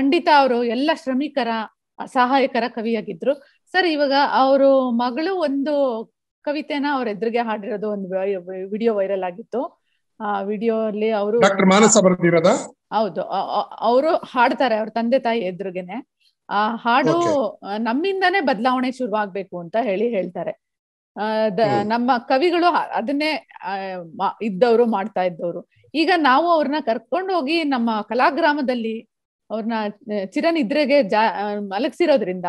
ಖಂಡಿತ ಅವರು ಎಲ್ಲ ಶ್ರಮಿಕರ ಸಹಾಯಕರ ಕವಿಯಾಗಿದ್ರು. ಸರ್, ಇವಾಗ ಅವರು ಮಗಳು ಒಂದು ಕವಿತೆನ ಅವ್ರ ಎದುರಿಗೆ ಹಾಡಿರೋದು ಒಂದು ವಿಡಿಯೋ ವೈರಲ್ ಆಗಿತ್ತು. ಆ ವಿಡಿಯೋ ಅಲ್ಲಿ ಅವರು ಡಾಕ್ಟರ್ ಮಾನಸ ಬರ್ದಿರೋದ? ಹೌದು, ಅವರು ಹಾಡ್ತಾರೆ ಅವ್ರ ತಂದೆ ತಾಯಿ ಎದುರಿಗೆನೆ. ಆ ಹಾಡು ನಮ್ಮಿಂದಾನೇ ಬದಲಾವಣೆ ಶುರುವಾಗ್ಬೇಕು ಅಂತ ಹೇಳ್ತಾರೆ. ನಮ್ಮ ಕವಿಗಳು ಅದನ್ನೇ ಇದ್ದವರು ಮಾಡ್ತಾ ಇದ್ದವರು. ಈಗ ನಾವು ಅವ್ರನ್ನ ಕರ್ಕೊಂಡು ಹೋಗಿ ನಮ್ಮ ಕಲಾಗ್ರಾಮದಲ್ಲಿ ಅವ್ರನ್ನ ಚಿರನಿದ್ರೆಗೆ ಮಲಗಿಸಿರೋದ್ರಿಂದ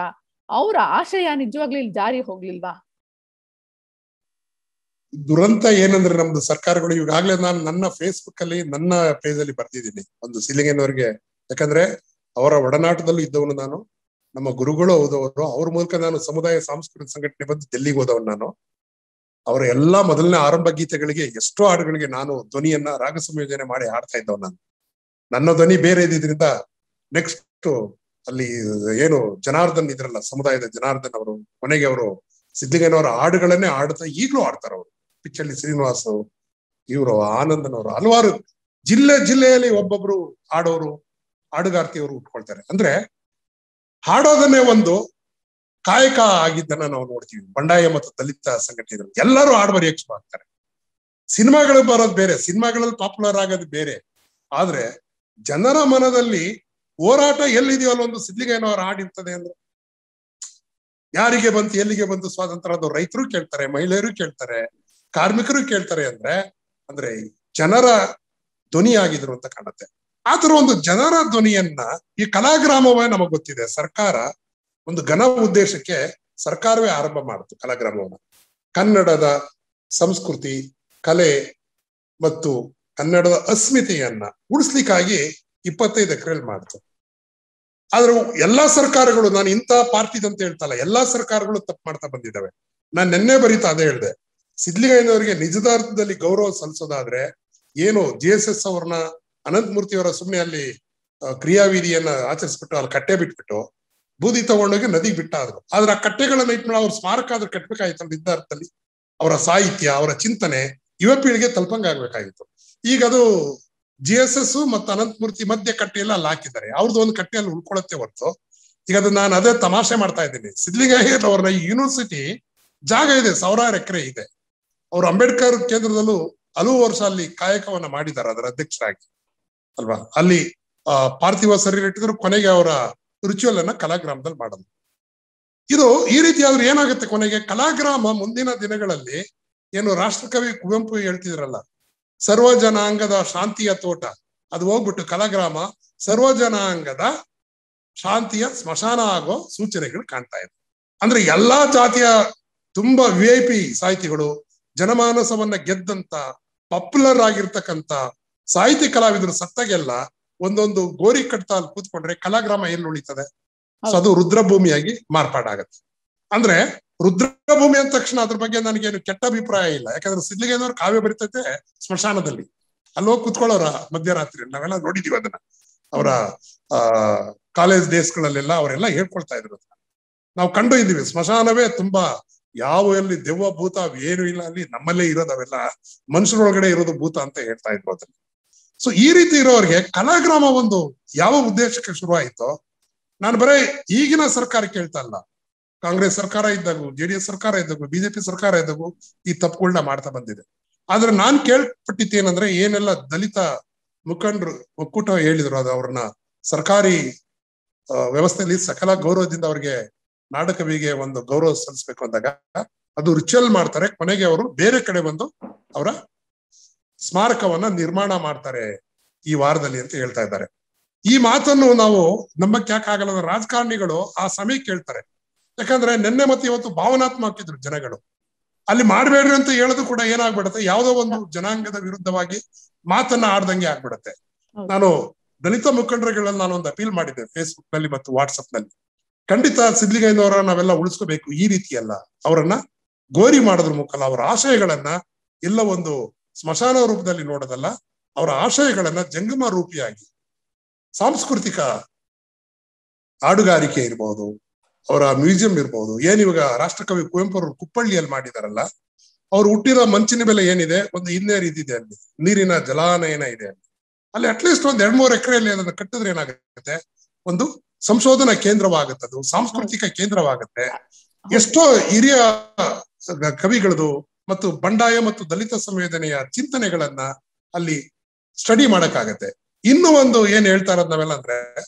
ಅವ್ರ ಆಶಯ ನಿಜವಾಗ್ಲೂ ಇಲ್ಲಿ ಜಾರಿ ಹೋಗ್ಲಿಲ್ವಾ? ದುರಂತ ಏನಂದ್ರೆ ನಮ್ದು ಸರ್ಕಾರಗಳು ಈಗಾಗ್ಲೇ ನಾನು ನನ್ನ ಫೇಸ್ಬುಕ್ ಅಲ್ಲಿ ನನ್ನ ಪೇಜ್ ಅಲ್ಲಿ ಬರ್ತಿದ್ದೀನಿ ಒಂದು ಸಿದ್ಲಿಂಗಯ್ಯನವ್ರಿಗೆ. ಯಾಕಂದ್ರೆ ಅವರ ಒಡನಾಟದಲ್ಲೂ ಇದ್ದವನು ನಾನು, ನಮ್ಮ ಗುರುಗಳು ಹೋದವರು, ಅವ್ರ ಮೂಲಕ ನಾನು ಸಮುದಾಯ ಸಾಂಸ್ಕೃತಿಕ ಸಂಘಟನೆ ಬಂದು ಡೆಲ್ಲಿಗೆ ಹೋದವನು ನಾನು. ಅವರ ಎಲ್ಲಾ ಮೊದಲನೇ ಆರಂಭ ಗೀತೆಗಳಿಗೆ ಎಷ್ಟೋ ಹಾಡುಗಳಿಗೆ ನಾನು ಧ್ವನಿಯನ್ನ ರಾಗ ಸಂಯೋಜನೆ ಮಾಡಿ ಹಾಡ್ತಾ ಇದ್ದವ್ ನಾನು. ನನ್ನ ಧ್ವನಿ ಬೇರೆ ಇದ್ದಿದ್ರಿಂದ ನೆಕ್ಸ್ಟ್ ಅಲ್ಲಿ ಏನು ಜನಾರ್ದನ್ ಇದ್ರಲ್ಲ, ಸಮುದಾಯದ ಜನಾರ್ದನ್ ಅವರು, ಕೊನೆಗೆ ಅವರು ಸಿದ್ಲಿಂಗಯ್ಯನವರ ಹಾಡುಗಳನ್ನೇ ಹಾಡ್ತಾ ಈಗಲೂ ಹಾಡ್ತಾರ ಅವರು. ಪಿಚ್ಚಳ್ಳಿ ಶ್ರೀನಿವಾಸ್, ಇವರು ಆನಂದನವರು, ಹಲವಾರು ಜಿಲ್ಲೆಯಲ್ಲಿ ಒಬ್ಬೊಬ್ರು ಹಾಡೋರು, ಹಾಡುಗಾರ್ತಿಯವರು ಉಟ್ಕೊಳ್ತಾರೆ. ಅಂದ್ರೆ ಹಾಡೋದನ್ನೇ ಒಂದು ಕಾಯಕ ಆಗಿದ್ದನ್ನ ನಾವು ನೋಡ್ತೀವಿ. ಬಂಡಾಯ ಮತ್ತು ದಲಿತ ಸಂಘಟನೆಗಳು ಎಲ್ಲರೂ ಹಾಡು ಬರೆಯಕ್ಕೆ ಶುರು ಆಗ್ತಾರೆ. ಸಿನಿಮಾಗಳು ಬರೋದು ಬೇರೆ, ಸಿನಿಮಾಗಳಲ್ಲಿ ಪಾಪ್ಯುಲರ್ ಆಗೋದು ಬೇರೆ. ಆದ್ರೆ ಜನರ ಮನದಲ್ಲಿ ಹೋರಾಟ ಎಲ್ಲಿದೆಯೋ ಅಲ್ಲೊಂದು ಸಿದ್ಲಿಂಗಯ್ಯನವರ ಹಾಡಿರ್ತದೆ ಅಂದ್ರೆ ಯಾರಿಗೆ ಬಂತು, ಎಲ್ಲಿಗೆ ಬಂತು ಸ್ವಾತಂತ್ರ್ಯ? ಅದು ರೈತರು ಕೇಳ್ತಾರೆ, ಮಹಿಳೆಯರು ಕೇಳ್ತಾರೆ, ಕಾರ್ಮಿಕರು ಕೇಳ್ತಾರೆ. ಅಂದ್ರೆ ಜನರ ಧ್ವನಿ ಆಗಿದ್ರು ಅಂತ ಕಾಣುತ್ತೆ. ಆತರ ಒಂದು ಜನರ ಧ್ವನಿಯನ್ನ ಈ ಕಲಾಗ್ರಾಮವೇ ನಮಗ್ ಗೊತ್ತಿದೆ. ಸರ್ಕಾರ ಒಂದು ಘನ ಉದ್ದೇಶಕ್ಕೆ ಸರ್ಕಾರವೇ ಆರಂಭ ಮಾಡಿತು ಕಲಾಗ್ರಾಮವನ್ನ. ಕನ್ನಡದ ಸಂಸ್ಕೃತಿ, ಕಲೆ ಮತ್ತು ಕನ್ನಡದ ಅಸ್ಮಿತೆಯನ್ನ ಉಳಿಸ್ಲಿಕ್ಕಾಗಿ 25 ಎಕರೆಯಲ್ಲಿ ಮಾಡ್ತು. ಆದ್ರೆ ಎಲ್ಲಾ ಸರ್ಕಾರಗಳು, ನಾನು ಇಂಥ ಪಾರ್ಟಿದಂತ ಹೇಳ್ತಲ್ಲ, ಎಲ್ಲಾ ಸರ್ಕಾರಗಳು ತಪ್ಪು ಮಾಡ್ತಾ ಬಂದಿದ್ದಾವೆ. ನಾನ್ ನೆನ್ನೆ ಬರೀತಾ ಅದೇ ಹೇಳಿದೆ. ಸಿದ್ಲಿಂಗಯ್ಯನವರಿಗೆ ನಿಜದಾರ್ಥದಲ್ಲಿ ಗೌರವ ಸಲ್ಲಿಸೋದಾದ್ರೆ ಏನು JSS ಅವ್ರನ್ನ, ಅನಂತಮೂರ್ತಿ ಅವರ ಸುಮ್ನೆ ಅಲ್ಲಿ ಕ್ರಿಯಾವಿಧಿಯನ್ನ ಆಚರಿಸ್ಬಿಟ್ಟು ಅಲ್ಲಿ ಕಟ್ಟೆ ಬಿಟ್ಬಿಟ್ಟು ಬೂದಿ ತಗೊಂಡೋಗಿ ನದಿಗೆ ಬಿಟ್ಟಾದ್ರು. ಆದ್ರೆ ಆ ಕಟ್ಟೆಗಳನ್ನ ಇಟ್ಮೇಲೆ ಅವ್ರ ಸ್ಮಾರಕ ಆದ್ರೆ ಕಟ್ಬೇಕಾಯ್ತಲ್ಲ. ನಿಜಾರ್ಥದಲ್ಲಿ ಅವರ ಸಾಹಿತ್ಯ, ಅವರ ಚಿಂತನೆ ಯುವ ಪೀಳಿಗೆ ತಲುಪಂಗಾಗ್ಬೇಕಾಗಿತ್ತು. ಈಗ ಅದು JSS ಮತ್ತು ಅನಂತಮೂರ್ತಿ ಮಧ್ಯೆ ಕಟ್ಟೆಯೆಲ್ಲ ಅಲ್ಲಿ ಹಾಕಿದ್ದಾರೆ. ಅವ್ರದ್ದು ಒಂದು ಕಟ್ಟೆಯಲ್ಲಿ ಉಳ್ಕೊಳತ್ತೆ ಹೊರತು. ಈಗ ಅದು ನಾನು ಅದೇ ತಮಾಷೆ ಮಾಡ್ತಾ ಇದ್ದೀನಿ. ಸಿದ್ಲಿಂಗಯ್ಯನವ್ರನ್ನ ಈ ಯೂನಿವರ್ಸಿಟಿ ಜಾಗ ಇದೆ, 1000 ಎಕರೆ ಇದೆ. ಅವ್ರು ಅಂಬೇಡ್ಕರ್ ಕೇಂದ್ರದಲ್ಲೂ ಹಲವು ವರ್ಷ ಅಲ್ಲಿ ಕಾಯಕವನ್ನ ಮಾಡಿದ್ದಾರೆ, ಅದರ ಅಧ್ಯಕ್ಷರಾಗಿ ಅಲ್ವಾ. ಅಲ್ಲಿ ಪಾರ್ಥಿವ ಶರೀರ ಇಟ್ಟಿದ್ರು, ಕೊನೆಗೆ ಅವರ ರಿಚುವಲ್ ಅನ್ನ ಕಲಾಗ್ರಾಮದಲ್ಲಿ ಮಾಡೋದು. ಇದು ಈ ರೀತಿ ಆದ್ರೆ ಏನಾಗುತ್ತೆ, ಕೊನೆಗೆ ಕಲಾಗ್ರಾಮ ಮುಂದಿನ ದಿನಗಳಲ್ಲಿ ಏನು ರಾಷ್ಟ್ರಕವಿ ಕುವೆಂಪು ಹೇಳ್ತಿದ್ರಲ್ಲ, ಸರ್ವ ಜನಾಂಗದ ಶಾಂತಿಯ ತೋಟ, ಅದು ಹೋಗ್ಬಿಟ್ಟು ಕಲಾಗ್ರಾಮ ಸರ್ವ ಜನಾಂಗದ ಶಾಂತಿಯ ಸ್ಮಶಾನ ಆಗೋ ಸೂಚನೆಗಳು ಕಾಣ್ತಾ ಇದೆ. ಅಂದ್ರೆ ಎಲ್ಲಾ ಜಾತಿಯ ತುಂಬಾ VIP ಸಾಹಿತಿಗಳು, ಜನಮಾನಸವನ್ನ ಗೆದ್ದಂತ ಪಾಪ್ಯುಲರ್ ಆಗಿರ್ತಕ್ಕಂಥ ಸಾಹಿತಿ ಕಲಾವಿದರು ಸತ್ತಾಗೆಲ್ಲ ಒಂದೊಂದು ಗೋರಿ ಕಟ್ತಾ ಅಲ್ಲಿ ಕೂತ್ಕೊಂಡ್ರೆ ಕಲಾಗ್ರಾಮ ಎಲ್ಲಿ ಉಳಿತದೆ? ಸೊ ಅದು ರುದ್ರಭೂಮಿಯಾಗಿ ಮಾರ್ಪಾಡಾಗತ್ತೆ. ಅಂದ್ರೆ ರುದ್ರಭೂಮಿ ಅಂದ ತಕ್ಷಣ ಅದ್ರ ಬಗ್ಗೆ ನನಗೇನು ಕೆಟ್ಟ ಅಭಿಪ್ರಾಯ ಇಲ್ಲ. ಯಾಕಂದ್ರೆ ಸಿದ್ಲಿಂಗಯ್ಯನವ್ರು ಕಾವ್ಯ ಬರೀತೈತೆ ಸ್ಮಶಾನದಲ್ಲಿ, ಅಲ್ಲಿ ಹೋಗಿ ಕುತ್ಕೊಳ್ಳೋರ ಮಧ್ಯರಾತ್ರಿ. ನಾವೆಲ್ಲ ನೋಡಿದೀವಿ ಅದನ್ನ. ಅವರ ಕಾಲೇಜ್ ಡೇಸ್ಗಳಲ್ಲೆಲ್ಲ ಅವರೆಲ್ಲ ಹೇಳ್ಕೊಳ್ತಾ ಇದ್ರು. ನಾವು ಕಂಡು ಇದ್ದೀವಿ. ಸ್ಮಶಾನವೇ ತುಂಬಾ ಯಾವ ಎಲ್ಲಿ ದೆವ್ವ ಭೂತ ಏನು ಇಲ್ಲ, ಅಲ್ಲಿ ನಮ್ಮಲ್ಲೇ ಇರೋದು ಅವೆಲ್ಲ ಮನುಷ್ಯರೊಳಗಡೆ ಇರೋದು ಭೂತ ಅಂತ ಹೇಳ್ತಾ ಇದ್ರು ಅದನ್ನ. ಸೊ ಈ ರೀತಿ ಇರೋರಿಗೆ ಕಲಾಗ್ರಾಮ ಒಂದು ಯಾವ ಉದ್ದೇಶಕ್ಕೆ ಶುರುವಾಯಿತೋ, ನಾನು ಬರೇ ಈಗಿನ ಸರ್ಕಾರ ಕೇಳ್ತಾ ಇಲ್ಲ, ಕಾಂಗ್ರೆಸ್ ಸರ್ಕಾರ ಇದ್ದಾಗೂ, JDS ಸರ್ಕಾರ ಇದ್ದಾಗೂ, BJP ಸರ್ಕಾರ ಇದ್ದಾಗೂ ಈ ತಪ್ಪುಗಳನ್ನ ಮಾಡ್ತಾ ಬಂದಿದೆ. ಆದ್ರೆ ನಾನ್ ಕೇಳ್ಪಟ್ಟಿದ್ದೇನಂದ್ರೆ, ಏನೆಲ್ಲ ದಲಿತ ಮುಖಂಡರು ಒಕ್ಕೂಟ ಹೇಳಿದ್ರು, ಅದು ಅವ್ರನ್ನ ಸರ್ಕಾರಿ ವ್ಯವಸ್ಥೆಯಲ್ಲಿ ಸಕಲ ಗೌರವದಿಂದ ಅವ್ರಿಗೆ ನಾಡಕವಿಗೆ ಒಂದು ಗೌರವ ಸಲ್ಲಿಸ್ಬೇಕು ಅಂದಾಗ ಅದು ರಿಚುವಲ್ ಮಾಡ್ತಾರೆ. ಕೊನೆಗೆ ಅವರು ಬೇರೆ ಕಡೆ ಬಂದು ಅವರ ಸ್ಮಾರಕವನ್ನ ನಿರ್ಮಾಣ ಮಾಡ್ತಾರೆ ಈ ವಾರದಲ್ಲಿ ಅಂತ ಹೇಳ್ತಾ ಇದ್ದಾರೆ. ಈ ಮಾತನ್ನು ನಾವು ನಂಬಕ್ಕೆ ಯಾಕೆ ಆಗಲ್ಲ? ರಾಜಕಾರಣಿಗಳು ಆ ಸಮಯ ಕೇಳ್ತಾರೆ. ಯಾಕಂದ್ರೆ ನಿನ್ನೆ ಮತ್ತೆ ಇವತ್ತು ಭಾವನಾತ್ಮಕ ಇದ್ರು ಜನಗಳು. ಅಲ್ಲಿ ಮಾಡ್ಬೇಡ್ರಿ ಅಂತ ಹೇಳೋದು ಕೂಡ ಏನಾಗ್ಬಿಡತ್ತೆ, ಯಾವುದೋ ಒಂದು ಜನಾಂಗದ ವಿರುದ್ಧವಾಗಿ ಮಾತನ್ನ ಆಡ್ದಂಗೆ ಆಗ್ಬಿಡತ್ತೆ. ನಾನು ದಲಿತ ಮುಖಂಡರುಗಳಲ್ಲಿ ನಾನು ಒಂದು ಅಪೀಲ್ ಮಾಡಿದ್ದೆ ಫೇಸ್ಬುಕ್ ನಲ್ಲಿ ಮತ್ತು ವಾಟ್ಸಪ್ ನಲ್ಲಿ. ಖಂಡಿತ ಸಿದ್ಲಿಂಗಯ್ಯನವರ ನಾವೆಲ್ಲ ಉಳಿಸ್ಕೋಬೇಕು. ಈ ರೀತಿ ಅಲ್ಲ, ಅವರನ್ನ ಗೋರಿ ಮಾಡೋದ್ರ ಮುಖಾಂತರ ಅವರ ಆಶಯಗಳನ್ನ ಎಲ್ಲ ಒಂದು ಸ್ಮಶಾನ ರೂಪದಲ್ಲಿ ನೋಡೋದಲ್ಲ, ಅವರ ಆಶಯಗಳನ್ನ ಜಂಗಮ ರೂಪಿಯಾಗಿ ಸಾಂಸ್ಕೃತಿಕ ಹಾಡುಗಾರಿಕೆ ಇರ್ಬೋದು, ಅವರ ಮ್ಯೂಸಿಯಂ ಇರ್ಬೋದು. ಏನಿವಾಗ ರಾಷ್ಟ್ರಕವಿ ಕುವೆಂಪು ಅವರು ಕುಪ್ಪಳ್ಳಿಯಲ್ಲಿ ಮಾಡಿದಾರಲ್ಲ, ಅವ್ರು ಹುಟ್ಟಿರೋ ಮಂಚಿನ ಬೆಲೆ ಏನಿದೆ, ಒಂದು ಹಿನ್ನೇರು ಇದಿದೆ, ಅಲ್ಲಿ ನೀರಿನ ಜಲಾನಯನ ಇದೆ. ಅಲ್ಲಿ ಅಟ್ಲೀಸ್ಟ್ ಒಂದ್ 2-3 ಎಕರೆಯಲ್ಲಿ ಅದನ್ನ ಕಟ್ಟಿದ್ರೆ ಏನಾಗುತ್ತೆ, ಒಂದು ಸಂಶೋಧನಾ ಕೇಂದ್ರವಾಗುತ್ತದು, ಸಾಂಸ್ಕೃತಿಕ ಕೇಂದ್ರವಾಗುತ್ತೆ. ಎಷ್ಟೋ ಹಿರಿಯ ಕವಿಗಳದು ಮತ್ತು ಬಂಡಾಯ ಮತ್ತು ದಲಿತ ಸಂವೇದನೆಯ ಚಿಂತನೆಗಳನ್ನ ಅಲ್ಲಿ ಸ್ಟಡಿ ಮಾಡಕ್ಕಾಗತ್ತೆ. ಇನ್ನು ಒಂದು ಏನ್ ಹೇಳ್ತಾ ಇರೋದ್ ನಾವೆಲ್ಲ ಅಂದ್ರೆ,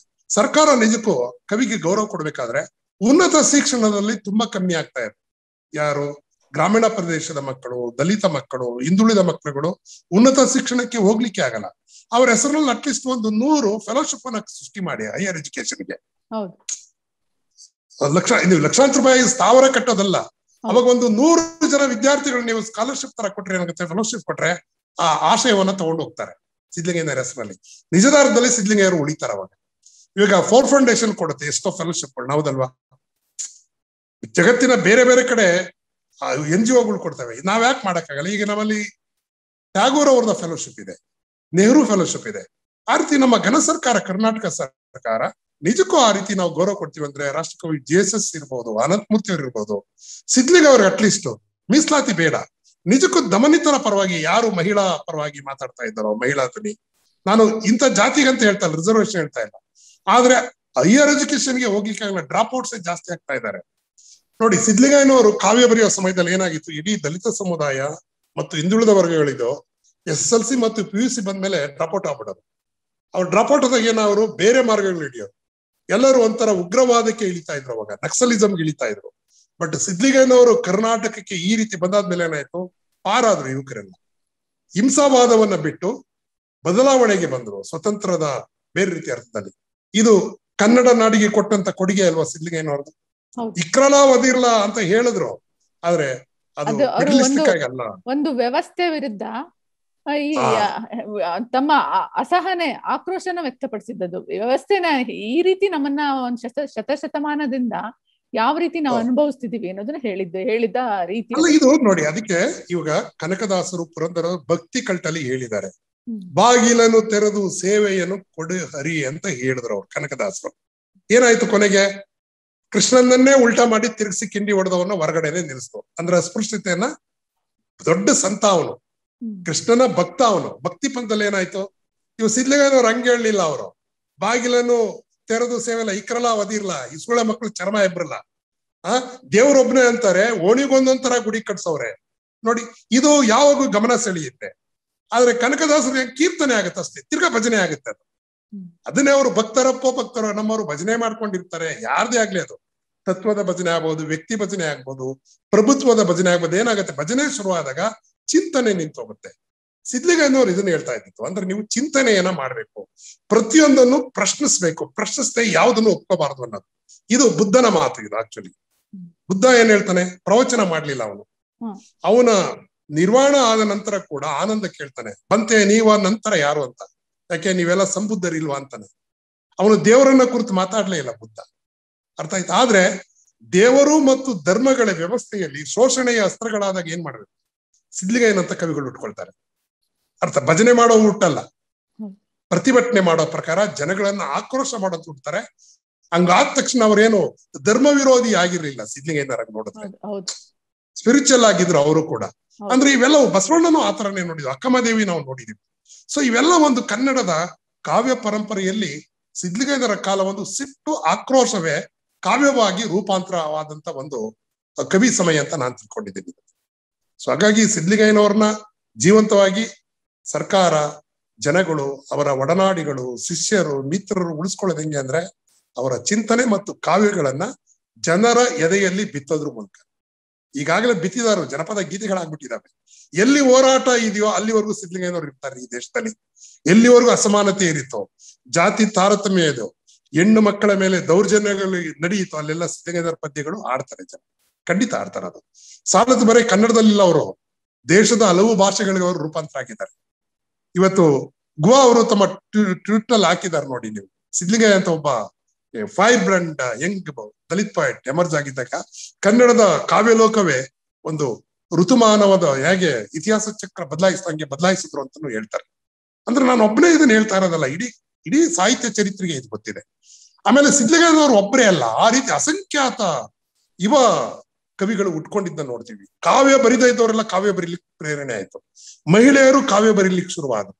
ಸರ್ಕಾರ ನಿಜಕ್ಕೂ ಕವಿಗೆ ಗೌರವ ಕೊಡ್ಬೇಕಾದ್ರೆ ಉನ್ನತ ಶಿಕ್ಷಣದಲ್ಲಿ ತುಂಬಾ ಕಮ್ಮಿ ಆಗ್ತಾ ಇದೆ. ಯಾರು ಗ್ರಾಮೀಣ ಪ್ರದೇಶದ ಮಕ್ಕಳು, ದಲಿತ ಮಕ್ಕಳು, ಹಿಂದುಳಿದ ಮಕ್ಕಳುಗಳು ಉನ್ನತ ಶಿಕ್ಷಣಕ್ಕೆ ಹೋಗ್ಲಿಕ್ಕೆ ಆಗಲ್ಲ. ಅವ್ರ ಹೆಸರಲ್ಲಿ ಅಟ್ಲೀಸ್ಟ್ ಒಂದು 100 ಫೆಲೋಶಿಪ್ ಅನ್ನ ಸೃಷ್ಟಿ ಮಾಡಿ ಹೈಯರ್ ಎಜುಕೇಶನ್ಗೆ. ಲಕ್ಷಾಂತರ ರೂಪಾಯಿ ಸ್ಥಾವರ ಕಟ್ಟೋದಲ್ಲ, ಅವಾಗ ಒಂದು 100 ಜನ ವಿದ್ಯಾರ್ಥಿಗಳು ನೀವು ಸ್ಕಾಲರ್ಶಿಪ್ ತರ ಕೊಟ್ರೆ ಏನಾಗುತ್ತೆ, ಫೆಲೋಶಿಪ್ ಕೊಟ್ರೆ ಆ ಆಶಯವನ್ನ ತಗೊಂಡು ಹೋಗ್ತಾರೆ ಸಿದ್ಧಲಿಂಗಯ್ಯನವರ ಹೆಸರಲ್ಲಿ. ನಿಜದಾರದಲ್ಲಿ ಸಿದ್ಧಲಿಂಗಯ್ಯರು ಉಳಿತಾರೆ ಅವಾಗ. ಇವಾಗ ಫೋರ್ ಫೌಂಡೇಶನ್ ಕೊಡುತ್ತೆ ಎಷ್ಟೋ ಫೆಲೋಶಿಪ್, ಹೌದಲ್ವಾ? ಜಗತ್ತಿನ ಬೇರೆ ಬೇರೆ ಕಡೆ NGOಗಳು ಕೊಡ್ತವೆ, ನಾವ್ ಯಾಕೆ ಮಾಡಕ್ಕಾಗಲ್ಲ? ಈಗ ನಮ್ಮಲ್ಲಿ ಟ್ಯಾಗೋರ್ ಅವ್ರದ ಫೆಲೋಶಿಪ್ ಇದೆ, ನೆಹರು ಫೆಲೋಶಿಪ್ ಇದೆ. ಆ ರೀತಿ ನಮ್ಮ ಘನ ಸರ್ಕಾರ, ಕರ್ನಾಟಕ ಸರ್ಕಾರ ನಿಜಕ್ಕೂ ಆ ರೀತಿ ನಾವು ಗೌರವ ಕೊಡ್ತೀವಿ ಅಂದ್ರೆ, ರಾಷ್ಟ್ರಕವಿ JSS ಇರ್ಬೋದು, ಅನಂತಮೂರ್ತಿ ಅವ್ರು ಇರ್ಬೋದು, ಸಿದ್ಧಲಿಂಗ ಅವ್ರಿಗೆ ಅಟ್ಲೀಸ್ಟ್ ಮೀಸಲಾತಿ ಬೇಡ. ನಿಜಕ್ಕೂ ದಮನಿತರ ಪರವಾಗಿ ಯಾರು ಮಹಿಳಾ ಪರವಾಗಿ ಮಾತಾಡ್ತಾ ಇದ್ದಾರೋ, ಮಹಿಳಾ ಧ್ವನಿ, ನಾನು ಇಂಥ ಜಾತಿಗಂತ ಹೇಳ್ತಾ ಇಲ್ಲ, ರಿಸರ್ವೇಶನ್ ಹೇಳ್ತಾ ಇಲ್ಲ, ಆದ್ರೆ ಹೈಯರ್ ಎಜುಕೇಶನ್ಗೆ ಹೋಗ್ಲಿಕ್ಕೆ ಆಗಲ್ಲ, ಡ್ರಾಪ್ ಔಟ್ಸ್ ಜಾಸ್ತಿ ಆಗ್ತಾ ಇದ್ದಾರೆ. ನೋಡಿ, ಸಿದ್ಧಲಿಂಗಯ್ಯನವರು ಕಾವ್ಯ ಬರೆಯುವ ಸಮಯದಲ್ಲಿ ಏನಾಗಿತ್ತು, ಇಡೀ ದಲಿತ ಸಮುದಾಯ ಮತ್ತು ಹಿಂದುಳಿದ ವರ್ಗಗಳಿದ್ದು SSLC ಮತ್ತು PUC ಬಂದ್ಮೇಲೆ ಡ್ರಾಪ್ ಔಟ್ ಆಗ್ಬಿಡೋದು. ಅವ್ರು ಡ್ರಾಪ್ ಔಟ್ ಆದಾಗ ಏನವರು ಬೇರೆ ಮಾರ್ಗಗಳು ಹಿಡಿಯೋರು, ಎಲ್ಲರೂ ಒಂಥರ ಉಗ್ರವಾದಕ್ಕೆ ಇಳಿತಾ ಇದ್ರು, ಅವಾಗ ನಕ್ಸಲಿಸಮ್ಗೆ ಇಳಿತಾ ಇದ್ರು. ಬಟ್ ಸಿದ್ಧಲಿಂಗಯ್ಯನವರು ಕರ್ನಾಟಕಕ್ಕೆ ಈ ರೀತಿ ಬಂದಾದ್ಮೇಲೆ ಏನಾಯ್ತು, ಪಾರಾದ್ರು ಯುವಕರೆಲ್ಲ, ಹಿಂಸಾವಾದವನ್ನ ಬಿಟ್ಟು ಬದಲಾವಣೆಗೆ ಬಂದ್ರು, ಸ್ವತಂತ್ರದ ಬೇರೆ ರೀತಿ ಅರ್ಥದಲ್ಲಿ. ಇದು ಕನ್ನಡ ನಾಡಿಗೆ ಕೊಟ್ಟಂತ ಕೊಡುಗೆ ಅಲ್ವಾ ಸಿದ್ಧಲಿಂಗಯ್ಯನವ್ರದ್ದು? ಇಕ್ರಲಾ ಒದಿರ್ಲಾ ಅಂತ ಹೇಳಿದ್ರು, ಆದ್ರೆ ಅದು ಒಂದು ವ್ಯವಸ್ಥೆ ವಿರುದ್ಧ ಈ ತಮ್ಮ ಅಸಹನೆ, ಆಕ್ರೋಶನ ವ್ಯಕ್ತಪಡಿಸಿದ್ದದು. ವ್ಯವಸ್ಥೆನ ಈ ರೀತಿ ನಮ್ಮನ್ನ ಒಂದ್ ಶತಶತಮಾನದಿಂದ ಯಾವ ರೀತಿ ನಾವು ಅನುಭವಿಸ್ತಿದೀವಿ ಅನ್ನೋದನ್ನ ಹೇಳಿದ್ದ ರೀತಿ ಇದು ನೋಡಿ. ಅದಕ್ಕೆ ಇವಾಗ ಕನಕದಾಸರು, ಪುರಂದರ ಭಕ್ತಿ ಕಲ್ಟಲ್ಲಿ ಹೇಳಿದ್ದಾರೆ, ಬಾಗಿಲನ್ನು ತೆರೆದು ಸೇವೆಯನ್ನು ಕೊಡು ಹರಿ ಅಂತ ಹೇಳಿದ್ರು ಅವ್ರು ಕನಕದಾಸರು. ಏನಾಯ್ತು ಕೊನೆಗೆ? ಕೃಷ್ಣನನ್ನೇ ಉಲ್ಟಾ ಮಾಡಿ ತಿರುಗಿಸಿ ಕಿಂಡಿ ಹೊಡೆದವನ್ನ ಹೊರಗಡೆನೆ ನಿಲ್ಲಿಸ್ತು. ಅಂದ್ರೆ ಅಸ್ಪೃಶ್ಯತೆಯನ್ನ, ದೊಡ್ಡ ಸಂತ ಅವನು, ಕೃಷ್ಣನ ಭಕ್ತ ಅವನು. ಭಕ್ತಿ ಪಂಥದಲ್ಲಿ ಏನಾಯ್ತು, ಇವ್ ಸಿದ್ಧಲಿಂಗಯ್ಯನವ್ರು ಹಂಗೆ ಹೇಳಲಿಲ್ಲ. ಅವರು ಬಾಗಿಲನ್ನು ತೆರೆದು ಸೇವೆಲ್ಲ, ಇಕ್ರಲ್ಲ ಒದಿರ್ಲ, ಇಸ್ಕೊಳ ಮಕ್ಳು ಚರ್ಮ ಎಬ್ರಲ್ಲ, ದೇವ್ರೊಬ್ನೇ ಅಂತಾರೆ, ಓಣಿಗೊಂದೊಂಥರ ಗುಡಿ ಕಟ್ಸವ್ರೆ ನೋಡಿ. ಇದು ಯಾವಾಗೂ ಗಮನ ಸೆಳೆಯುತ್ತೆ. ಆದ್ರೆ ಕನಕದಾಸರಿಗೆ ಕೀರ್ತನೆ ಆಗತ್ತೆ ಅಷ್ಟೇ, ತಿರ್ಗಾ ಭಜನೆ ಆಗುತ್ತೆ ಅದು. ಅದನ್ನೇ ಅವರು ಭಕ್ತರೋ ನಮ್ಮವರು ಭಜನೆ ಮಾಡ್ಕೊಂಡಿರ್ತಾರೆ. ಯಾರದೇ ಆಗ್ಲಿ, ಅದು ತತ್ವದ ಭಜನೆ ಆಗ್ಬೋದು, ವ್ಯಕ್ತಿ ಭಜನೆ ಆಗ್ಬೋದು, ಪ್ರಭುತ್ವದ ಭಜನೆ ಆಗ್ಬೋದು. ಏನಾಗುತ್ತೆ, ಭಜನೆ ಶುರುವಾದಾಗ ಚಿಂತನೆ ನಿಂತೋಗುತ್ತೆ. ಸಿದ್ಧಲಿಂಗಯ್ಯನವ್ರು ಇದನ್ನ ಹೇಳ್ತಾ ಇದ್ದಿತ್ತು, ಅಂದ್ರೆ ನೀವು ಚಿಂತನೆಯನ್ನ ಮಾಡ್ಬೇಕು, ಪ್ರತಿಯೊಂದನ್ನು ಪ್ರಶ್ನಿಸ್ಬೇಕು, ಪ್ರಶ್ನಿಸದೆ ಯಾವುದನ್ನು ಒಪ್ಕೋಬಾರ್ದು ಅನ್ನೋದು. ಇದು ಬುದ್ಧನ ಮಾತು. ಇದು ಆಕ್ಚುಲಿ ಬುದ್ಧ ಏನ್ ಹೇಳ್ತಾನೆ, ಪ್ರವಚನ ಮಾಡ್ಲಿಲ್ಲ ಅವನು. ಅವನ ನಿರ್ವಾಣ ಆದ ನಂತರ ಕೂಡ ಆನಂದ ಕೇಳ್ತಾನೆ, ಬಂತೆ ನೀವ ನಂತರ ಯಾರು ಅಂತ, ಯಾಕೆ ನೀವೆಲ್ಲ ಸಂಬುದ್ಧರಿಲ್ವಾ ಅಂತಾನೆ. ಅವನು ದೇವರನ್ನ ಕುರಿತು ಮಾತಾಡ್ಲೇ ಇಲ್ಲ ಬುದ್ಧ, ಅರ್ಥ ಆಯ್ತು? ಆದ್ರೆ ದೇವರು ಮತ್ತು ಧರ್ಮಗಳ ವ್ಯವಸ್ಥೆಯಲ್ಲಿ ಶೋಷಣೆಯ ಅಸ್ತ್ರಗಳಾದಾಗ ಏನ್ ಮಾಡ್ಬೇಕು? ಸಿದ್ಧಲಿಂಗಯ್ಯನಂತ ಕವಿಗಳು ಉಟ್ಕೊಳ್ತಾರೆ. ಅರ್ಥ, ಭಜನೆ ಮಾಡೋ ಹುಟ್ಟಲ್ಲ, ಪ್ರತಿಭಟನೆ ಮಾಡೋ ಪ್ರಕಾರ ಜನಗಳನ್ನ ಆಕ್ರೋಶ ಮಾಡೋದು ಹುಡ್ತಾರೆ. ಹಂಗಾದ ತಕ್ಷಣ ಅವ್ರೇನು ಧರ್ಮ ವಿರೋಧಿ ಆಗಿರ್ಲಿಲ್ಲ ಸಿದ್ಧಲಿಂಗಯ್ಯನವರಾಗ ನೋಡಿದ್ರೆ, ಸ್ಪಿರಿಚುವಲ್ ಆಗಿದ್ರು ಅವರು ಕೂಡ. ಅಂದ್ರೆ ಇವೆಲ್ಲವೂ ಬಸವಣ್ಣನು ಆತರನೇ ನೋಡಿದ್ವಿ, ಅಕ್ಕಮದೇವಿ ನಾವು ನೋಡಿದೀವಿ. ಸೊ ಇವೆಲ್ಲ ಒಂದು ಕನ್ನಡದ ಕಾವ್ಯ ಪರಂಪರೆಯಲ್ಲಿ ಸಿದ್ಧಲಿಂಗಯ್ಯನವರ ಕಾಲ ಒಂದು ಸಿಟ್ಟು, ಆಕ್ರೋಶವೇ ಕಾವ್ಯವಾಗಿ ರೂಪಾಂತರವಾದಂತ ಒಂದು ಕವಿ ಸಮಯ ಅಂತ ನಾನು ತಿಳ್ಕೊಂಡಿದ್ದೀನಿ. ಸೊ ಹಾಗಾಗಿ ಸಿದ್ಧಲಿಂಗಯ್ಯನವ್ರನ್ನ ಜೀವಂತವಾಗಿ ಸರ್ಕಾರ, ಜನಗಳು, ಅವರ ಒಡನಾಡಿಗಳು, ಶಿಷ್ಯರು, ಮಿತ್ರರು ಉಳಿಸ್ಕೊಳ್ಳೋದು ಹೆಂಗೆ ಅಂದ್ರೆ ಅವರ ಚಿಂತನೆ ಮತ್ತು ಕಾವ್ಯಗಳನ್ನ ಜನರ ಎದೆಯಲ್ಲಿ ಬಿತ್ತೋದ್ರ ಮೂಲಕ. ಈಗಾಗಲೇ ಬಿತ್ತಿದಾರು, ಜನಪದ ಗೀತೆಗಳಾಗ್ಬಿಟ್ಟಿದಾವೆ. ಎಲ್ಲಿ ಹೋರಾಟ ಇದೆಯೋ ಅಲ್ಲಿವರೆಗೂ ಸಿದ್ಧಲಿಂಗಯ್ಯನವ್ರು ಇರ್ತಾರೆ ಈ ದೇಶದಲ್ಲಿ. ಎಲ್ಲಿವರೆಗೂ ಅಸಮಾನತೆ ಇರುತ್ತೋ, ಜಾತಿ ತಾರತಮ್ಯ ಇದೋ, ಹೆಣ್ಣು ಮಕ್ಕಳ ಮೇಲೆ ದೌರ್ಜನ್ಯಗಳು ನಡೆಯಿತೋ, ಅಲ್ಲೆಲ್ಲ ಸಿದ್ಧಲಿಂಗಯ್ಯನವರ ಪದ್ಯಗಳು ಆಡ್ತಾರೆ ಜನ, ಖಂಡಿತ ಆಡ್ತಾರೆ. ಅದು ಸಾಲದ ಬರೀ ಕನ್ನಡದಲ್ಲಿಲ್ಲ, ಅವರು ದೇಶದ ಹಲವು ಭಾಷೆಗಳಿಗೆ ಅವರು ರೂಪಾಂತರ ಆಗಿದ್ದಾರೆ. ಇವತ್ತು ಗುವಾ ಅವರು ತಮ್ಮ ಟ್ವಿಟ್ ಅಲ್ಲಿ ಹಾಕಿದ್ದಾರೆ ನೋಡಿ ನೀವು, ಸಿದ್ಧಲಿಂಗಯ್ಯ ಅಂತ ಒಬ್ಬ firebrand young Dalit poet emerge ಆಗಿದ್ದಾಗ ಕನ್ನಡದ ಕಾವ್ಯಲೋಕವೇ ಒಂದು ಋತುಮಾನವಾದ ಹೇಗೆ ಇತಿಹಾಸ ಚಕ್ರ ಬದಲಾಯಿಸಿದಂಗೆ ಬದಲಾಯಿಸಿದ್ರು ಅಂತಾನು ಹೇಳ್ತಾರೆ. ಅಂದ್ರೆ ನಾನು ಒಬ್ಬನೇ ಇದನ್ನ ಹೇಳ್ತಾ ಇರೋದಲ್ಲ, ಇಡೀ ಸಾಹಿತ್ಯ ಚರಿತ್ರೆಗೆ ಇದು ಗೊತ್ತಿದೆ. ಆಮೇಲೆ ಸಿದ್ಧಲಿಂಗಯ್ಯನವರು ಒಬ್ಬರೇ ಅಲ್ಲ, ಆ ರೀತಿ ಅಸಂಖ್ಯಾತ ಯುವ ಕವಿಗಳು ಉಟ್ಕೊಂಡಿದ್ದ ನೋಡ್ತೀವಿ. ಕಾವ್ಯ ಬರಿದ ಇದ್ದವರೆಲ್ಲ ಕಾವ್ಯ ಬರೀಲಿಕ್ಕೆ ಪ್ರೇರಣೆ ಆಯ್ತು, ಮಹಿಳೆಯರು ಕಾವ್ಯ ಬರೀಲಿಕ್ಕೆ ಶುರುವಾದ್ರು,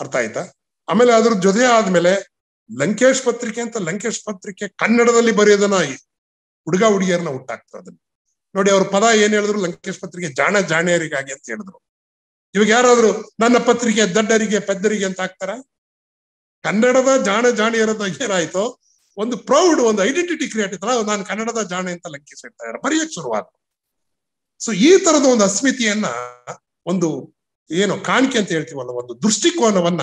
ಅರ್ಥ ಆಯ್ತಾ? ಆಮೇಲೆ ಅದ್ರ ಜೊತೆ ಆದ್ಮೇಲೆ ಲಂಕೇಶ್ ಪತ್ರಿಕೆ ಅಂತ ಲಂಕೇಶ್ ಪತ್ರಿಕೆ ಕನ್ನಡದಲ್ಲಿ ಬರೆಯೋದನ್ನ ಹುಡುಗ ಹುಡುಗಿಯರನ್ನ ಹುಟ್ಟಾಕ್ತಾರೆ. ಅದನ್ನ ನೋಡಿ, ಅವ್ರ ಪದ ಏನ್ ಹೇಳಿದ್ರು, ಲಂಕೇಶ್ ಪತ್ರಿಕೆ ಜಾಣ ಜಾಣಿಯರಿಗಾಗಿ ಅಂತ ಹೇಳಿದ್ರು. ಇವಾಗ ಯಾರಾದ್ರು ನನ್ನ ಪತ್ರಿಕೆ ದಡ್ಡರಿಗೆ ಪೆದ್ದರಿಗೆ ಅಂತ ಹಾಕ್ತಾರ? ಕನ್ನಡದ ಜಾಣ ಜಾಣಿಯರದ ಏನಾಯ್ತು, ಒಂದು ಪ್ರೌಡ್, ಒಂದು ಐಡೆಂಟಿಟಿ ಕ್ರಿಯೇಟ್ ಇತ್ತಲ್ಲ, ನಾನು ಕನ್ನಡದ ಜಾಣೆ ಅಂತ ಲಂಕೇಶ್ ಹೇಳ್ತಾ ಇದ್ದಾರೆ, ಬರೆಯಕ್ ಶುರುವಾದ. ಸೊ ಈ ತರದ ಒಂದು ಅಸ್ಮಿತೆಯನ್ನ, ಒಂದು ಏನು ಕಾಣಿಕೆ ಅಂತ ಹೇಳ್ತೀವಲ್ಲ, ಒಂದು ದೃಷ್ಟಿಕೋನವನ್ನ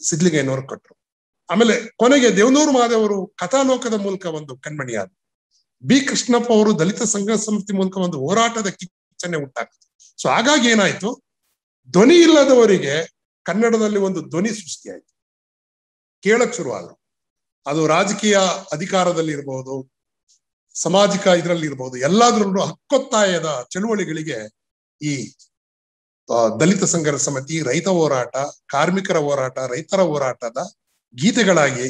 ಸಿದ್ಲಿಂಗಯ್ಯನವರು ಕೊಟ್ಟರು. ಆಮೇಲೆ ಕೊನೆಗೆ ದೇವನೂರು ಮಹಾದೇವರು ಕಥಾಲೋಕದ ಮೂಲಕ ಒಂದು ಕಣ್ಮಣಿಯಾದ. ಬಿ ಕೃಷ್ಣಪ್ಪ ಅವರು ದಲಿತ ಸಂಘ ಸಂಸ್ಥೆ ಮೂಲಕ ಒಂದು ಹೋರಾಟದ ಕಿಚ್ಚನ್ನೇ ಉಂಟಾಗ್ತದೆ. ಸೊ ಹಾಗಾಗಿ ಏನಾಯ್ತು, ಧ್ವನಿ ಇಲ್ಲದವರಿಗೆ ಕನ್ನಡದಲ್ಲಿ ಒಂದು ಧ್ವನಿ ಸೃಷ್ಟಿಯಾಯ್ತು, ಕೇಳಕ್ ಶುರುವಾದ್ರು. ಅದು ರಾಜಕೀಯ ಅಧಿಕಾರದಲ್ಲಿ ಇರ್ಬೋದು, ಸಾಮಾಜಿಕ ಇದರಲ್ಲಿ ಇರ್ಬೋದು, ಎಲ್ಲಾದ್ರಲ್ಲೂ ಹಕ್ಕೊತ್ತಾಯದ ಚಳುವಳಿಗಳಿಗೆ ಈ ದಲಿತ ಸಂಘರ್ಷ ಸಮಿತಿ, ರೈತ ಹೋರಾಟ, ಕಾರ್ಮಿಕರ ಹೋರಾಟ, ರೈತರ ಹೋರಾಟದ ಗೀತೆಗಳಾಗಿ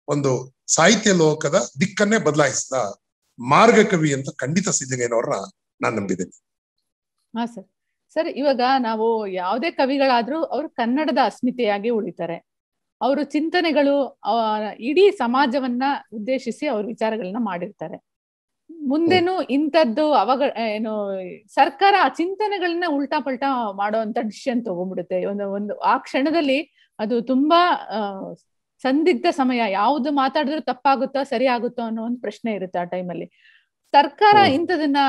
ಒಂದು ಸಾಹಿತ್ಯ ಲೋಕದ ದಿಕ್ಕನ್ನೇ ಬದಲಾಯಿಸಿದ ಮಾರ್ಗ ಕವಿ ಅಂತ ಖಂಡಿತ ಸಿದ್ಲಿಂಗಯ್ಯನವ್ರನ್ನ ನಾನು ನಂಬಿದ್ದೇನೆ. ಹಾ ಸರ್. ಸರ್, ಇವಾಗ ನಾವು ಯಾವುದೇ ಕವಿಗಳಾದ್ರೂ ಅವರು ಕನ್ನಡದ ಅಸ್ಮಿತೆಯಾಗಿ ಉಳಿತಾರೆ. ಅವರು ಚಿಂತನೆಗಳು ಇಡೀ ಸಮಾಜವನ್ನ ಉದ್ದೇಶಿಸಿ ಅವ್ರ ವಿಚಾರಗಳನ್ನ ಮಾಡಿರ್ತಾರೆ. ಮುಂದೆನು ಇಂಥದ್ದು ಏನು ಸರ್ಕಾರ ಆ ಚಿಂತನೆಗಳನ್ನ ಉಲ್ಟಾ ಪಲ್ಟಾ ಮಾಡುವಂತ ಡಿಸಿಷನ್ ತಗೊಂಡ್ಬಿಡುತ್ತೆ. ಒಂದು ಆ ಕ್ಷಣದಲ್ಲಿ ಅದು ತುಂಬಾ ಸಂದಿಗ್ಧ ಸಮಯ. ಯಾವ್ದು ಮಾತಾಡಿದ್ರು ತಪ್ಪಾಗುತ್ತೋ ಸರಿ ಆಗುತ್ತೋ ಅನ್ನೋ ಒಂದು ಪ್ರಶ್ನೆ ಇರುತ್ತೆ ಆ ಟೈಮಲ್ಲಿ. ಸರ್ಕಾರ ಇಂಥದನ್ನ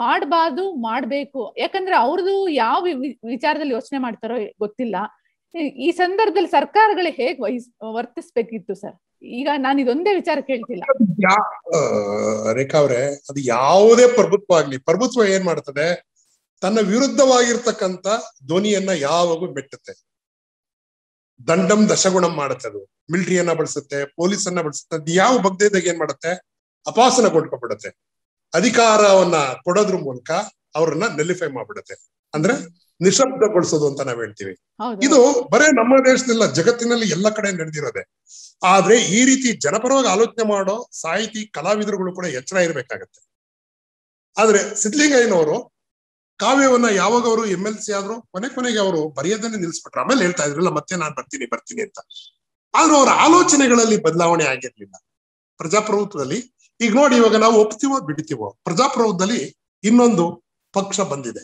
ಮಾಡ್ಬಾರ್ದು, ಮಾಡ್ಬೇಕು. ಯಾಕಂದ್ರೆ ಅವ್ರದ್ದು ಯಾವ ವಿಚಾರದಲ್ಲಿ ಯೋಚನೆ ಮಾಡ್ತಾರೋ ಗೊತ್ತಿಲ್ಲ. ಈ ಸಂದರ್ಭದಲ್ಲಿ ಸರ್ಕಾರಗಳು ಹೇಗ್ ವರ್ತಿಸ್ಬೇಕಿತ್ತು ಸರ್? ಈಗ ನಾನು ಇದೊಂದೇ ವಿಚಾರ ಕೇಳ್ತಿಲ್ಲ ರೇಖಾ ಅವ್ರೆ, ಅದು ಯಾವುದೇ ಪ್ರಭುತ್ವ ಆಗ್ಲಿ, ಪ್ರಭುತ್ವ ಏನ್ ಮಾಡ್ತದೆ, ತನ್ನ ವಿರುದ್ಧವಾಗಿರ್ತಕ್ಕಂಥ ಧ್ವನಿಯನ್ನ ಯಾವಾಗೂ ಬೆಟ್ಟುತ್ತೆ. ದಂಡಂ ದಶಗುಣಂ ಮಾಡುತ್ತೆ. ಅದು ಮಿಲಿಟರಿಯನ್ನ ಬಳಸುತ್ತೆ, ಪೊಲೀಸನ್ನ ಬಳಸುತ್ತೆ. ಅದು ಯಾವ ಬಗ್ಗೆದಾಗ ಏನ್ ಮಾಡುತ್ತೆ, ಅಪಾಸನ ಕೊಟ್ಕೊಬಿಡುತ್ತೆ. ಅಧಿಕಾರವನ್ನ ಕೊಡೋದ್ರ ಮೂಲಕ ಅವ್ರನ್ನ ನೆಲಿಫೈ ಮಾಡ್ಬಿಡುತ್ತೆ. ಅಂದ್ರೆ ನಿಶಬ್ದಗೊಳಿಸೋದು ಅಂತ ನಾವ್ ಹೇಳ್ತೀವಿ. ಇದು ಬರೇ ನಮ್ಮ ದೇಶದಲ್ಲ, ಜಗತ್ತಿನಲ್ಲಿ ಎಲ್ಲ ಕಡೆ ನಡೆದಿರೋದೆ. ಆದ್ರೆ ಈ ರೀತಿ ಜನಪರವಾಗಿ ಆಲೋಚನೆ ಮಾಡೋ ಸಾಹಿತಿ ಕಲಾವಿದರುಗಳು ಕೂಡ ಎಚ್ಚರ ಇರ್ಬೇಕಾಗತ್ತೆ. ಆದ್ರೆ ಸಿದ್ಲಿಂಗಯ್ಯನವರು ಕಾವ್ಯವನ್ನ ಯಾವಾಗ ಅವರು MLC ಆದ್ರು ಕೊನೆಗೆ ಅವರು ಬರೆಯೋದನ್ನೇ ನಿಲ್ಸ್ಬಿಟ್ರು. ಆಮೇಲೆ ಹೇಳ್ತಾ ಇದ್ರಲ್ಲ, ಮತ್ತೆ ನಾನ್ ಬರ್ತೀನಿ ಅಂತ. ಆದ್ರೂ ಅವರ ಆಲೋಚನೆಗಳಲ್ಲಿ ಬದಲಾವಣೆ ಆಗಿರ್ಲಿಲ್ಲ. ಪ್ರಜಾಪ್ರಭುತ್ವದಲ್ಲಿ ಈಗ ನೋಡಿ, ಇವಾಗ ನಾವು ಒಪ್ತೀವೋ ಬಿಡ್ತೀವೋ, ಪ್ರಜಾಪ್ರಭುತ್ವದಲ್ಲಿ ಇನ್ನೊಂದು ಪಕ್ಷ ಬಂದಿದೆ.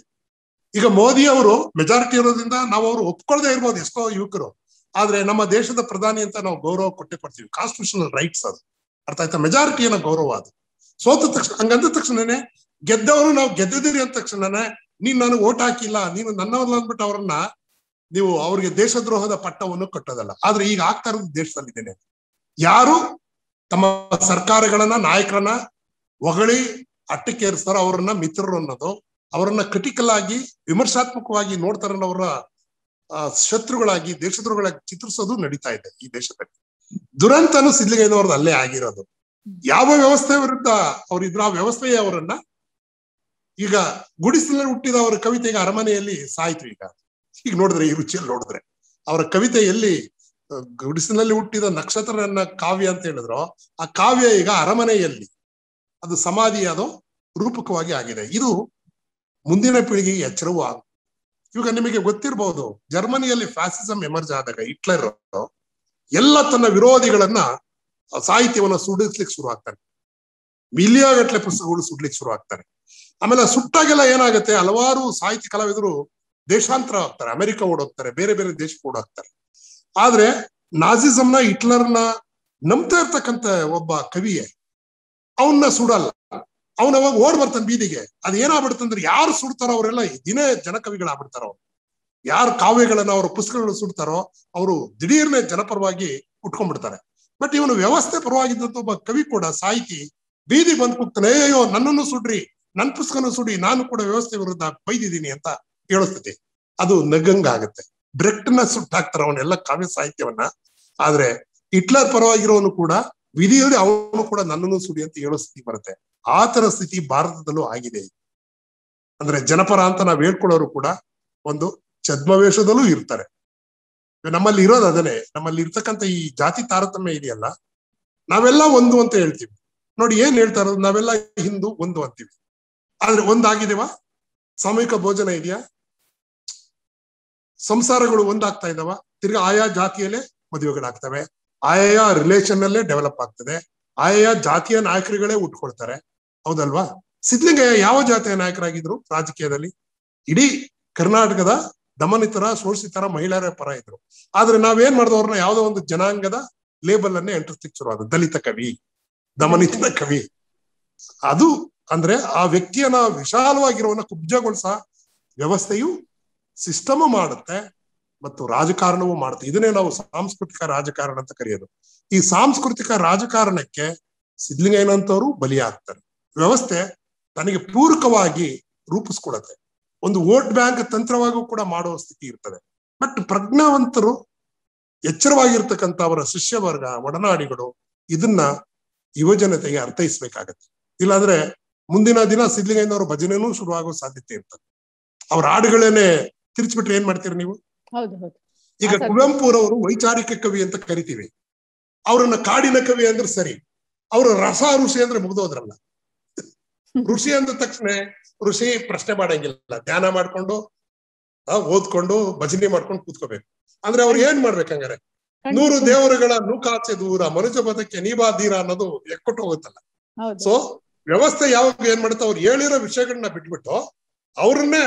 ಈಗ ಮೋದಿ ಅವರು ಮೆಜಾರಿಟಿ ಇರೋದ್ರಿಂದ ನಾವು ಅವರು ಒಪ್ಕೊಳ್ದೇ ಇರ್ಬೋದು ಎಷ್ಟೋ ಯುವಕರು. ಆದ್ರೆ ನಮ್ಮ ದೇಶದ ಪ್ರಧಾನಿ ಅಂತ ನಾವು ಗೌರವ ಕೊಡ್ತೀವಿ. ಕಾನ್ಸ್ಟಿಟ್ಯೂಷನಲ್ ರೈಟ್ಸ್ ಅದು, ಅರ್ಥ ಆಯ್ತಾ? ಮೆಜಾರಿಟಿಯನ್ನ ಗೌರವ ಅದು. ಸೋತ ತಕ್ಷಣ ಹಂಗಂದ ತಕ್ಷಣನೇ ಗೆದ್ದವರು ನಾವು ಗೆದ್ದಿದ್ದೀರಿ ಅಂದ ತಕ್ಷಣನೇ ನೀನ್ ನನಗೆ ಓಟ್ ಹಾಕಿಲ್ಲ, ನೀನು ನನ್ನವಲ್ಲ ಅಂದ್ಬಿಟ್ಟು ಅವ್ರನ್ನ ನೀವು ಅವ್ರಿಗೆ ದೇಶದ್ರೋಹದ ಪಟ್ಟವನ್ನು ಕಟ್ಟೋದಲ್ಲ. ಆದ್ರೆ ಈಗ ಆಗ್ತಾ ಇರೋದು ದೇಶದಲ್ಲಿದ್ದೇನೆ. ಯಾರು ತಮ್ಮ ಸರ್ಕಾರಗಳನ್ನ, ನಾಯಕರನ್ನ ಹೊಗಳಿ ಅಟ್ಟಕ್ಕೇರಿಸ್ತಾರೋ ಅವ್ರನ್ನ ಮಿತ್ರರು ಅನ್ನೋದು, ಅವರನ್ನ ಕ್ರಿಟಿಕಲ್ ಆಗಿ ವಿಮರ್ಶಾತ್ಮಕವಾಗಿ ನೋಡ್ತಾರನ್ನ ಅವರ ಶತ್ರುಗಳಾಗಿ, ದೇಶದ್ರೋಹಗಳಾಗಿ ಚಿತ್ರಿಸೋದು ನಡೀತಾ ಇದೆ ಈ ದೇಶದಲ್ಲಿ. ದುರಂತನು ಸಿದ್ಲಿಂಗಯ್ಯನವ್ರದ್ದು ಅಲ್ಲೇ ಆಗಿರೋದು. ಯಾವ ವ್ಯವಸ್ಥೆ ವಿರುದ್ಧ ಅವ್ರಿದ್ರು, ಆ ವ್ಯವಸ್ಥೆಯೇ ಅವರನ್ನ ಈಗ ಗುಡಿಸಲಲ್ಲಿ ಹುಟ್ಟಿದ ಅವರ ಕವಿತೆಗೆ ಅರಮನೆಯಲ್ಲಿ ಸಾಯ್ತು. ಈಗ ನೋಡಿದ್ರೆ, ಈ ರುಚಿಯಲ್ಲಿ ನೋಡಿದ್ರೆ ಅವರ ಕವಿತೆಯಲ್ಲಿ ಗುಡಿಸಿನಲ್ಲಿ ಹುಟ್ಟಿದ ನಕ್ಷತ್ರನ ಕಾವ್ಯ ಅಂತ ಹೇಳಿದ್ರು, ಆ ಕಾವ್ಯ ಈಗ ಅರಮನೆಯಲ್ಲಿ ಅದು ಸಮಾಧಿ, ಅದು ರೂಪಕವಾಗಿ ಆಗಿದೆ. ಇದು ಮುಂದಿನ ಪೀಳಿಗೆಗೆ ಎಚ್ಚರವೂ ಆಗುತ್ತೆ. ಇವಾಗ ನಿಮಗೆ ಗೊತ್ತಿರಬಹುದು, ಜರ್ಮನಿಯಲ್ಲಿ ಫ್ಯಾಸಿಸಂ ಎಮರ್ಜ್ ಆದಾಗ ಹಿಟ್ಲರ್ ಎಲ್ಲ ತನ್ನ ವಿರೋಧಿಗಳನ್ನ ಸಾಹಿತ್ಯವನ್ನ ಸುಡಿಸ್ಲಿಕ್ಕೆ ಶುರು ಆಗ್ತಾನೆ. ಮಿಲಿಯನ್ಗಟ್ಟಲೆ ಪುಸ್ತಕಗಳು ಸುಡ್ಲಿಕ್ಕೆ ಶುರು ಆಗ್ತಾರೆ. ಆಮೇಲೆ ಸುಟ್ಟಾಗೆಲ್ಲ ಏನಾಗುತ್ತೆ, ಹಲವಾರು ಸಾಹಿತ್ಯ ಕಲಾವಿದರು ದೇಶಾಂತರ ಹೋಗ್ತಾರೆ, ಅಮೆರಿಕ ಓಡೋಗ್ತಾರೆ, ಬೇರೆ ಬೇರೆ ದೇಶಕ್ಕೆ ಓಡೋಗ್ತಾರೆ. ಆದ್ರೆ ನಾಜಿಸಂನ, ಹಿಟ್ಲರ್ನ ನಂಬ್ತಾ ಇರ್ತಕ್ಕಂಥ ಒಬ್ಬ ಕವಿಯೇ ಅವನ್ನ ಸುಡಲ್ಲ. ಅವನ ಅವಾಗ ಓಡ್ ಬರ್ತಾನೆ ಬೀದಿಗೆ. ಅದ್ ಏನಾಗ್ಬಿಡ್ತಂದ್ರೆ, ಯಾರು ಸುಡ್ತಾರೋ ಅವರೆಲ್ಲ ದಿನೇ ಜನಕವಿಗಳಾಗ್ಬಿಡ್ತಾರೋ. ಯಾರು ಕಾವ್ಯಗಳನ್ನ, ಅವ್ರ ಪುಸ್ತಕಗಳು ಸುಡ್ತಾರೋ ಅವರು ದಿಢೀರ್ನೆ ಜನಪರವಾಗಿ ಉಟ್ಕೊಂಡ್ಬಿಡ್ತಾರೆ. ಬಟ್ ಇವನು ವ್ಯವಸ್ಥೆ ಪರವಾಗಿದ್ದಂತ ಒಬ್ಬ ಕವಿ ಕೂಡ, ಸಾಹಿತಿ ಬೀದಿ ಬಂದ್ ಕೂಗ್ತಾನೆ, ಅಯ್ಯೋ ನನ್ನನ್ನು ಸುಡ್ರಿ, ನನ್ ಪುಸ್ತಕನೂ ಸುಡಿ, ನಾನು ಕೂಡ ವ್ಯವಸ್ಥೆ ವಿರುದ್ಧ ಬೈದಿದ್ದೀನಿ ಅಂತ ಹೇಳಿಸ್ತೈತಿ. ಅದು ನಗಂಗಾಗತ್ತೆ. ಬ್ರೆಕ್ಟ್ನ ಸುಟ್ಟಾಕ್ತಾರ ಅವನ್ನೆಲ್ಲ ಕಾವ್ಯ ಸಾಹಿತ್ಯವನ್ನ. ಆದ್ರೆ ಹಿಟ್ಲರ್ ಪರವಾಗಿರೋನು ಕೂಡ ವಿಧಿಯಲ್ಲಿ ಅವನು ಕೂಡ ನನ್ನನ್ನು ಸುಡಿ ಅಂತ ಹೇಳೋ ಸ್ಥಿತಿ ಬರುತ್ತೆ. ಆ ತರ ಸ್ಥಿತಿ ಭಾರತದಲ್ಲೂ ಆಗಿದೆ. ಅಂದ್ರೆ ಜನಪರ ಅಂತ ನಾವ್ ಹೇಳ್ಕೊಳ್ಳೋರು ಕೂಡ ಒಂದು ಛದ್ಮವೇಷದಲ್ಲೂ ಇರ್ತಾರೆ. ನಮ್ಮಲ್ಲಿ ಇರೋದು ಅದನ್ನೇ. ನಮ್ಮಲ್ಲಿ ಇರ್ತಕ್ಕಂಥ ಈ ಜಾತಿ ತಾರತಮ್ಯ ಇದೆಯಲ್ಲ, ನಾವೆಲ್ಲ ಒಂದು ಅಂತ ಹೇಳ್ತೀವಿ. ನೋಡಿ ಏನ್ ಹೇಳ್ತಾ ಇರೋದು, ನಾವೆಲ್ಲ ಹಿಂದೂ ಒಂದು ಅಂತೀವಿ. ಆದ್ರೆ ಒಂದಾಗಿದೇವಾ? ಸಾಮೂಹಿಕ ಭೋಜನ ಇದೆಯಾ? ಸಂಸಾರಗಳು ಒಂದಾಗ್ತಾ ಇದಾವ? ತಿರ್ಗಾ ಆಯಾ ಜಾತಿಯಲ್ಲೇ ಮದುವೆಗಳಾಗ್ತವೆ, ಆಯಾ ರಿಲೇಷನ್ ಅಲ್ಲೇ ಡೆವಲಪ್ ಆಗ್ತದೆ, ಆಯಾ ಜಾತಿಯ ನಾಯಕರುಗಳೇ ಉಟ್ಕೊಳ್ತಾರೆ. ಹೌದಲ್ವಾ? ಸಿದ್ಧಲಿಂಗಯ್ಯ ಯಾವ ಜಾತಿಯ ನಾಯಕರಾಗಿದ್ರು ರಾಜಕೀಯದಲ್ಲಿ? ಇಡೀ ಕರ್ನಾಟಕದ ದಮನಿತರ ಶೋಷಿತರ ಮಹಿಳೆಯರ ಪರ ಇದ್ರು. ಆದ್ರೆ ನಾವೇನ್ ಮಾಡಿದ್ವು, ಅವ್ರನ್ನ ಯಾವ್ದೋ ಒಂದು ಜನಾಂಗದ ಲೇಬಲ್ ಅನ್ನೇ ಎಂಟ್ರಿಸ್ಲಿಕ್ಕೆ ಶುರುವಾದ, ದಲಿತ ಕವಿ, ದಮನಿತರ ಕವಿ. ಅದು ಅಂದ್ರೆ ಆ ವ್ಯಕ್ತಿಯನ್ನ ವಿಶಾಲವಾಗಿರೋನ ಕುಬ್ಜಗೊಳಿಸ ವ್ಯವಸ್ಥೆಯು ಸಿಸ್ಟಮ್ ಮಾಡುತ್ತೆ ಮತ್ತು ರಾಜಕಾರಣವೂ ಮಾಡುತ್ತೆ. ಇದನ್ನೇ ನಾವು ಸಾಂಸ್ಕೃತಿಕ ರಾಜಕಾರಣ ಅಂತ ಕರೆಯೋದು. ಈ ಸಾಂಸ್ಕೃತಿಕ ರಾಜಕಾರಣಕ್ಕೆ ಸಿದ್ಧಲಿಂಗಯ್ಯನಂತವರು ಬಲಿಯಾಗ್ತಾರೆ. ವ್ಯವಸ್ಥೆ ತನಗೆ ಪೂರಕವಾಗಿ ರೂಪಿಸ್ಕೊಳತ್ತೆ. ಒಂದು ವೋಟ್ ಬ್ಯಾಂಕ್ ತಂತ್ರವಾಗೂ ಕೂಡ ಮಾಡುವ ಸ್ಥಿತಿ ಇರ್ತದೆ. ಬಟ್ ಪ್ರಜ್ಞಾವಂತರು, ಎಚ್ಚರವಾಗಿರ್ತಕ್ಕಂಥ ಅವರ ಶಿಷ್ಯ ವರ್ಗ, ಒಡನಾಡಿಗಳು ಇದನ್ನ ಯುವ ಜನತೆಗೆ ಅರ್ಥೈಸ್ಬೇಕಾಗತ್ತೆ. ಇಲ್ಲಾಂದ್ರೆ ಮುಂದಿನ ದಿನ ಸಿದ್ಧಲಿಂಗಯ್ಯನವರ ಭಜನೆನೂ ಶುರುವಾಗೋ ಸಾಧ್ಯತೆ ಇರ್ತದೆ. ಅವ್ರ ಹಾಡುಗಳೇನೆ ತಿರ್ಚ್ಬಿಟ್ರೆ ಏನ್ ಮಾಡ್ತೀರಿ ನೀವು? ಈಗ ಕುವೆಂಪುರವರು ವೈಚಾರಿಕ ಕವಿ ಅಂತ ಕರಿತೀವಿ, ಅವ್ರನ್ನ ಕಾಡಿನ ಕವಿ ಅಂದ್ರೆ ಸರಿ. ಅವ್ರ ರಸ ಋಷಿ ಅಂದ್ರೆ ಮುಗ್ದೋದ್ರಲ್ಲ. ಋಷಿ ಅಂದ ತಕ್ಷಣ ಋಷಿ ಪ್ರಶ್ನೆ ಮಾಡಂಗಿಲ್ಲ, ಧ್ಯಾನ ಮಾಡ್ಕೊಂಡು ಓದ್ಕೊಂಡು ಭಜನೆ ಮಾಡ್ಕೊಂಡು ಕೂತ್ಕೋಬೇಕು. ಅಂದ್ರೆ ಅವ್ರಿಗೆ ಏನ್ ಮಾಡ್ಬೇಕಂಗಾರೆ, 100 ದೇವರುಗಳ ನೂಕಾಚೆ ದೂರ ಮನುಜ ಬದಕ್ಕೆ ನೀವಾದೀರ ಅನ್ನೋದು ಎಕ್ಕೊಟ್ಟು ಹೋಗುತ್ತಲ್ಲ. ಸೊ ವ್ಯವಸ್ಥೆ ಯಾವಾಗ ಏನ್ ಮಾಡುತ್ತೆ, ಅವ್ರು ಹೇಳಿರೋ ವಿಷಯಗಳನ್ನ ಬಿಟ್ಬಿಟ್ಟು ಅವ್ರನ್ನೇ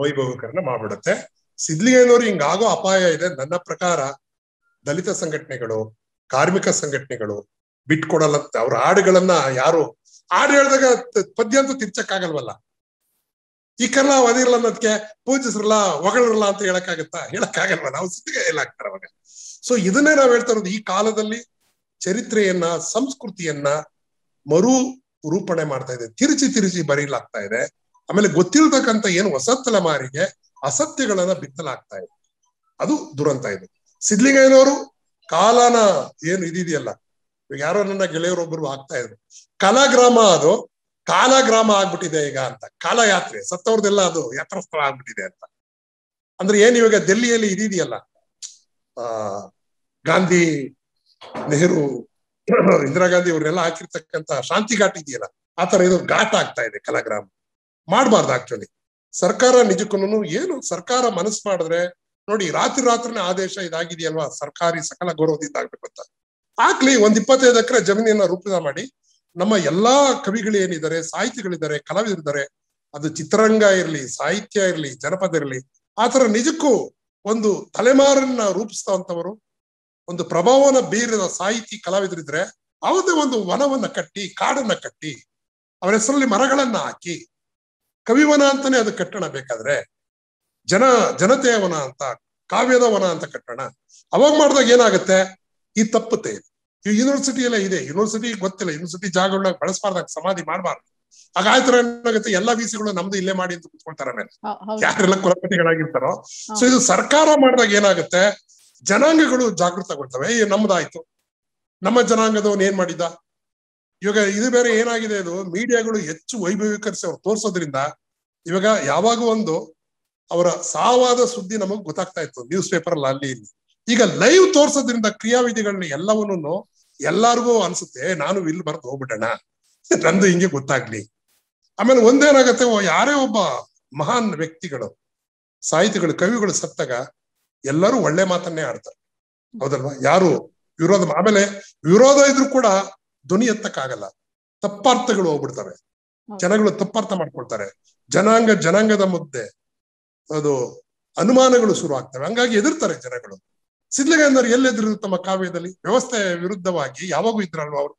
ವೈಭವೀಕರಣ ಮಾಡ್ಬಿಡುತ್ತೆ. ಸಿದ್ಧಲಿಂಗಯ್ಯನವ್ರು ಹಿಂಗಾಗೋ ಅಪಾಯ ಇದೆ. ನನ್ನ ಪ್ರಕಾರ ದಲಿತ ಸಂಘಟನೆಗಳು, ಕಾರ್ಮಿಕ ಸಂಘಟನೆಗಳು ಬಿಟ್ಕೊಡಲ್ಲಂತೆ. ಅವ್ರ ಹಾಡುಗಳನ್ನ ಯಾರು ಹಾಡು ಹೇಳಿದಾಗ ಪದ್ಯ ಅಂತೂ ತಿರ್ಚಕ್ಕಾಗಲ್ವಲ್ಲ. ಈ ಕರ್ಲ ಅದಿರಲ್ಲ ಅನ್ನೋದಕ್ಕೆ ಪೂಜಿಸ್ರಲ್ಲ ಹೊಗಳರಲ್ಲ ಅಂತ ಹೇಳಕ್ಕಾಗತ್ತಾ? ಹೇಳಕ್ಕಾಗಲ್ವ? ನಾವು ಸಿದ್ಧಗೈಯಲ್ಲಿ ಹಾಕ್ತಾರೆ ಅವಾಗ. ಸೊ ಇದನ್ನೇ ನಾವ್ ಹೇಳ್ತಾ ಇರೋದು, ಈ ಕಾಲದಲ್ಲಿ ಚರಿತ್ರೆಯನ್ನ, ಸಂಸ್ಕೃತಿಯನ್ನ ಮರು ರೂಪಣೆ ಮಾಡ್ತಾ ಇದೆ, ತಿರುಚಿ ಬರೀಲಾಗ್ತಾ ಇದೆ. ಆಮೇಲೆ ಗೊತ್ತಿಲ್ತಕ್ಕಂಥ ಏನು ಹೊಸ ತಲೆಮಾರಿಗೆ ಅಸತ್ಯಗಳನ್ನ ಬಿತ್ತಲಾಗ್ತಾ ಇದೆ. ಅದು ದುರಂತ ಇದೆ. ಸಿದ್ಧಲಿಂಗಯ್ಯನವರು ಕಾಲನ ಏನು ಇದೆಯಲ್ಲ, ಯಾರೋ ನನ್ನ ಗೆಳೆಯರೊಬ್ಬರು ಆಗ್ತಾ ಇದ್ರು, ಕಲಾಗ್ರಾಮ ಅದು ಕಾಲಗ್ರಾಮ ಆಗ್ಬಿಟ್ಟಿದೆ ಈಗ ಅಂತ. ಕಾಲಯಾತ್ರೆ, ಸತ್ತವ್ರದೆಲ್ಲ ಅದು ಯಾತ್ರಾ ಸ್ಥಳ ಆಗ್ಬಿಟ್ಟಿದೆ ಅಂತ. ಅಂದ್ರೆ ಏನ್ ಇವಾಗ ಡೆಲ್ಲಿಯಲ್ಲಿ ಇದೆಯಲ್ಲ, ಗಾಂಧಿ, ನೆಹರು, ಇಂದಿರಾ ಗಾಂಧಿ ಅವ್ರನ್ನೆಲ್ಲ ಹಾಕಿರ್ತಕ್ಕಂಥ ಶಾಂತಿ ಘಾಟ್ ಇದೆಯಲ್ಲ, ಆತರ ಇದು ಘಾಟ್ ಆಗ್ತಾ ಇದೆ. ಕಲಾಗ್ರಾಮ ಮಾಡ್ಬಾರ್ದು ಆಕ್ಚುಲಿ. ಸರ್ಕಾರ ನಿಜಕ್ಕೂ ಏನು ಸರ್ಕಾರ ಮನಸ್ಸು ಮಾಡಿದ್ರೆ ನೋಡಿ, ರಾತ್ರಿನೇ ಆದೇಶ ಇದಾಗಿದೆಯಲ್ವಾ, ಸರ್ಕಾರಿ ಸಕಲ ಗೌರವದಿಂದ ಆಗ್ಬೇಕು ಅಂತ ಆಗ್ಲಿ. 25 ಎಕರೆ ಜಮೀನನ್ನ ರೂಪಿತ ಮಾಡಿ ನಮ್ಮ ಎಲ್ಲಾ ಕವಿಗಳೇನಿದ್ದಾರೆ, ಸಾಹಿತಿಗಳಿದ್ದಾರೆ, ಕಲಾವಿದರಿದ್ದಾರೆ, ಅದು ಚಿತ್ರರಂಗ ಇರ್ಲಿ, ಸಾಹಿತ್ಯ ಇರ್ಲಿ, ಜನಪದ ಇರ್ಲಿ, ಆತರ ನಿಜಕ್ಕೂ ಒಂದು ತಲೆಮಾರನ್ನ ರೂಪಿಸ್ತವಂತವರು, ಒಂದು ಪ್ರಭಾವನ ಬೀರಿದ ಸಾಹಿತಿ ಕಲಾವಿದರಿದ್ರೆ ಅವದೇ ಒಂದು ವನವನ್ನ ಕಟ್ಟಿ, ಕಾಡನ್ನ ಕಟ್ಟಿ, ಅವರ ಹೆಸರಲ್ಲಿ ಮರಗಳನ್ನ ಹಾಕಿ, ಕವಿವನ ಅಂತಾನೆ ಅದು ಕಟ್ಟಣ. ಬೇಕಾದ್ರೆ ಜನತೆಯ ವನ ಅಂತ, ಕಾವ್ಯದ ವನ ಅಂತ ಕಟ್ಟಣ. ಅವಾಗ ಮಾಡಿದಾಗ ಏನಾಗುತ್ತೆ, ಈ ತಪ್ಪುತ್ತೆ. ಈ ಯೂನಿವರ್ಸಿಟಿ ಎಲ್ಲ ಇದೆ, ಯೂನಿವರ್ಸಿಟಿ ಗೊತ್ತಿಲ್ಲ, ಯೂನಿವರ್ಸಿಟಿ ಜಾಗಗಳನ್ನ ಬಳಸಬಾರ್ದಾಗ, ಸಮಾಧಿ ಮಾಡಬಾರ್ದು. ಹಾಗಾಯ್ತರ ಏನಾಗುತ್ತೆ, ಎಲ್ಲಾ ವಿಸಿಗಳು ನಮ್ದು ಇಲ್ಲೇ ಮಾಡಿ ಅಂತ ಕುತ್ಕೊಳ್ತಾರೆ. ಆಮೇಲೆ ಯಾರೆಲ್ಲ ಕುಲಪತಿಗಳಾಗಿರ್ತಾರೋ. ಸೊ ಇದು ಸರ್ಕಾರ ಮಾಡಿದಾಗ ಏನಾಗುತ್ತೆ, ಜನಾಂಗಗಳು ಜಾಗೃತಗೊಳ್ತವೆ. ನಮ್ದಾಯ್ತು, ನಮ್ಮ ಜನಾಂಗದವನ್ ಏನ್ ಮಾಡಿದ. ಇವಾಗ ಇದು ಬೇರೆ ಏನಾಗಿದೆ, ಇದು ಮೀಡಿಯಾಗಳು ಹೆಚ್ಚು ವೈಭವೀಕರಿಸಿ ಅವ್ರು ತೋರ್ಸೋದ್ರಿಂದ ಇವಾಗ ಯಾವಾಗ ಒಂದು ಅವರ ಸಾವಾದ ಸುದ್ದಿ ನಮಗ್ ಗೊತ್ತಾಗ್ತಾ ಇತ್ತು ನ್ಯೂಸ್ ಪೇಪರ್ ಅಲ್ಲಿ ಇಲ್ಲಿ. ಈಗ ಲೈವ್ ತೋರ್ಸೋದ್ರಿಂದ ಕ್ರಿಯಾವಿಧಿಗಳನ್ನ ಎಲ್ಲವನ್ನೂ ಎಲ್ಲಾರ್ಗೂ ಅನ್ಸುತ್ತೆ, ನಾನು ಇಲ್ಲಿ ಬರ್ದು ಹೋಗ್ಬಿಡೋಣ, ನಂದು ಹಿಂಗೆ ಗೊತ್ತಾಗ್ಲಿ. ಆಮೇಲೆ ಒಂದೇನಾಗತ್ತೆ, ಯಾರೇ ಒಬ್ಬ ಮಹಾನ್ ವ್ಯಕ್ತಿಗಳು, ಸಾಹಿತಿಗಳು, ಕವಿಗಳು ಸತ್ತಾಗ ಎಲ್ಲರೂ ಒಳ್ಳೆ ಮಾತನ್ನೇ ಆಡ್ತಾರೆ. ಹೌದಲ್ವಾ? ಯಾರು ವಿರೋಧ, ಆಮೇಲೆ ವಿರೋಧ ಇದ್ರು ಕೂಡ ಧ್ವನಿ ಎತ್ತಕ್ಕಾಗಲ್ಲ. ತಪ್ಪಾರ್ಥಗಳು ಹೋಗ್ಬಿಡ್ತವೆ, ಜನಗಳು ತಪ್ಪಾರ್ಥ ಮಾಡ್ಕೊಳ್ತಾರೆ. ಜನಾಂಗದ ಮುದ್ದೆ ಅದು ಅನುಮಾನಗಳು ಶುರು ಆಗ್ತವೆ. ಹಂಗಾಗಿ ಎದುರ್ತಾರೆ ಜನಗಳು. ಸಿದ್ಧಲಿಂಗಯ್ಯನವರು ಎಲ್ಲೆದ್ರು ತಮ್ಮ ಕಾವ್ಯದಲ್ಲಿ ವ್ಯವಸ್ಥೆ ವಿರುದ್ಧವಾಗಿ ಯಾವಾಗೂ ಇದ್ರಲ್ವ ಅವರು.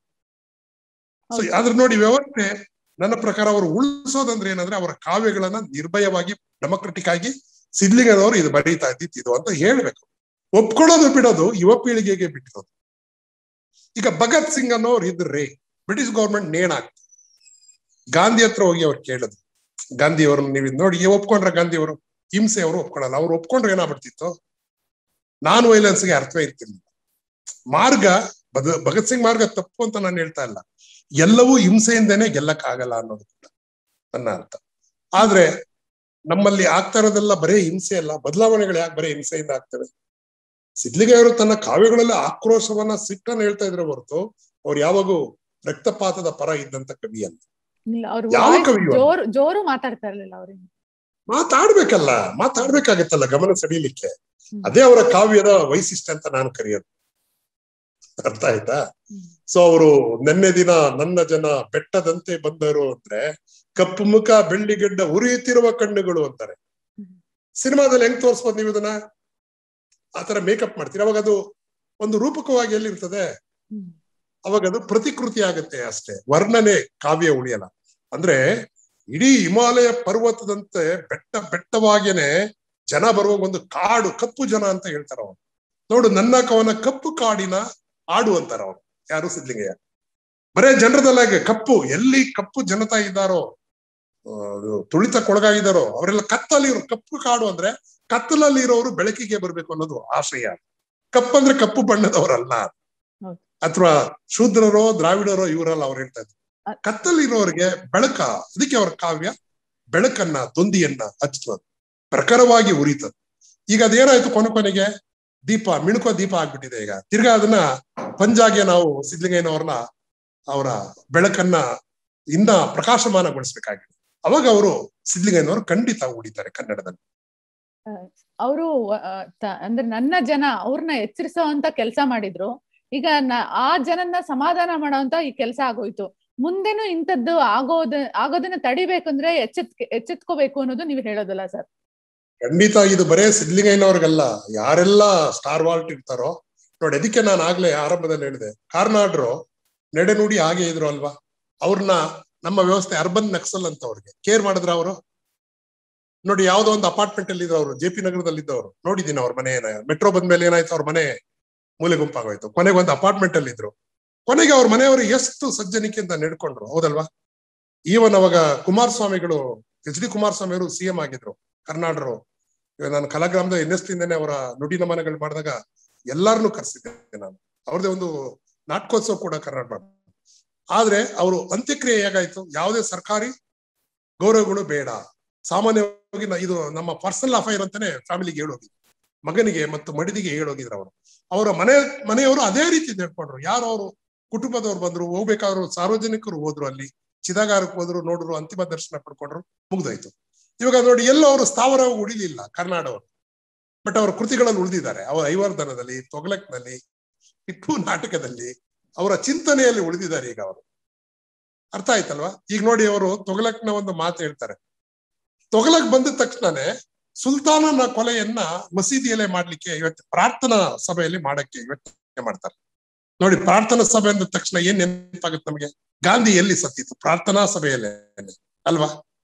ಸೊ ಆದ್ರೆ ನೋಡಿ, ವ್ಯವಸ್ಥೆ ನನ್ನ ಪ್ರಕಾರ ಅವರು ಉಳಿಸೋದಂದ್ರೆ ಏನಂದ್ರೆ, ಅವರ ಕಾವ್ಯಗಳನ್ನ ನಿರ್ಭಯವಾಗಿ ಡೆಮೊಕ್ರೆಟಿಕ್ ಆಗಿ ಸಿದ್ಧಲಿಂಗಯ್ಯನವರು ಇದು ಬರೀತಾ ಇದ್ದಿದ್ದು ಅಂತ ಹೇಳ್ಬೇಕು. ಒಪ್ಕೊಳ್ಳೋದು ಬಿಡೋದು ಯುವ ಪೀಳಿಗೆಗೆ ಬಿಟ್ಟಿರೋದು. ಈಗ ಭಗತ್ ಸಿಂಗ್ ಅನ್ನೋರು ಇದ್ರಿ, ಬ್ರಿಟಿಷ್ ಗೌರ್ಮೆಂಟ್ ನೇಣಾಕ್ತು. ಗಾಂಧಿ ಹತ್ರ ಹೋಗಿ ಅವ್ರು ಕೇಳಿದ್ರು, ಗಾಂಧಿ ಅವ್ರನ್ನ ನೀವು ನೋಡಿ ಒಪ್ಕೊಂಡ್ರ? ಗಾಂಧಿ ಅವರು ಹಿಂಸೆ ಅವರು ಒಪ್ಕೊಳ್ಳಲ್ಲ. ಅವ್ರು ಒಪ್ಕೊಂಡ್ರೆ ಏನಾಗ್ಬಿಡ್ತಿತ್ತು, ನಾನ್ ವೈಲೆನ್ಸ್ಗೆ ಅರ್ಥವೇ ಇರ್ತಿರ್ಲಿಲ್ಲ. ಮಾರ್ಗ ಭಗತ್ ಸಿಂಗ್ ಮಾರ್ಗ ತಪ್ಪು ಅಂತ ನಾನು ಹೇಳ್ತಾ ಇಲ್ಲ, ಎಲ್ಲವೂ ಹಿಂಸೆಯಿಂದನೇ ಗೆಲ್ಲಕ್ ಆಗಲ್ಲ ಅನ್ನೋದು ಕೂಡ ನನ್ನ ಅರ್ಥ. ಆದ್ರೆ ನಮ್ಮಲ್ಲಿ ಆಗ್ತಾ ಇರೋದೆಲ್ಲ ಬರೇ ಹಿಂಸೆ ಅಲ್ಲ, ಬದಲಾವಣೆಗಳು ಯಾಕೆ ಬರೇ ಹಿಂಸೆಯಿಂದ ಆಗ್ತವೆ? ಸಿದ್ಧಲಿಂಗಯ್ಯವರು ತನ್ನ ಕಾವ್ಯಗಳೆಲ್ಲ ಆಕ್ರೋಶವನ್ನ, ಸಿಟ್ಟನ್ನು ಹೇಳ್ತಾ ಇದ್ರೆ ಹೊರತು ಅವ್ರು ಯಾವಾಗೂ ರಕ್ತಪಾತದ ಪರ ಇದ್ದಂತ ಕವಿ ಅಲ್ಲ. ಯಾವ ಕವಿಯು ಜೋರು ಮಾತಾಡ್ತಾ ಇರ್ಲಿಲ್ಲ. ಅವ್ರಿಗೆ ಮಾತಾಡ್ಬೇಕಾಗತ್ತಲ್ಲ ಗಮನ ಸೆಳೀಲಿಕ್ಕೆ. ಅದೇ ಅವರ ಕಾವ್ಯದ ವೈಶಿಷ್ಟ್ಯ ಅಂತ ನಾನು ಕರೆಯೋದು. ಅರ್ಥ ಆಯ್ತಾ? ಸೊ ಅವರು ನೆನ್ನೆ ದಿನ ನನ್ನ ಜನ ಬೆಟ್ಟದಂತೆ ಬಂದರು ಅಂದ್ರೆ ಕಪ್ಪು ಮುಖ ಬೆಳ್ಳಿಗಡ್ಡ ಉರಿಯುತ್ತಿರುವ ಕಣ್ಣುಗಳು ಅಂತಾರೆ. ಸಿನಿಮಾದಲ್ಲಿ ಹೆಂಗ್ ತೋರಿಸ್ಬೋದು ನೀವು ಇದನ್ನ? ಆತರ ಮೇಕಪ್ ಮಾಡ್ತೀರಿ, ಅವಾಗ ಅದು ಒಂದು ರೂಪಕವಾಗಿ ಎಲ್ಲಿರ್ತದೆ, ಅವಾಗ ಅದು ಪ್ರತಿಕೃತಿ ಆಗುತ್ತೆ ಅಷ್ಟೇ, ವರ್ಣನೆ ಕಾವ್ಯ ಉಳಿಯಲ್ಲ. ಅಂದ್ರೆ ಇಡೀ ಹಿಮಾಲಯ ಪರ್ವತದಂತೆ ಬೆಟ್ಟವಾಗೇನೆ ಜನ ಬರುವಾಗ ಒಂದು ಕಾಡು, ಕಪ್ಪು ಜನ ಅಂತ ಹೇಳ್ತಾರ ಅವ್ರು. ನೋಡು ನನ್ನ ಕವನ ಕಪ್ಪು ಕಾಡಿನ ಆಡು ಅಂತಾರ ಅವ್ರು. ಯಾರು? ಸಿದ್ಲಿಂಗಯ್ಯ. ಬರೇ ಜನರದಲ್ಲಾಗೆ ಕಪ್ಪು, ಎಲ್ಲಿ ಕಪ್ಪು ಜನತಾ ಇದ್ದಾರೋ, ತುಳಿತಕ್ಕೊಳಗಾಗಿದ್ದಾರೋ ಅವರೆಲ್ಲ ಕತ್ತಲ್ಲಿ ಇರೋ. ಕಪ್ಪು ಕಾಡು ಅಂದ್ರೆ ಕತ್ತಲಲ್ಲಿ ಇರೋರು ಬೆಳಕಿಗೆ ಬರ್ಬೇಕು ಅನ್ನೋದು ಆಶಯ. ಕಪ್ಪು ಅಂದ್ರೆ ಕಪ್ಪು ಬಣ್ಣದವರಲ್ಲ, ಅಥವಾ ಶೂದ್ರರೋ ದ್ರಾವಿಡರೋ ಇವರಲ್ಲ. ಅವ್ರು ಹೇಳ್ತಾ ಇದ್ರು ಕತ್ತಲಿರೋರಿಗೆ ಬೆಳಕ. ಅದಕ್ಕೆ ಅವ್ರ ಕಾವ್ಯ ಬೆಳಕನ್ನ, ದೊಂದಿಯನ್ನ ಹಚ್ಚುತ್ತದೆ, ಪ್ರಖರವಾಗಿ ಉರಿತದೆ. ಈಗ ಅದೇನಾಯ್ತು, ಕೊನೆಗೆ ದೀಪ, ಮಿಣುಕೋ ದೀಪ ಆಗ್ಬಿಟ್ಟಿದೆ. ಈಗ ತಿರ್ಗಾ ಅದನ್ನ ಪಂಜಾಗೆ ನಾವು ಸಿದ್ಲಿಂಗಯ್ಯನವ್ರನ್ನ, ಅವರ ಬೆಳಕನ್ನ ಇನ್ನ ಪ್ರಕಾಶಮಾನಗೊಳಿಸ್ಬೇಕಾಗಿದೆ. ಅವಾಗ ಅವರು ಸಿದ್ಲಿಂಗಯ್ಯನವರು ಖಂಡಿತ ಉಳಿತಾರೆ ಕನ್ನಡದಲ್ಲಿ. ಅವರು ಅಂದ್ರೆ ನನ್ನ ಜನ ಅವ್ರನ್ನ ಎಚ್ಚರಿಸುವಂತ ಕೆಲಸ ಮಾಡಿದ್ರು. ಈಗ ಆ ಜನನ್ನ ಸಮಾಧಾನ ಮಾಡೋಂತ ಈ ಕೆಲಸ ಆಗೋಯ್ತು. ಮುಂದೆನೂ ಇಂಥದ್ದು ಆಗೋದನ್ನ ತಡಿಬೇಕಂದ್ರೆ ಎಚ್ಚೆತ್ಕೋಬೇಕು ಅನ್ನೋದು ನೀವು ಹೇಳೋದಲ್ಲ ಸರ್? ಖಂಡಿತ. ಇದು ಬರೇ ಸಿದ್ಲಿಂಗಯ್ಯನವ್ರಿಗಲ್ಲ, ಯಾರೆಲ್ಲ ಸ್ಟಾರ್ ವಾಲ್ಟ್ ಇರ್ತಾರೋ ನೋಡಿ. ಅದಕ್ಕೆ ನಾನು ಆಗ್ಲೇ ಆರಂಭದಲ್ಲಿ ಹೇಳಿದೆ, ಕಾರ್ನಾಡ್ರು ನಡೆನುಡಿ ಹಾಗೆ ಇದ್ರು ಅಲ್ವಾ. ಅವ್ರನ್ನ ನಮ್ಮ ವ್ಯವಸ್ಥೆ ಅರ್ಬನ್ ನಕ್ಸಲ್ ಅಂತ ಅವ್ರಿಗೆ ಕೇರ್ ಮಾಡಿದ್ರ ಅವರು. ನೋಡಿ, ಯಾವ್ದೋ ಒಂದು ಅಪಾರ್ಟ್ಮೆಂಟ್ ಅಲ್ಲಿ ಇದ್ರು ಅವರು, JP ನಗರದಲ್ಲಿ ಇದ್ದವರು. ನೋಡಿದೀನಿ ಅವ್ರ ಮನೆ. ಮೆಟ್ರೋ ಬಂದ್ಮೇಲೆ ಏನಾಯ್ತು, ಅವ್ರ ಮನೆ ಮೂಲೆ ಗುಂಪಾಗೋಯ್ತು. ಕೊನೆಗೆ ಒಂದು ಅಪಾರ್ಟ್ಮೆಂಟ್ ಅಲ್ಲಿ ಇದ್ರು. ಕೊನೆಗೆ ಅವ್ರ ಮನೆಯವರು ಎಷ್ಟು ಸಜ್ಜನಿಕೆಯಿಂದ ನಡ್ಕೊಂಡ್ರು, ಹೌದಲ್ವಾ? ಈವನ್ ಅವಾಗ ಕುಮಾರಸ್ವಾಮಿಗಳು, HD ಕುಮಾರಸ್ವಾಮಿ ಅವರು CM ಆಗಿದ್ರು, ಕರ್ನಾಟಕರು. ನಾನು ಕಲಾಗ್ರಾಮದ NST ಇಂದನೇ ಅವರ ನುಡಿ ನಮನಗಳು ಮಾಡಿದಾಗ ಎಲ್ಲಾರನ್ನೂ ಕರೆಸಿದ್ದೆ ನಾನು. ಅವ್ರದೇ ಒಂದು ನಾಟಕೋತ್ಸವ ಕೂಡ ಕರ್ನಾಟಕ. ಆದ್ರೆ ಅವರು ಅಂತ್ಯಕ್ರಿಯೆ ಹೇಗಾಯ್ತು, ಯಾವುದೇ ಸರ್ಕಾರಿ ಗೌರವಗಳು ಬೇಡ, ಸಾಮಾನ್ಯವಾಗಿ ಇದು ನಮ್ಮ ಪರ್ಸನಲ್ ಅಫೈರ್ ಅಂತಾನೆ ಫ್ಯಾಮಿಲಿಗೆ ಹೇಳೋಗಿದ್ರು, ಮಗನಿಗೆ ಮತ್ತು ಮಡಿದಿಗೆ ಹೇಳೋಗಿದ್ರು ಅವರು. ಅವರ ಮನೆಯವರು ಅದೇ ರೀತಿ ನಡ್ಕೊಂಡ್ರು. ಯಾರು ಅವರು ಕುಟುಂಬದವ್ರು ಬಂದ್ರು, ಹೋಗ್ಬೇಕಾದ್ರು ಸಾರ್ವಜನಿಕರು ಹೋದ್ರು, ಅಲ್ಲಿ ಚಿದಾಗಾರಕ್ಕೆ ಹೋದ್ರು, ನೋಡ್ರು, ಅಂತಿಮ ದರ್ಶನ ಪಡ್ಕೊಂಡ್ರು, ಮುಗ್ದೋಯ್ತು. ಇವಾಗ ನೋಡಿ, ಎಲ್ಲೋ ಅವರು ಸ್ಥಾವರವಾಗಿ ಉಳಿಲಿಲ್ಲ ಕರ್ನಾಟಕವರು, ಬಟ್ ಅವರ ಕೃತಿಗಳಲ್ಲಿ ಉಳಿದಿದ್ದಾರೆ. ಅವರ ಐವರ್ಧನದಲ್ಲಿ, ತೊಗಲಕ್ನಲ್ಲಿ, ಟಿಪ್ಪು ನಾಟಕದಲ್ಲಿ, ಅವರ ಚಿಂತನೆಯಲ್ಲಿ ಉಳಿದಿದ್ದಾರೆ ಈಗ ಅವರು. ಅರ್ಥ ಆಯ್ತಲ್ವಾ? ಈಗ ನೋಡಿ, ಅವರು ತೊಗಲಕ್ನ ಒಂದು ಮಾತು ಹೇಳ್ತಾರೆ. ತೊಗಲಕ್ ಬಂದ ತಕ್ಷಣನೇ ಸುಲ್ತಾನನ ಕೊಲೆಯನ್ನ ಮಸೀದಿಯಲ್ಲೇ ಮಾಡ್ಲಿಕ್ಕೆ ಇವತ್ತು ಪ್ರಾರ್ಥನಾ ಸಭೆಯಲ್ಲಿ ಮಾಡಕ್ಕೆ ಯೋಚನೆ ಮಾಡ್ತಾರೆ. ನೋಡಿ, ಪ್ರಾರ್ಥನಾ ಸಭೆ ಅಂದ ತಕ್ಷಣ ಏನ್ ನೆನಪಾಗುತ್ತೆ ನಮಗೆ? ಗಾಂಧಿ ಎಲ್ಲಿ ಸತ್ತಿತ್ತು? ಪ್ರಾರ್ಥನಾ ಸಭೆಯಲ್ಲೇ ಅಲ್ವಾ?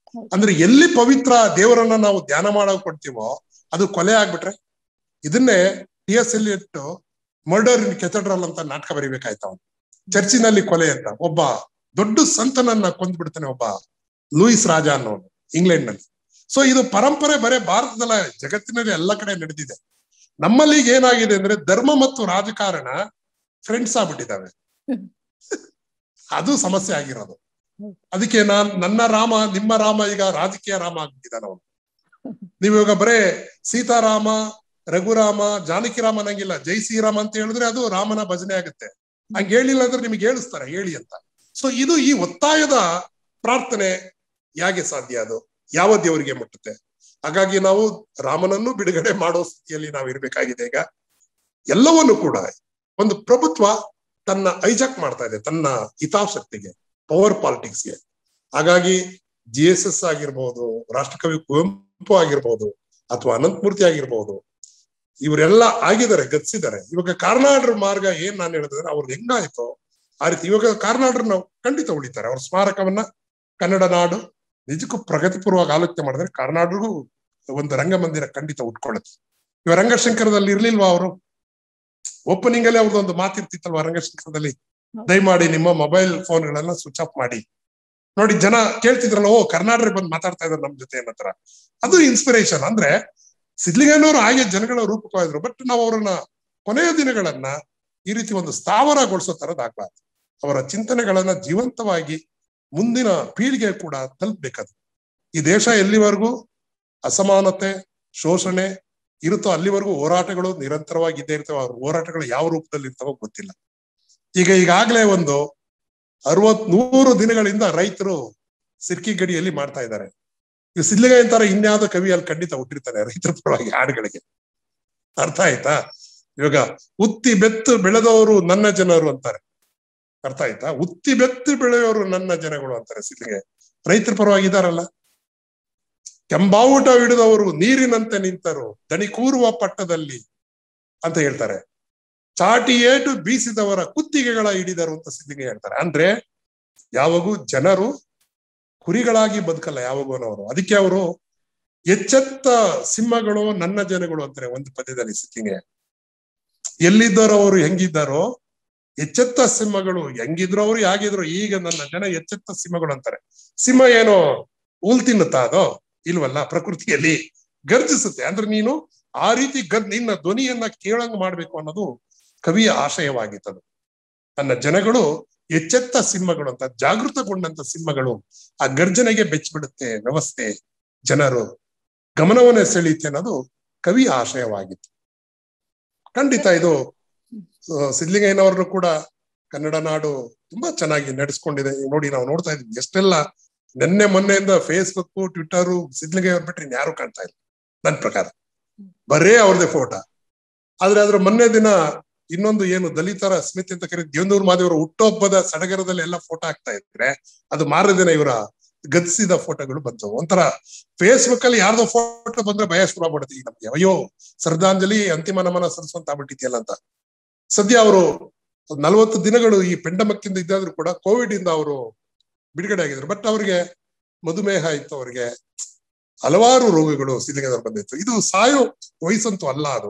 ಅಂದ್ರೆ ಎಲ್ಲಿ ಪವಿತ್ರ ದೇವರನ್ನ ನಾವು ಧ್ಯಾನ ಮಾಡಕ್ ಕೊಡ್ತೀವೋ ಅದು ಕೊಲೆ ಆಗ್ಬಿಟ್ರೆ, ಇದನ್ನೇ TS ಎಲಿಯಟ್ ಮರ್ಡರ್ ಇನ್ ಕೆಥಡ್ರಲ್ ಅಂತ ನಾಟಕ ಬರೀಬೇಕಾಯ್ತು. ಅವನು ಚರ್ಚಿನಲ್ಲಿ ಕೊಲೆ ಅಂತ ಒಬ್ಬ ದೊಡ್ಡ ಸಂತನನ್ನ ಕೊಂದ್ಬಿಡ್ತಾನೆ, ಒಬ್ಬ ಲೂಯಿಸ್ ರಾಜ ಅನ್ನೋನು, ಇಂಗ್ಲೆಂಡ್ ನಲ್ಲಿ. ಸೊ ಇದು ಪರಂಪರೆ ಬರೇ ಭಾರತದಲ್ಲ, ಜಗತ್ತಿನಲ್ಲಿ ಎಲ್ಲ ಕಡೆ ನಡೆದಿದೆ. ನಮ್ಮಲ್ಲಿ ಈಗ ಏನಾಗಿದೆ ಅಂದ್ರೆ ಧರ್ಮ ಮತ್ತು ರಾಜಕಾರಣ ಫ್ರೆಂಡ್ಸ್ ಆಗ್ಬಿಟ್ಟಿದ್ದಾವೆ. ಅದು ಸಮಸ್ಯೆ ಆಗಿರೋದು. ಅದಕ್ಕೆ ನನ್ನ ರಾಮ ನಿಮ್ಮ ರಾಮ ಈಗ ರಾಜಕೀಯ ರಾಮ ಆಗ್ಬಿಟ್ಟಿದ್ದಾನ ಅವನು. ನೀವಿವಾಗ ಬರೇ ಸೀತಾರಾಮ, ರಘುರಾಮ, ಜಾನಕಿ ರಾಮ ಅನ್ನಂಗಿಲ್ಲ. ಜೈ ಶ್ರೀರಾಮ ಅಂತ ಹೇಳಿದ್ರೆ ಅದು ರಾಮನ ಭಜನೆ ಆಗುತ್ತೆ. ಹಂಗೆ ಹೇಳಿಲ್ಲ ಅಂದ್ರೆ ನಿಮ್ಗೆ ಹೇಳಿಸ್ತಾರೆ ಹೇಳಿ ಅಂತ. ಸೊ ಇದು ಈ ಒತ್ತಾಯದ ಪ್ರಾರ್ಥನೆ ಹೇಗೆ ಸಾಧ್ಯ? ಅದು ಯಾವ ದೇವರಿಗೆ ಮುಟ್ಟುತ್ತೆ? ಹಾಗಾಗಿ ನಾವು ರಾಮನನ್ನು ಬಿಡುಗಡೆ ಮಾಡೋ ಸ್ಥಿತಿಯಲ್ಲಿ ನಾವು ಇರ್ಬೇಕಾಗಿದೆ. ಈಗ ಎಲ್ಲವನ್ನು ಕೂಡ ಒಂದು ಪ್ರಭುತ್ವ ತನ್ನ ಐಜಾಕ್ ಮಾಡ್ತಾ ಇದೆ, ತನ್ನ ಹಿತಾಸಕ್ತಿಗೆ, ಪವರ್ ಪಾಲಿಟಿಕ್ಸ್ಗೆ. ಹಾಗಾಗಿ GSS ಆಗಿರ್ಬೋದು, ರಾಷ್ಟ್ರಕವಿ ಕುವೆಂಪು ಆಗಿರ್ಬೋದು, ಅಥವಾ ಅನಂತಮೂರ್ತಿ ಆಗಿರ್ಬೋದು, ಇವರೆಲ್ಲ ಆಗಿದ್ದಾರೆ, ಗತಿಸಿದ್ದಾರೆ. ಇವಾಗ ಕಾರ್ನಾಡ್ರ ಮಾರ್ಗ ಏನ್ ನಾನು ಹೇಳಿದ್ರೆ ಅವ್ರದ್ದು ಹೆಂಗಾಯ್ತೋ ಆ ರೀತಿ ಇವಾಗ ಕಾರ್ನಾಡ್ರು ನಾವು ಖಂಡಿತ ಉಳಿತಾರೆ. ಅವ್ರ ಸ್ಮಾರಕವನ್ನ ಕನ್ನಡ ನಾಡು ನಿಜಕ್ಕೂ ಪ್ರಗತಿಪೂರ್ವವಾಗಿ ಆಲೋಚನೆ ಮಾಡಿದ್ರೆ ಕಾರ್ನಾಡ್ರಿಗೂ ಒಂದು ರಂಗಮಂದಿರ ಖಂಡಿತ ಉಟ್ಕೊಳ್ಳುತ್ತೆ. ಇವ ರಂಗಶಂಕರದಲ್ಲಿ ಇರ್ಲಿಲ್ವಾ? ಅವರು ಓಪನಿಂಗ್ ಅಲ್ಲಿ ಅವ್ರದ್ದೊಂದು ಮಾತಿರ್ತಿತ್ತಲ್ವಾ ರಂಗಶಂಕರದಲ್ಲಿ, ದಯಮಾಡಿ ನಿಮ್ಮ ಮೊಬೈಲ್ ಫೋನ್ಗಳನ್ನ ಸ್ವಿಚ್ ಆಫ್ ಮಾಡಿ. ನೋಡಿ, ಜನ ಕೇಳ್ತಿದ್ರಲ್ಲ, ಓ ಕರ್ನಾಟಕ ಬಂದು ಮಾತಾಡ್ತಾ ಇದ್ರು ನಮ್ ಜೊತೆ ಅನ್ನೋ ತರ. ಅದು ಇನ್ಸ್ಪಿರೇಷನ್. ಅಂದ್ರೆ ಸಿದ್ಲಿಂಗಯ್ಯನವರು ಹಾಗೆ ಜನಗಳ ರೂಪಕವಾಗಿದ್ರು. ಬಟ್ ನಾವು ಅವ್ರನ್ನ ಕೊನೆಯ ದಿನಗಳನ್ನ ಈ ರೀತಿ ಒಂದು ಸ್ಥಾವರಗೊಳಿಸೋ ತರದಾಗ್ಬಾರ್ದು. ಅವರ ಚಿಂತನೆಗಳನ್ನ ಜೀವಂತವಾಗಿ ಮುಂದಿನ ಪೀಳಿಗೆ ಕೂಡ ತಲುಪಬೇಕಾದ್ರು. ಈ ದೇಶ ಎಲ್ಲಿವರೆಗೂ ಅಸಮಾನತೆ, ಶೋಷಣೆ ಇರುತ್ತೋ ಅಲ್ಲಿವರೆಗೂ ಹೋರಾಟಗಳು ನಿರಂತರವಾಗಿ ಇದ್ದೇ ಇರ್ತವೆ. ಅವ್ರ ಹೋರಾಟಗಳು ಯಾವ ರೂಪದಲ್ಲಿ ಇರ್ತಾವೋ ಗೊತ್ತಿಲ್ಲ. ಈಗಾಗಲೇ ಒಂದು 60-100 ದಿನಗಳಿಂದ ರೈತರು ಸಿರ್ಕಿ ಗಡಿಯಲ್ಲಿ ಮಾಡ್ತಾ ಇದ್ದಾರೆ. ಈ ಸಿದ್ಲಿಂಗಯ್ಯ ಅಂತಾರೆ ಇನ್ಯಾವುದೋ ಕವಿ ಅಲ್ಲಿ ಖಂಡಿತ ಹುಟ್ಟಿರ್ತಾನೆ ರೈತರ ಪರವಾಗಿ ಹಾಡುಗಳಿಗೆ. ಅರ್ಥ ಆಯ್ತಾ? ಇವಾಗ ಉತ್ತಿ ಬೆತ್ತು ಬೆಳೆದವರು ನನ್ನ ಜನರು ಅಂತಾರೆ. ಅರ್ಥ ಆಯ್ತಾ? ಉತ್ತಿ ಬೆತ್ತು ಬೆಳೆಯೋರು ನನ್ನ ಜನಗಳು ಅಂತಾರೆ ಸಿದ್ಲಿಂಗ. ರೈತರ ಪರವಾಗಿದ್ದಾರಲ್ಲ. ಕೆಂಬಾವುಟ ಹಿಡಿದವರು ನೀರಿನಂತೆ ನಿಂತರು ದಣಿ ಕೂರುವ ಪಟ್ಟದಲ್ಲಿ ಅಂತ ಹೇಳ್ತಾರೆ. ಚಾಟಿ ಏಟು ಬೀಸಿದವರ ಕುತ್ತಿಗೆಗಳ ಹಿಡಿದರು ಅಂತ ಸಿದ್ಲಿಂಗ ಹೇಳ್ತಾರೆ. ಅಂದ್ರೆ ಯಾವಾಗೂ ಜನರು ಕುರಿಗಳಾಗಿ ಬದುಕಲ್ಲ ಯಾವಾಗೂ ಅವರು. ಅದಕ್ಕೆ ಅವರು ಎಚ್ಚೆತ್ತ ಸಿಂಹಗಳು ನನ್ನ ಜನಗಳು ಅಂತಾರೆ ಒಂದು ಪದ್ಯದಲ್ಲಿ ಸಿದ್ಲಿಂಗ. ಎಲ್ಲಿದ್ದಾರೋ ಅವರು ಹೆಂಗಿದ್ದಾರೋ, ಎಚ್ಚೆತ್ತ ಸಿಂಹಗಳು ಹೆಂಗಿದ್ರು ಅವ್ರು ಹೇಗಿದ್ರು, ಈಗ ನನ್ನ ಜನ ಎಚ್ಚೆತ್ತ ಸಿಂಹಗಳು ಅಂತಾರೆ. ಸಿಂಹ ಏನೋ ಹುಲ್ ತಿನ್ನುತ್ತಾ ಅದೋ? ಇಲ್ವಲ್ಲ, ಪ್ರಕೃತಿಯಲ್ಲಿ ಗರ್ಜಿಸುತ್ತೆ. ಅಂದ್ರೆ ನೀನು ಆ ರೀತಿ ನಿನ್ನ ಧ್ವನಿಯನ್ನ ಕೇಳಂಗ್ ಮಾಡ್ಬೇಕು ಅನ್ನೋದು ಕವಿಯ ಆಶಯವಾಗಿತ್ತದು. ನನ್ನ ಜನಗಳು ಎಚ್ಚೆತ್ತ ಸಿಂಹಗಳು ಅಂತ, ಜಾಗೃತಗೊಂಡಂತ ಸಿಂಹಗಳು. ಆ ಗರ್ಜನೆಗೆ ಬೆಚ್ಚಿಬಿಡುತ್ತೆ ವ್ಯವಸ್ಥೆ, ಜನರು ಗಮನವನ್ನೇ ಸೆಳೆಯುತ್ತೆ ಅನ್ನೋದು ಕವಿಯ ಆಶಯವಾಗಿತ್ತು. ಖಂಡಿತ ಇದು ಸಿದ್ಲಿಂಗಯ್ಯನವ್ರನ್ನು ಕೂಡ ಕನ್ನಡ ನಾಡು ತುಂಬಾ ಚೆನ್ನಾಗಿ ನಡೆಸ್ಕೊಂಡಿದೆ. ನೋಡಿ, ನಾವು ನೋಡ್ತಾ ಇದ್ವಿ ಎಷ್ಟೆಲ್ಲ ನಿನ್ನೆ ಮೊನ್ನೆಯಿಂದ ಫೇಸ್ಬುಕ್, ಟ್ವಿಟರ್ ಸಿದ್ಲಿಂಗಯ್ಯ ಅವ್ರು ಬಿಟ್ರೆ ಯಾರು ಕಾಣ್ತಾ ಇಲ್ಲ ನನ್ ಪ್ರಕಾರ. ಬರೇ ಅವ್ರದೇ ಫೋಟೋ. ಆದ್ರೆ ಅದ್ರ ಮೊನ್ನೆ ದಿನ ಇನ್ನೊಂದು ಏನು ದಲಿತರ ಸ್ಮಿತ್ ಅಂತ ಕರೀ ದೇವನೂರು ಮಾದೇವರ ಹುಟ್ಟುಹಬ್ಬದ ಸಡಗರದಲ್ಲಿ ಎಲ್ಲ ಫೋಟೋ ಹಾಕ್ತಾ ಇದ್ರೆ, ಅದು ಮಾರನೇ ದಿನ ಇವರ ಗತಿಸಿದ ಫೋಟೋಗಳು ಬಂತು. ಒಂಥರ ಫೇಸ್ಬುಕ್ ಅಲ್ಲಿ ಯಾರ್ದೋ ಫೋಟೋ ಬಂದ್ರೆ ಭಯ ಶುರು ಆಗ್ಬಿಡುತ್ತೆ ಈಗ ನಮ್ಗೆ. ಅಯ್ಯೋ, ಶ್ರದ್ಧಾಂಜಲಿ ಅಂತಿಮ ನಮನ ಸಲ್ಲಿಸುವಂತ ಆಗ್ಬಿಟ್ಟಿದೆಯಲ್ಲ ಅಂತ. ಸದ್ಯ ಅವರು 40 ದಿನಗಳು ಈ ಪೆಂಡಮಕ್ಕಿಂದ ಇದ್ದಾದ್ರೂ ಕೂಡ ಕೋವಿಡ್ ಇಂದ ಅವರು ಬಿಡುಗಡೆ ಆಗಿದ್ರು. ಬಟ್ ಅವ್ರಿಗೆ ಮಧುಮೇಹ ಇತ್ತು, ಅವ್ರಿಗೆ ಹಲವಾರು ರೋಗಗಳು ಸಿದ್ಲಿಂಗಯ್ಯನವ್ರು ಬಂದಿತ್ತು. ಇದು ಸಾಯೋ ವಯಸ್ಸಂತೂ ಅಲ್ಲ, ಅದು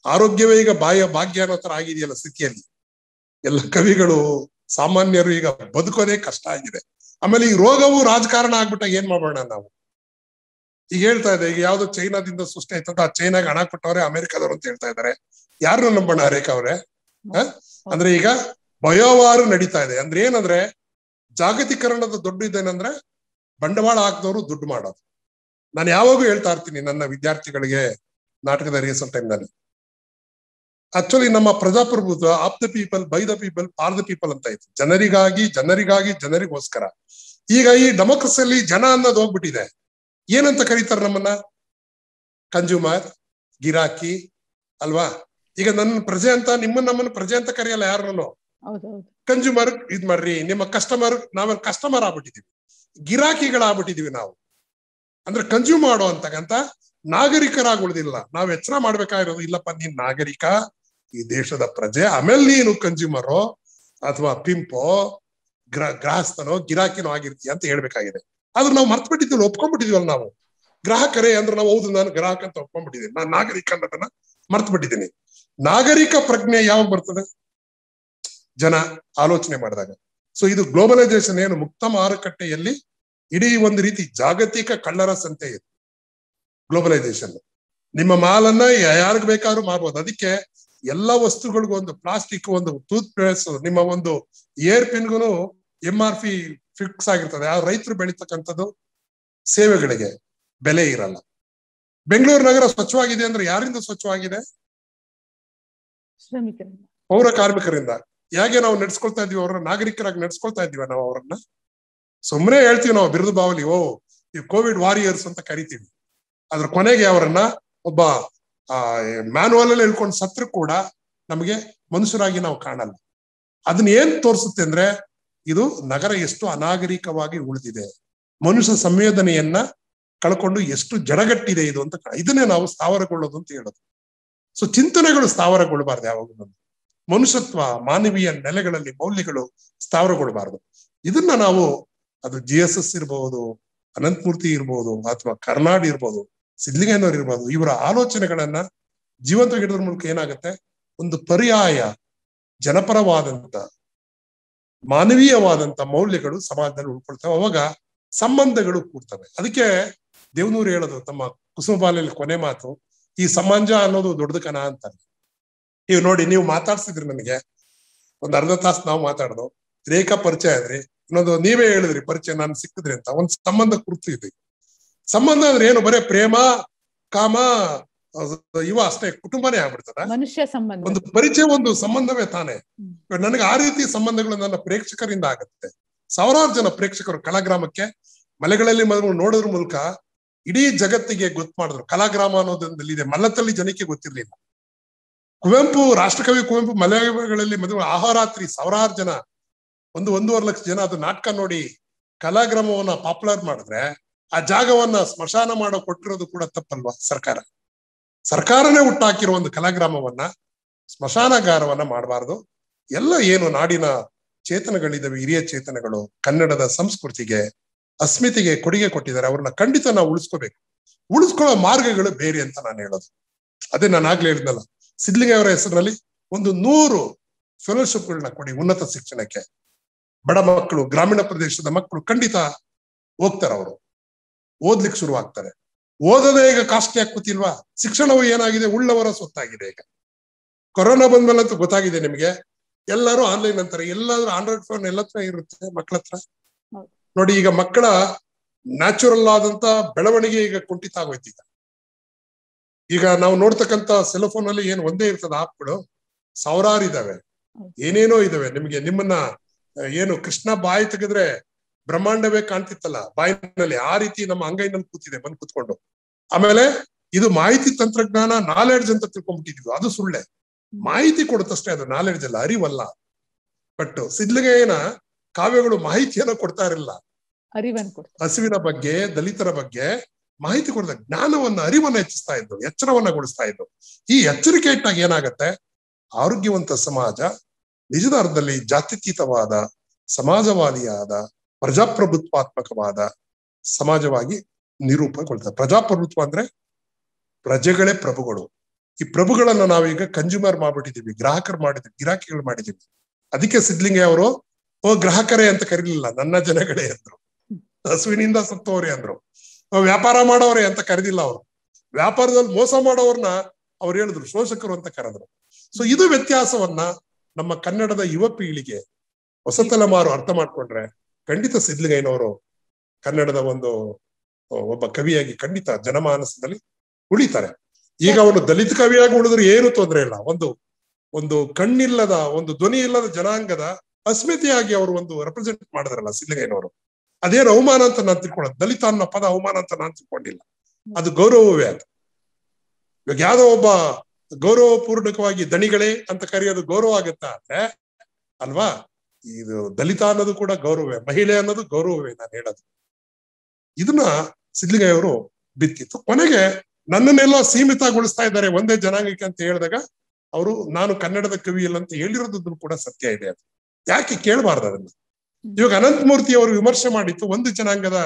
ಆರೋಗ್ಯವೇ ಈಗ ಭಾಗ್ಯ ಅನ್ನೋ ತರ ಆಗಿದೆಯಲ್ಲ ಸ್ಥಿತಿಯಲ್ಲಿ. ಎಲ್ಲ ಕವಿಗಳು ಸಾಮಾನ್ಯರು ಈಗ ಬದುಕೋದೇ ಕಷ್ಟ ಆಗಿದೆ. ಆಮೇಲೆ ಈ ರೋಗವು ರಾಜಕಾರಣ ಆಗ್ಬಿಟ್ಟಾಗ ಏನ್ ಮಾಡೋಣ ನಾವು? ಈಗ ಹೇಳ್ತಾ ಇದೆ, ಈಗ ಯಾವ್ದೋ ಚೈನಾದಿಂದ ಸೃಷ್ಟಿ ಆಯ್ತಂತ ಆ ಚೈನಾಗ ಹಣ ಕೊಟ್ಟವ್ರೆ ಅಮೆರಿಕದವ್ರು ಅಂತ ಹೇಳ್ತಾ ಇದ್ದಾರೆ. ಯಾರನ್ನ ನಂಬೋಣ ರೇಖಾ ಅವ್ರೆ? ಅಂದ್ರೆ ಈಗ ಭಯೋವಾರು ನಡೀತಾ ಇದೆ. ಅಂದ್ರೆ ಏನಂದ್ರೆ ಜಾಗತೀಕರಣದ ದೊಡ್ಡ ಇದೇನಂದ್ರೆ ಬಂಡವಾಳ ಹಾಕಿದವರು ದುಡ್ಡು ಮಾಡೋದು. ನಾನು ಯಾವಾಗೂ ಹೇಳ್ತಾ ಇರ್ತೀನಿ ನನ್ನ ವಿದ್ಯಾರ್ಥಿಗಳಿಗೆ ನಾಟಕದ ರಿಹರ್ಸಲ್ ಟೈಮ್ ನಲ್ಲಿ. ಆಕ್ಚುಲಿ ನಮ್ಮ ಪ್ರಜಾಪ್ರಭುತ್ವ of the people, by the people, for the people ಅಂತ ಇತ್ತು. ಜನರಿಗಾಗಿ ಜನರಿಗೋಸ್ಕರ. ಈಗ ಈ ಡೆಮೋಕ್ರಸಿಯಲ್ಲಿ ಜನ ಅನ್ನೋದು ಹೋಗ್ಬಿಟ್ಟಿದೆ. ಏನಂತ ಕರೀತಾರೆ ನಮ್ಮನ್ನ? ಕನ್ಸ್ಯೂಮರ್, ಗಿರಾಕಿ ಅಲ್ವಾ? ಈಗ ನನ್ನ ಪ್ರಜೆ ಅಂತ ನಮ್ಮನ್ನ ಪ್ರಜೆ ಅಂತ ಕರೆಯಲ್ಲ ಯಾರನ್ನು. ಕನ್ಸ್ಯೂಮರ್ ಇದ್ ಮಾಡ್ರಿ, ನಿಮ್ಮ ಕಸ್ಟಮರ್. ನಾವೆಲ್ಲ ಕಸ್ಟಮರ್ ಆಗ್ಬಿಟ್ಟಿದೀವಿ, ಗಿರಾಕಿಗಳಾಗ್ಬಿಟ್ಟಿದೀವಿ ನಾವು. ಅಂದ್ರೆ ಕನ್ಸ್ಯೂಮ್ ಮಾಡೋ ಅಂತಕ್ಕಂತ ನಾಗರಿಕರಾಗಿ ಉಳಿದಿಲ್ಲ. ನಾವ್ ಎಚ್ಚರ ಮಾಡ್ಬೇಕಾಗಿರೋದು, ಇಲ್ಲಪ್ಪ ನೀನ್ ನಾಗರಿಕ, ಈ ದೇಶದ ಪ್ರಜೆ, ಆಮೇಲೆ ನೀನು ಕನ್ಸ್ಯೂಮರೋ ಅಥವಾ ಪಿಂಪೋ, ಗ್ರಾಹಸ್ಥನೋ ಗಿರಾಕಿನೋ ಆಗಿರ್ತೀಯ ಅಂತ ಹೇಳ್ಬೇಕಾಗಿದೆ. ಆದ್ರೆ ನಾವು ಮರ್ತ್ ಬಿಟ್ಟಿದ್ವಿ, ಒಪ್ಕೊಂಡ್ಬಿಟ್ಟಿದ್ವಲ್ಲ ನಾವು. ಗ್ರಾಹಕರೇ ಅಂದ್ರೆ ನಾವು ಹೌದು ನಾನು ಗ್ರಾಹಕ ಅಂತ ಒಪ್ಕೊಂಡ್ಬಿಟ್ಟಿದ್ದೀನಿ, ನಾನು ನಾಗರಿಕ ಅನ್ನೋದನ್ನ ಮರ್ತ್ ಬಿಟ್ಟಿದ್ದೀನಿ. ನಾಗರಿಕ ಪ್ರಜ್ಞೆ ಯಾವಾಗ ಬರ್ತದೆ? ಜನ ಆಲೋಚನೆ ಮಾಡಿದಾಗ. ಸೊ ಇದು ಗ್ಲೋಬಲೈಸೇಷನ್ ಏನು, ಮುಕ್ತ ಮಾರುಕಟ್ಟೆಯಲ್ಲಿ ಇಡೀ ಒಂದು ರೀತಿ ಜಾಗತಿಕ ಕಳ್ಳರ ಸಂತೆ ಇದೆ ಗ್ಲೋಬಲೈಸೇಷನ್. ನಿಮ್ಮ ಮಾಲನ್ನ ಯಾರಿಗ್ ಬೇಕಾದ್ರೂ ಮಾಡ್ಬೋದು. ಅದಕ್ಕೆ ಎಲ್ಲ ವಸ್ತುಗಳಿಗೂ ಒಂದು ಪ್ಲಾಸ್ಟಿಕ್, ಒಂದು ಟೂತ್ ಪೇಸ್ಟ್, ನಿಮ್ಮ ಒಂದು ಏರ್ ಪಿನ್ಗೂ MRP ಫಿಕ್ಸ್ ಆಗಿರ್ತದೆ. ಆ ರೈತರು ಬೆಳೀತಕ್ಕಂಥದ್ದು ಸೇವೆಗಳಿಗೆ ಬೆಲೆ ಇರಲ್ಲ. ಬೆಂಗಳೂರು ನಗರ ಸ್ವಚ್ಛವಾಗಿದೆ ಅಂದ್ರೆ ಯಾರಿಂದ ಸ್ವಚ್ಛವಾಗಿದೆ? ಪೌರ ಕಾರ್ಮಿಕರಿಂದ. ಹೇಗೆ ನಾವು ನಡೆಸ್ಕೊಳ್ತಾ ಇದೀವಿ ಅವ್ರನ್ನ? ನಾಗರಿಕರಾಗಿ ನಡೆಸ್ಕೊಳ್ತಾ ಇದೀವ ನಾವು ಅವ್ರನ್ನ? ಸುಮ್ಮನೆ ಹೇಳ್ತೀವಿ ನಾವು ಬಿರುದು ಬಾವಲಿ, ಈ ಕೋವಿಡ್ ವಾರಿಯರ್ಸ್ ಅಂತ ಕರಿತೀವಿ. ಅದ್ರ ಕೊನೆಗೆ ಅವರನ್ನ ಒಬ್ಬ ಮ್ಯಾನುವಲ್ ಅಲ್ಲಿ ಹೇಳ್ಕೊಂಡು ಸತ್ರು ಕೂಡ ನಮಗೆ ಮನುಷ್ಯರಾಗಿ ನಾವು ಕಾಣಲ್ಲ. ಅದನ್ನ ಏನ್ ತೋರಿಸುತ್ತೆ ಅಂದ್ರೆ, ಇದು ನಗರ ಎಷ್ಟು ಅನಾಗರಿಕವಾಗಿ ಉಳಿದಿದೆ, ಮನುಷ್ಯ ಸಂವೇದನೆಯನ್ನ ಕಳ್ಕೊಂಡು ಎಷ್ಟು ಜಡಗಟ್ಟಿದೆ ಇದು ಅಂತ. ಇದನ್ನೇ ನಾವು ಸ್ಥಾವರಗೊಳ್ಳೋದು ಅಂತ ಹೇಳೋದು. ಸೊ ಚಿಂತನೆಗಳು ಸ್ಥಾವರಗೊಳ್ಳಬಾರ್ದು ಯಾವಾಗ. ಮನುಷ್ಯತ್ವ, ಮಾನವೀಯ ನೆಲೆಗಳಲ್ಲಿ ಮೌಲ್ಯಗಳು ಸ್ಥಾವರಗೊಳ್ಳಬಾರ್ದು. ಇದನ್ನ ನಾವು, ಅದು GSS ಇರ್ಬೋದು, ಅನಂತಮೂರ್ತಿ ಇರ್ಬೋದು, ಅಥವಾ ಕರ್ನಾಡ್ ಇರ್ಬೋದು, ಸಿದ್ಲಿಂಗಯ್ಯನವ್ರು ಇರ್ಬೋದು, ಇವರ ಆಲೋಚನೆಗಳನ್ನ ಜೀವಂತ ಗಿಡದ ಮೂಲಕ ಏನಾಗುತ್ತೆ, ಒಂದು ಪರ್ಯಾಯ ಜನಪರವಾದಂತ ಮಾನವೀಯವಾದಂತ ಮೌಲ್ಯಗಳು ಸಮಾಜದಲ್ಲಿ ಉಳ್ಕೊಳ್ತವೆ. ಅವಾಗ ಸಂಬಂಧಗಳು ಕೂಡ್ತವೆ. ಅದಕ್ಕೆ ದೇವನೂರು ಹೇಳೋದು ತಮ್ಮ ಕುಸುಮಬಾಲೆಯಲ್ಲಿ ಕೊನೆ ಮಾತು, ಈ ಸಮಾಜ ಅನ್ನೋದು ದೊಡ್ಡದು ಕಣ ಅಂತಾರೆ. ನೀವು ನೋಡಿ, ನೀವು ಮಾತಾಡ್ಸಿದ್ರಿ ನನಗೆ ಒಂದ್ ಅರ್ಧ ತಾಸು ನಾವು ಮಾತಾಡ್ದು, ರೇಖಾ ಪರಿಚಯ ಆದ್ರಿ, ಇನ್ನೊಂದು ನೀವೇ ಹೇಳಿದ್ರಿ ಪರಿಚಯ ನಾನು ಸಿಕ್ಕಿದ್ರಿ ಅಂತ. ಒಂದ್ ಸಂಬಂಧ ಕುರ್ತಿದ್ವಿ. ಸಂಬಂಧ ಅಂದ್ರೆ ಏನು? ಬರೇ ಪ್ರೇಮ, ಕಾಮ, ಇವ ಅಷ್ಟೇ, ಕುಟುಂಬನೇ ಆಗ್ಬಿಡ್ತದ. ಮನುಷ್ಯ ಸಂಬಂಧ, ಒಂದು ಪರಿಚಯ, ಒಂದು ಸಂಬಂಧವೇ ತಾನೆ. ನನಗೆ ಆ ರೀತಿ ಸಂಬಂಧಗಳು ನನ್ನ ಪ್ರೇಕ್ಷಕರಿಂದ ಆಗುತ್ತೆ. ಸಾವಿರಾರು ಜನ ಪ್ರೇಕ್ಷಕರು ಕಲಾಗ್ರಾಮಕ್ಕೆ ಮಲೆಗಳಲ್ಲಿ ನೋಡೋದ್ರ ಮೂಲಕ ಇಡೀ ಜಗತ್ತಿಗೆ ಗೊತ್ತು ಮಾಡಿದ್ರು. ಕಲಾಗ್ರಾಮ ಅನ್ನೋದೊಂದಲ್ಲಿ ಇದೆ, ಮಲ್ಲತ್ತಲ್ಲಿ ಜನಕ್ಕೆ ಗೊತ್ತಿರ್ಲಿಲ್ಲ. ಕುವೆಂಪು, ರಾಷ್ಟ್ರಕವಿ ಕುವೆಂಪು ಮಲಯಾಳಗಳಲ್ಲಿ ಮದುವೆ ಆಹೋರಾತ್ರಿ ಸಾವಿರಾರು ಜನ, 1.5 ಲಕ್ಷ ಜನ ಅದು ನಾಟಕ ನೋಡಿ ಕಲಾಗ್ರಾಮವನ್ನ ಪಾಪ್ಯುಲರ್ ಮಾಡಿದ್ರೆ, ಆ ಜಾಗವನ್ನ ಸ್ಮಶಾನ ಮಾಡೋ ಕೊಟ್ಟಿರೋದು ಕೂಡ ತಪ್ಪಲ್ವಾ? ಸರ್ಕಾರನೇ ಹುಟ್ಟಾಕಿರೋ ಒಂದು ಕಲಾಗ್ರಾಮವನ್ನ ಸ್ಮಶಾನಗಾರವನ್ನ ಮಾಡಬಾರ್ದು. ಎಲ್ಲ ಏನು ನಾಡಿನ ಚೇತನಗಳಿದ್ದಾವೆ, ಹಿರಿಯ ಚೇತನಗಳು ಕನ್ನಡದ ಸಂಸ್ಕೃತಿಗೆ, ಅಸ್ಮಿತೆಗೆ ಕೊಡುಗೆ ಕೊಟ್ಟಿದ್ದಾರೆ, ಅವ್ರನ್ನ ಖಂಡಿತ ನಾವು ಉಳಿಸ್ಕೋಬೇಕು. ಉಳಿಸ್ಕೊಳ್ಳೋ ಮಾರ್ಗಗಳು ಬೇರೆ ಅಂತ ನಾನು ಹೇಳೋದು. ಅದೇ ನಾನು ಆಗ್ಲೇ ಹೇಳಿದ್ನಲ್ಲ, ಸಿದ್ಲಿಂಗ ಅವರ ಹೆಸರಿನಲ್ಲಿ 100 ಫೆಲೋಶಿಪ್ಗಳನ್ನ ಕೊಡಿ ಉನ್ನತ ಶಿಕ್ಷಣಕ್ಕೆ. ಬಡ ಮಕ್ಕಳು, ಗ್ರಾಮೀಣ ಪ್ರದೇಶದ ಮಕ್ಕಳು ಖಂಡಿತ ಹೋಗ್ತಾರೆ, ಅವರು ಓದ್ಲಿಕ್ಕೆ ಶುರು ಆಗ್ತಾರೆ. ಓದೋದೇ ಈಗ ಕಾಸ್ಟ್ಲಿ ಆಗ್ಕೊತಿಲ್ವಾ? ಶಿಕ್ಷಣವು ಏನಾಗಿದೆ, ಉಳ್ಳವರ ಸ್ವತ್ತಾಗಿದೆ. ಈಗ ಕೊರೋನಾ ಬಂದ್ಮೇಲಂತೂ ಗೊತ್ತಾಗಿದೆ ನಿಮ್ಗೆ, ಎಲ್ಲರೂ ಆನ್ಲೈನ್ ಅಂತಾರೆ. ಎಲ್ಲಾದ್ರೂ ಆಂಡ್ರಾಯ್ಡ್ ಫೋನ್ ಎಲ್ಲ ಹತ್ರ ಇರುತ್ತೆ ಮಕ್ಕಳ ಹತ್ರ. ನೋಡಿ, ಈಗ ಮಕ್ಕಳ ನ್ಯಾಚುರಲ್ ಆದಂತ ಬೆಳವಣಿಗೆ ಈಗ ಕುಂಠಿತ ಆಗೋಯ್ತು. ಈಗ ನಾವು ನೋಡ್ತಕ್ಕಂತ ಸೆಲ್ಫೋನ್ ಅಲ್ಲಿ ಏನು ಒಂದೇ ಇರ್ತದ ಆಪ್ಗಳು, ಸಾವಿರಾರು ಇದಾವೆ, ಏನೇನೋ ಇದಾವೆ. ನಿಮ್ಮನ್ನ ಏನು ಕೃಷ್ಣ ಬಾಯಿ ತೆಗೆದ್ರೆ ಬ್ರಹ್ಮಾಂಡವೇ ಕಾಣ್ತಿತ್ತಲ್ಲ ಬಾಯಿನಲ್ಲಿ, ಆ ರೀತಿ ನಮ್ಮ ಅಂಗೈನಲ್ಲಿ ಕೂತಿದೆ ಬಂದು ಕೂತ್ಕೊಂಡು. ಆಮೇಲೆ ಇದು ಮಾಹಿತಿ ತಂತ್ರಜ್ಞಾನ, ನಾಲೆಡ್ಜ್ ಅಂತ ತಿಳ್ಕೊಂಡ್ಬಿಟ್ಟಿದ್ವಿ. ಅದು ಸುಳ್ಳೆ. ಮಾಹಿತಿ ಕೊಡುತ್ತಷ್ಟೇ, ಅದು ನಾಲೆಡ್ಜ್ ಅಲ್ಲ, ಅರಿವಲ್ಲ. ಬಟ್ ಸಿದ್ಲಿಂಗಯ್ಯನ ಕಾವ್ಯಗಳು ಮಾಹಿತಿಯನ್ನ ಕೊಡ್ತಾ ಇರಲಿಲ್ಲ. ಹಸುವಿನ ಬಗ್ಗೆ, ದಲಿತರ ಬಗ್ಗೆ ಮಾಹಿತಿ ಕೊಡ್ತಾ, ಜ್ಞಾನವನ್ನ, ಅರಿವನ್ನ ಹೆಚ್ಚಿಸ್ತಾ ಇದ್ದು, ಎಚ್ಚರವನ್ನಗೊಳಿಸ್ತಾ ಇದ್ದು. ಈ ಎಚ್ಚರಿಕೆ ಇಟ್ಟಾಗ ಏನಾಗತ್ತೆ, ಆರೋಗ್ಯವಂತ ಸಮಾಜ ನಿಜದ ಅರ್ಥದಲ್ಲಿ ಜಾತ್ಯತೀತವಾದ, ಸಮಾಜವಾದಿಯಾದ, ಪ್ರಜಾಪ್ರಭುತ್ವಾತ್ಮಕವಾದ ಸಮಾಜವಾಗಿ ನಿರೂಪಗೊಳ್ತದೆ. ಪ್ರಜಾಪ್ರಭುತ್ವ ಅಂದ್ರೆ ಪ್ರಜೆಗಳೇ ಪ್ರಭುಗಳು. ಈ ಪ್ರಭುಗಳನ್ನ ನಾವೀಗ ಕನ್ಸ್ಯೂಮರ್ ಮಾಡ್ಬಿಟ್ಟಿದೀವಿ, ಗಿರಾಕಿಗಳು ಮಾಡಿದೀವಿ. ಅದಕ್ಕೆ ಸಿದ್ಲಿಂಗಯ್ಯ ಅವರು ಗ್ರಾಹಕರೇ ಅಂತ ಕರೀಲಿಲ್ಲ, ನನ್ನ ಜನಗಳೇ ಅಂದ್ರು. ಹಸುವಿನಿಂದ ಸತ್ತೋರೆ ಅಂದ್ರು. ವ್ಯಾಪಾರ ಮಾಡೋರೆ ಅಂತ ಕರೆದಿಲ್ಲ ಅವರು. ವ್ಯಾಪಾರದಲ್ಲಿ ಮೋಸ ಮಾಡೋರ್ನ ಅವ್ರು ಹೇಳಿದ್ರು ಶೋಷಕರು ಅಂತ ಕರೆದ್ರು. ಸೊ ಇದು ವ್ಯತ್ಯಾಸವನ್ನ ನಮ್ಮ ಕನ್ನಡದ ಯುವ ಪೀಳಿಗೆ, ಹೊಸ ತಲೆಮಾರು ಅರ್ಥ ಮಾಡ್ಕೊಂಡ್ರೆ ಖಂಡಿತ ಸಿದ್ಲಿಂಗಯ್ಯನವರು ಕನ್ನಡದ ಒಬ್ಬ ಕವಿಯಾಗಿ ಖಂಡಿತ ಜನಮಾನಸದಲ್ಲಿ ಉಳಿತಾರೆ. ಈಗ ಅವನು ದಲಿತ ಕವಿಯಾಗಿ ಉಳಿದ್ರೆ ಏನು ತೊಂದರೆ ಇಲ್ಲ. ಒಂದು ಕಣ್ಣಿಲ್ಲದ, ಒಂದು ಧ್ವನಿ ಇಲ್ಲದ ಜನಾಂಗದ ಅಸ್ಮಿತೆಯಾಗಿ ಅವರು ರೆಪ್ರೆಸೆಂಟ್ ಮಾಡಿದ್ರಲ್ಲ ಸಿದ್ಲಿಂಗಯ್ಯನವರು. ಅದೇನು ಅವಮಾನ ಅಂತ ನಾನು ತಿಳ್ಕೊಳ್ಳೋದು, ದಲಿತ ಅನ್ನೋ ಪದ ಅವಮಾನ ಅಂತ ನಾನು ತಿಳ್ಕೊಂಡಿಲ್ಲ, ಅದು ಗೌರವವೇ. ಅದು ಇವಾಗ ಯಾವ್ದೋ ಒಬ್ಬ ಗೌರವಪೂರ್ಣಕವಾಗಿ ದಣಿಗಳೇ ಅಂತ ಕರೆಯೋದು ಗೌರವ ಆಗತ್ತಾ ಅಂದ್ರೆ ಅಲ್ವಾ? ಇದು ದಲಿತ ಅನ್ನೋದು ಕೂಡ ಗೌರವವೇ, ಮಹಿಳೆ ಅನ್ನೋದು ಗೌರವವೇ. ನಾನು ಹೇಳೋದು ಇದನ್ನ ಸಿದ್ಲಿಂಗಯ್ಯ ಅವರು ಬಿತ್ತಿತ್ತು. ಕೊನೆಗೆ ನನ್ನನ್ನೆಲ್ಲ ಸೀಮಿತಗೊಳಿಸ್ತಾ ಇದ್ದಾರೆ ಒಂದೇ ಜನಾಂಗಕ್ಕೆ ಅಂತ ಹೇಳಿದಾಗ ಅವರು ನಾನು ಕನ್ನಡದ ಕವಿ ಇಲ್ಲ ಅಂತ ಹೇಳಿರೋದು ಕೂಡ ಸತ್ಯ ಇದೆ. ಅದು ಯಾಕೆ ಕೇಳಬಾರ್ದು ಅದನ್ನ? ಇವಾಗ ಅನಂತಮೂರ್ತಿ ಅವರು ವಿಮರ್ಶೆ ಮಾಡಿತ್ತು ಒಂದು ಜನಾಂಗದ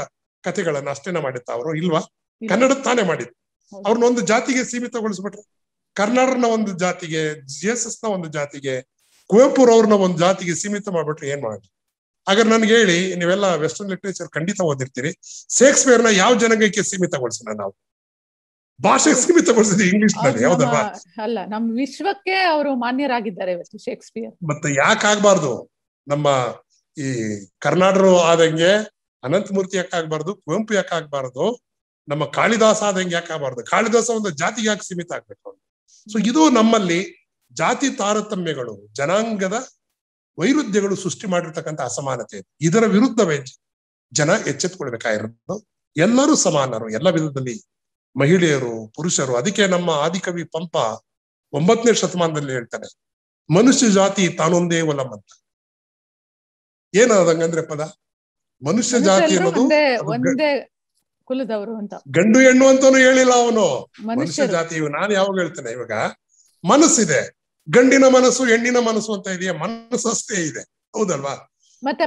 ಕಥೆಗಳನ್ನ ಅಷ್ಟೇನ ಮಾಡಿತ್ತ ಅವರು? ಇಲ್ವಾ? ಕನ್ನಡ ತಾನೇ ಮಾಡಿತ್ತು. ಅವ್ರನ್ನ ಒಂದು ಜಾತಿಗೆ ಸೀಮಿತಗೊಳಿಸ್ಬಿಟ್ರೆ, ಕರ್ನಾಟಕನ ಒಂದು ಜಾತಿಗೆ, JSS ನ ಒಂದು ಜಾತಿಗೆ, ಕುವೆಂಪುರವ್ರನ್ನ ಒಂದು ಜಾತಿಗೆ ಸೀಮಿತ ಮಾಡ್ಬಿಟ್ರೆ ಏನ್ ಮಾಡಿ? ಹಾಗಾದ್ರೆ ನನ್ಗೆ ಹೇಳಿ, ನೀವೆಲ್ಲ ವೆಸ್ಟರ್ನ್ ಲಿಟ್ರೇಚರ್ ಖಂಡಿತ ಓದಿರ್ತೀರಿ, ಶೇಕ್ಸ್ಪಿಯರ್ನ ಯಾವ ಜನಾಂಗಕ್ಕೆ ಸೀಮಿತಗೊಳಿಸೋಣ ನಾವು? ಭಾಷೆಗೆ ಸೀಮಿತಗೊಳಿಸಿದ್ವಿ ಇಂಗ್ಲಿಷ್ ನಲ್ಲಿ, ಯಾವ್ದಲ್ವಾ? ಅಲ್ಲ, ನಮ್ ವಿಶ್ವಕ್ಕೆ ಅವರು ಮಾನ್ಯರಾಗಿದ್ದಾರೆ ಇವತ್ತು ಶೇಕ್ಸ್ಪಿಯರ್. ಮತ್ತೆ ಯಾಕೆ ಆಗ್ಬಾರ್ದು? ನಮ್ಮ ಈ ಕರ್ನಾಟಕರು ಆದಂಗೆ ಅನಂತಮೂರ್ತಿ ಯಾಕೆ ಆಗ್ಬಾರ್ದು? ಕುವೆಂಪು ಯಾಕೆ ಆಗ್ಬಾರ್ದು? ನಮ್ಮ ಕಾಳಿದಾಸ ಆದಂಗೆ ಯಾಕೆ ಆಗ್ಬಾರ್ದು? ಕಾಳಿದಾಸ ಒಂದು ಜಾತಿಗೆ ಯಾಕೆ ಸೀಮಿತ ಆಗ್ಬೇಕು? ಸೊ ಇದು ನಮ್ಮಲ್ಲಿ ಜಾತಿ ತಾರತಮ್ಯಗಳು, ಜನಾಂಗದ ವೈರುಧ್ಯಗಳು ಸೃಷ್ಟಿ ಮಾಡಿರ್ತಕ್ಕಂಥ ಅಸಮಾನತೆ. ಇದರ ವಿರುದ್ಧವೇ ಜನ ಎಚ್ಚೆತ್ಕೊಳ್ಬೇಕಾಗಿರೋದು. ಎಲ್ಲರೂ ಸಮಾನರು ಎಲ್ಲ ವಿಧದಲ್ಲಿ, ಮಹಿಳೆಯರು, ಪುರುಷರು. ಅದಕ್ಕೆ ನಮ್ಮ ಆದಿಕವಿ ಪಂಪ 9ನೇ ಶತಮಾನದಲ್ಲಿ ಹೇಳ್ತಾನೆ, ಮನುಷ್ಯ ಜಾತಿ ತಾನೊಂದೇ ಒಲಂ ಅಂತ. ಏನದಂಗಂದ್ರೆ ಪದ ಮನುಷ್ಯ ಜಾತಿ ಅನ್ನೋದು ಒಂದೇ ಕುಲದವರು ಅಂತ, ಗಂಡು ಹೆಣ್ಣು ಅಂತಾನು ಹೇಳಿಲ್ಲ ಅವನು. ಮನುಷ್ಯ ಜಾತಿ. ನಾನು ಯಾವಾಗ ಹೇಳ್ತೇನೆ, ಇವಾಗ ಮನಸ್ಸಿದೆ, ಗಂಡಿನ ಮನಸ್ಸು ಹೆಣ್ಣಿನ ಮನಸ್ಸು ಅಂತ ಇದೆಯಾ? ಮನಸ್ಸು ಅಷ್ಟೇ ಇದೆ, ಹೌದಲ್ವಾ? ಮತ್ತೆ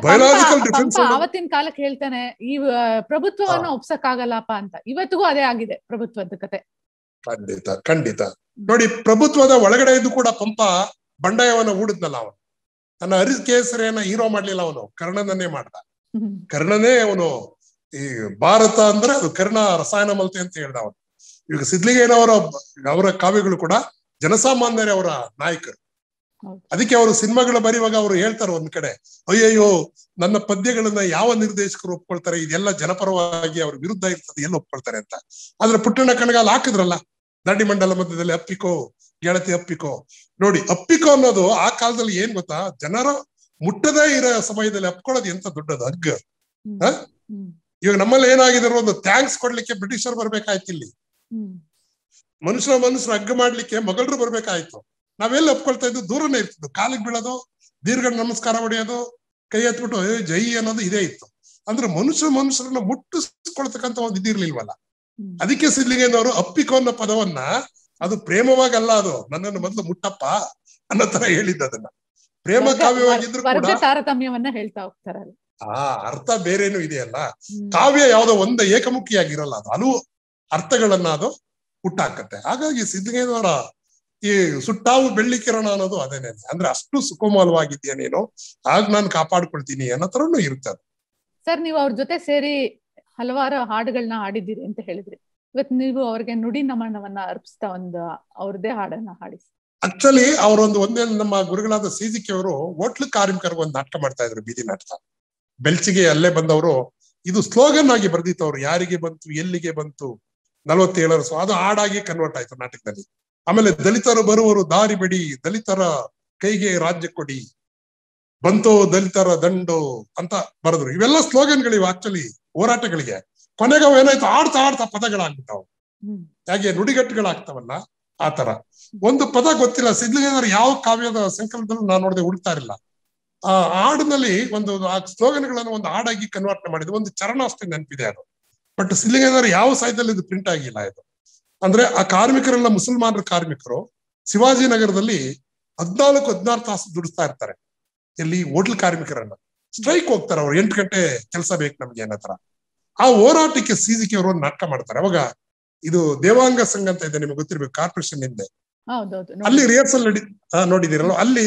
ಆವತ್ತಿನ ಕಾಲಕ್ಕೆ ಹೇಳ್ತಾನೆ, ಈ ಪ್ರಭುತ್ವವನ್ನು ಒಪ್ಸಕ್ಕಾಗಲ್ಲಪ್ಪ ಅಂತ. ಇವತ್ತಿಗೂ ಅದೇ ಆಗಿದೆ ಪ್ರಭುತ್ವದ ಕತೆ. ಖಂಡಿತ ಖಂಡಿತ. ನೋಡಿ, ಪ್ರಭುತ್ವದ ಒಳಗಡೆ ಇದ್ದು ಕೂಡ ಪಂಪ ಬಂಡಾಯವನ್ನ ಹೂಡಿದ್ನಲ್ಲ ಅವನು. ತನ್ನ ಕೇಸರಿಯನ್ನ ಹೀರೋ ಮಾಡ್ಲಿಲ್ಲ ಅವನು, ಕರ್ಣನನ್ನೇ ಮಾಡ್ದ. ಕರ್ಣನೇ ಅವನು ಈ ಭಾರತ ಅಂದ್ರೆ ಅದು ಕರ್ಣ ರಸಾಯನ ಮಲ್ತೆ ಅಂತ ಹೇಳ್ದ ಅವನು. ಈಗ ಸಿದ್ಲಿಂಗಯ್ಯನವರ ಕಾವ್ಯಗಳು ಕೂಡ ಜನಸಾಮಾನ್ಯರೇ ಅವರ ನಾಯಕರು. ಅದಕ್ಕೆ ಅವರು ಸಿನಿಮಾಗಳ ಬರೆಯುವಾಗ ಅವರು ಹೇಳ್ತಾರೆ ಒಂದ್ ಕಡೆ, ಅಯ್ಯಯ್ಯೋ ನನ್ನ ಪದ್ಯಗಳನ್ನ ಯಾವ ನಿರ್ದೇಶಕರು ಒಪ್ಕೊಳ್ತಾರೆ, ಇದೆಲ್ಲ ಜನಪರವಾಗಿ ಅವ್ರ ವಿರುದ್ಧ ಇರ್ತದೆ, ಎಲ್ಲ ಒಪ್ಕೊಳ್ತಾರೆ ಅಂತ. ಆದ್ರೆ ಪುಟ್ಟಣ್ಣ ಕಣಗಾಲ್ ಹಾಕಿದ್ರಲ್ಲ, ದಾಂಡಿ ಮಂಡಲ ಮಧ್ಯದಲ್ಲಿ ಅಪ್ಪಿಕೋ ಗೆಳತಿ ಅಪ್ಪಿಕೋ. ನೋಡಿ, ಅಪ್ಪಿಕೋ ಅನ್ನೋದು ಆ ಕಾಲದಲ್ಲಿ ಏನ್ ಗೊತ್ತಾ, ಜನರ ಮುಟ್ಟದೇ ಇರೋ ಸಮಯದಲ್ಲಿ ಅಪ್ಕೊಳ್ಳೋದು ಎಂತ ದೊಡ್ಡದು ಹಗ್ಗ. ಇವಾಗ ನಮ್ಮಲ್ಲಿ ಏನಾಗಿದ್ರು, ಒಂದು ಥ್ಯಾಂಕ್ಸ್ ಕೊಡ್ಲಿಕ್ಕೆ ಬ್ರಿಟಿಷರು ಬರ್ಬೇಕಾಯ್ತು, ಇಲ್ಲಿ ಮನುಷ್ಯರು ಹಗ್ಗ ಮಾಡ್ಲಿಕ್ಕೆ ಮೊಘಲರು ಬರ್ಬೇಕಾಯ್ತು. ನಾವೆಲ್ಲ ಒಪ್ಕೊಳ್ತಾ ಇದ್ದು ದೂರನೇ ಇರ್ತಿದ್ದು, ಕಾಲಿಗೆ ಬೀಳೋದು, ದೀರ್ಘ ನಮಸ್ಕಾರ ಹೊಡೆಯೋದು, ಕೈ ಎತ್ಬಿಟ್ಟು ಜೈ ಅನ್ನೋದು ಇದೇ ಇತ್ತು. ಅಂದ್ರೆ ಮನುಷ್ಯರನ್ನ ಮುಟ್ಟಿಸ್ಕೊಳ್ತಕ್ಕಂಥ ಒಂದು ಇದಿರ್ಲಿಲ್ವಲ್ಲ. ಅದಕ್ಕೆ ಸಿದ್ಲಿಂಗಯ್ಯನವರು ಅಪ್ಪಿಕೋ ಅನ್ನೋ ಪದವನ್ನ, ಅದು ಪ್ರೇಮವಾಗಲ್ಲ, ಅದು ನನ್ನನ್ನು ಮೊದಲು ಮುಟ್ಟಪ್ಪ ಅನ್ನೋ ತರ ಹೇಳಿದ್ದ. ಅದನ್ನ ಪ್ರೇಮ ಕಾವ್ಯವಾಗಿದ್ರು ಕೂಡ ತಾರತಮ್ಯವನ್ನ ಹೇಳ್ತಾ ಹೋಗ್ತಾರಲ್ಲ, ಅರ್ಥ ಬೇರೇನು ಇದೆಯಲ್ಲ. ಕಾವ್ಯ ಯಾವುದೋ ಒಂದು ಏಕಮುಖಿಯಾಗಿರಲ್ಲ, ಅದು ಹಲವು ಅರ್ಥಗಳನ್ನ ಅದು ಹುಟ್ಟಾಕತ್ತೆ. ಹಾಗಾಗಿ ಸಿದ್ಲಿಂಗಯ್ಯನವರ ಈ ಸುಟ್ಟಾವು ಬೆಳ್ಳಿ ಕಿರಣ ಅನ್ನೋದು ಅದೇನೆ. ಅಂದ್ರೆ ಅಷ್ಟು ಸುಕೋಮಲವಾಗಿದ್ಯಾ ನೀನು, ಆಗ ನಾನು ಕಾಪಾಡ್ಕೊಳ್ತೀನಿ ಅನ್ನೋ ತರನು ಇರ್ತದೆ. ಸರ್, ನೀವು ಅವ್ರ ಜೊತೆ ಸೇರಿ ಹಲವಾರು ಹಾಡುಗಳನ್ನ ಹಾಡಿದ್ದೀರಿ ಅಂತ ಹೇಳಿದ್ರಿ. ಇವತ್ತು ನೀವು ಅವ್ರಿಗೆ ನುಡಿ ನಮನವನ್ನ ಅರ್ಪಿಸ್ತಾ ಒಂದು ಅವ್ರದೇ ಹಾಡನ್ನ ಹಾಡಿಸಿ. ಆಕ್ಚುಲಿ ಅವರೊಂದು ಒಂದೇ ನಮ್ಮ ಗುರುಗಳಾದ ಸಿಜಿಕೆ ಅವರು ಹೋಟ್ಲು ಕಾರ್ಮಿಕರಿಗೆ ಒಂದು ನಾಟಕ ಮಾಡ್ತಾ ಇದ್ರು, ಬೀದಿ ನಾಟಕ. ಬೆಳ್ಚಿಗೆ ಅಲ್ಲೇ ಬಂದವರು ಇದು ಸ್ಲೋಗನ್ ಆಗಿ ಬರ್ದಿತ್ತು. ಅವ್ರು ಯಾರಿಗೆ ಬಂತು ಎಲ್ಲಿಗೆ ಬಂತು 47 ವರ್ಷ, ಅದು ಹಾಡಾಗಿ ಕನ್ವರ್ಟ್ ಆಯ್ತು ನಾಟಕದಲ್ಲಿ. ಆಮೇಲೆ ದಲಿತರು ಬರುವರು ದಾರಿ ಬಿಡಿ, ದಲಿತರ ಕೈಗೆ ರಾಜ್ಯ ಕೊಡಿ, ಬಂತೋ ದಲಿತರ ದಂಡು ಅಂತ ಬರೆದ್ರು. ಇವೆಲ್ಲ ಸ್ಲೋಗನ್ಗಳಿವೆ ಆಕ್ಚುಲಿ ಹೋರಾಟಗಳಿಗೆ. ಕೊನೆಗೆ ಅವು ಏನಾಯ್ತು, ಆಡ್ತಾ ಆಡ್ತಾ ಪದಗಳಾಗ್ಬಿಟ್ಟವು, ಹಾಗೆ ನುಡಿಗಟ್ಟುಗಳಾಗ್ತಾವಲ್ಲ ಆ ತರ. ಒಂದು ಪದ ಗೊತ್ತಿಲ್ಲ ಸಿದ್ಲಿಂಗಯ್ಯನವರು ಯಾವ ಕಾವ್ಯದ ಸಂಕಲನದಲ್ಲೂ ನಾನು ನೋಡದೆ ಹುಡುಕ್ತಾ ಇರಲಿಲ್ಲ. ಆ ಹಾಡಿನಲ್ಲಿ ಒಂದು ಆ ಸ್ಲೋಗನ್ಗಳನ್ನು ಒಂದು ಹಾಡಾಗಿ ಕನ್ವರ್ಟ್ ಮಾಡಿದ್ರು. ಒಂದು ಚರಣ ಅಷ್ಟೇ ನೆನಪಿದೆ ಅದು. ಬಟ್ ಸಿದ್ಲಿಂಗಯ್ಯನವರು ಯಾವ ಸಾಹಿತ್ಯದಲ್ಲಿ ಇದು ಪ್ರಿಂಟ್ ಆಗಿಲ್ಲ ಇದು. ಅಂದ್ರೆ ಆ ಕಾರ್ಮಿಕರೆಲ್ಲ ಮುಸಲ್ಮಾನರ ಕಾರ್ಮಿಕರು ಶಿವಾಜಿನಗರದಲ್ಲಿ 14-16 ತಾಸು ದುಡಿಸ್ತಾ ಇರ್ತಾರೆ. ಎಲ್ಲಿ ಹೋಟ್ಲ್ ಕಾರ್ಮಿಕರನ್ನ ಸ್ಟ್ರೈಕ್ ಹೋಗ್ತಾರೆ ಅವ್ರು, 8 ಗಂಟೆ ಕೆಲಸ ಬೇಕು ನಮ್ಗೆ ಅನ್ನೋ ತರ. ಆ ಹೋರಾಟಕ್ಕೆ ಸಿಜಿಕೆ ಅವರು ಒಂದು ನಾಟಕ ಮಾಡ್ತಾರೆ. ಅವಾಗ ಇದು ದೇವಾಂಗ ಸಂಘ ಅಂತ ಇದೆ, ನಿಮ್ಗೆ ಗೊತ್ತಿರ್ಬೇಕು, ಕಾರ್ಪೊರೇಷನ್ ಹಿಂದೆ. ಅಲ್ಲಿ ರಿಹರ್ಸಲ್ ನೋಡಿದಿರಲ್ಲ. ಅಲ್ಲಿ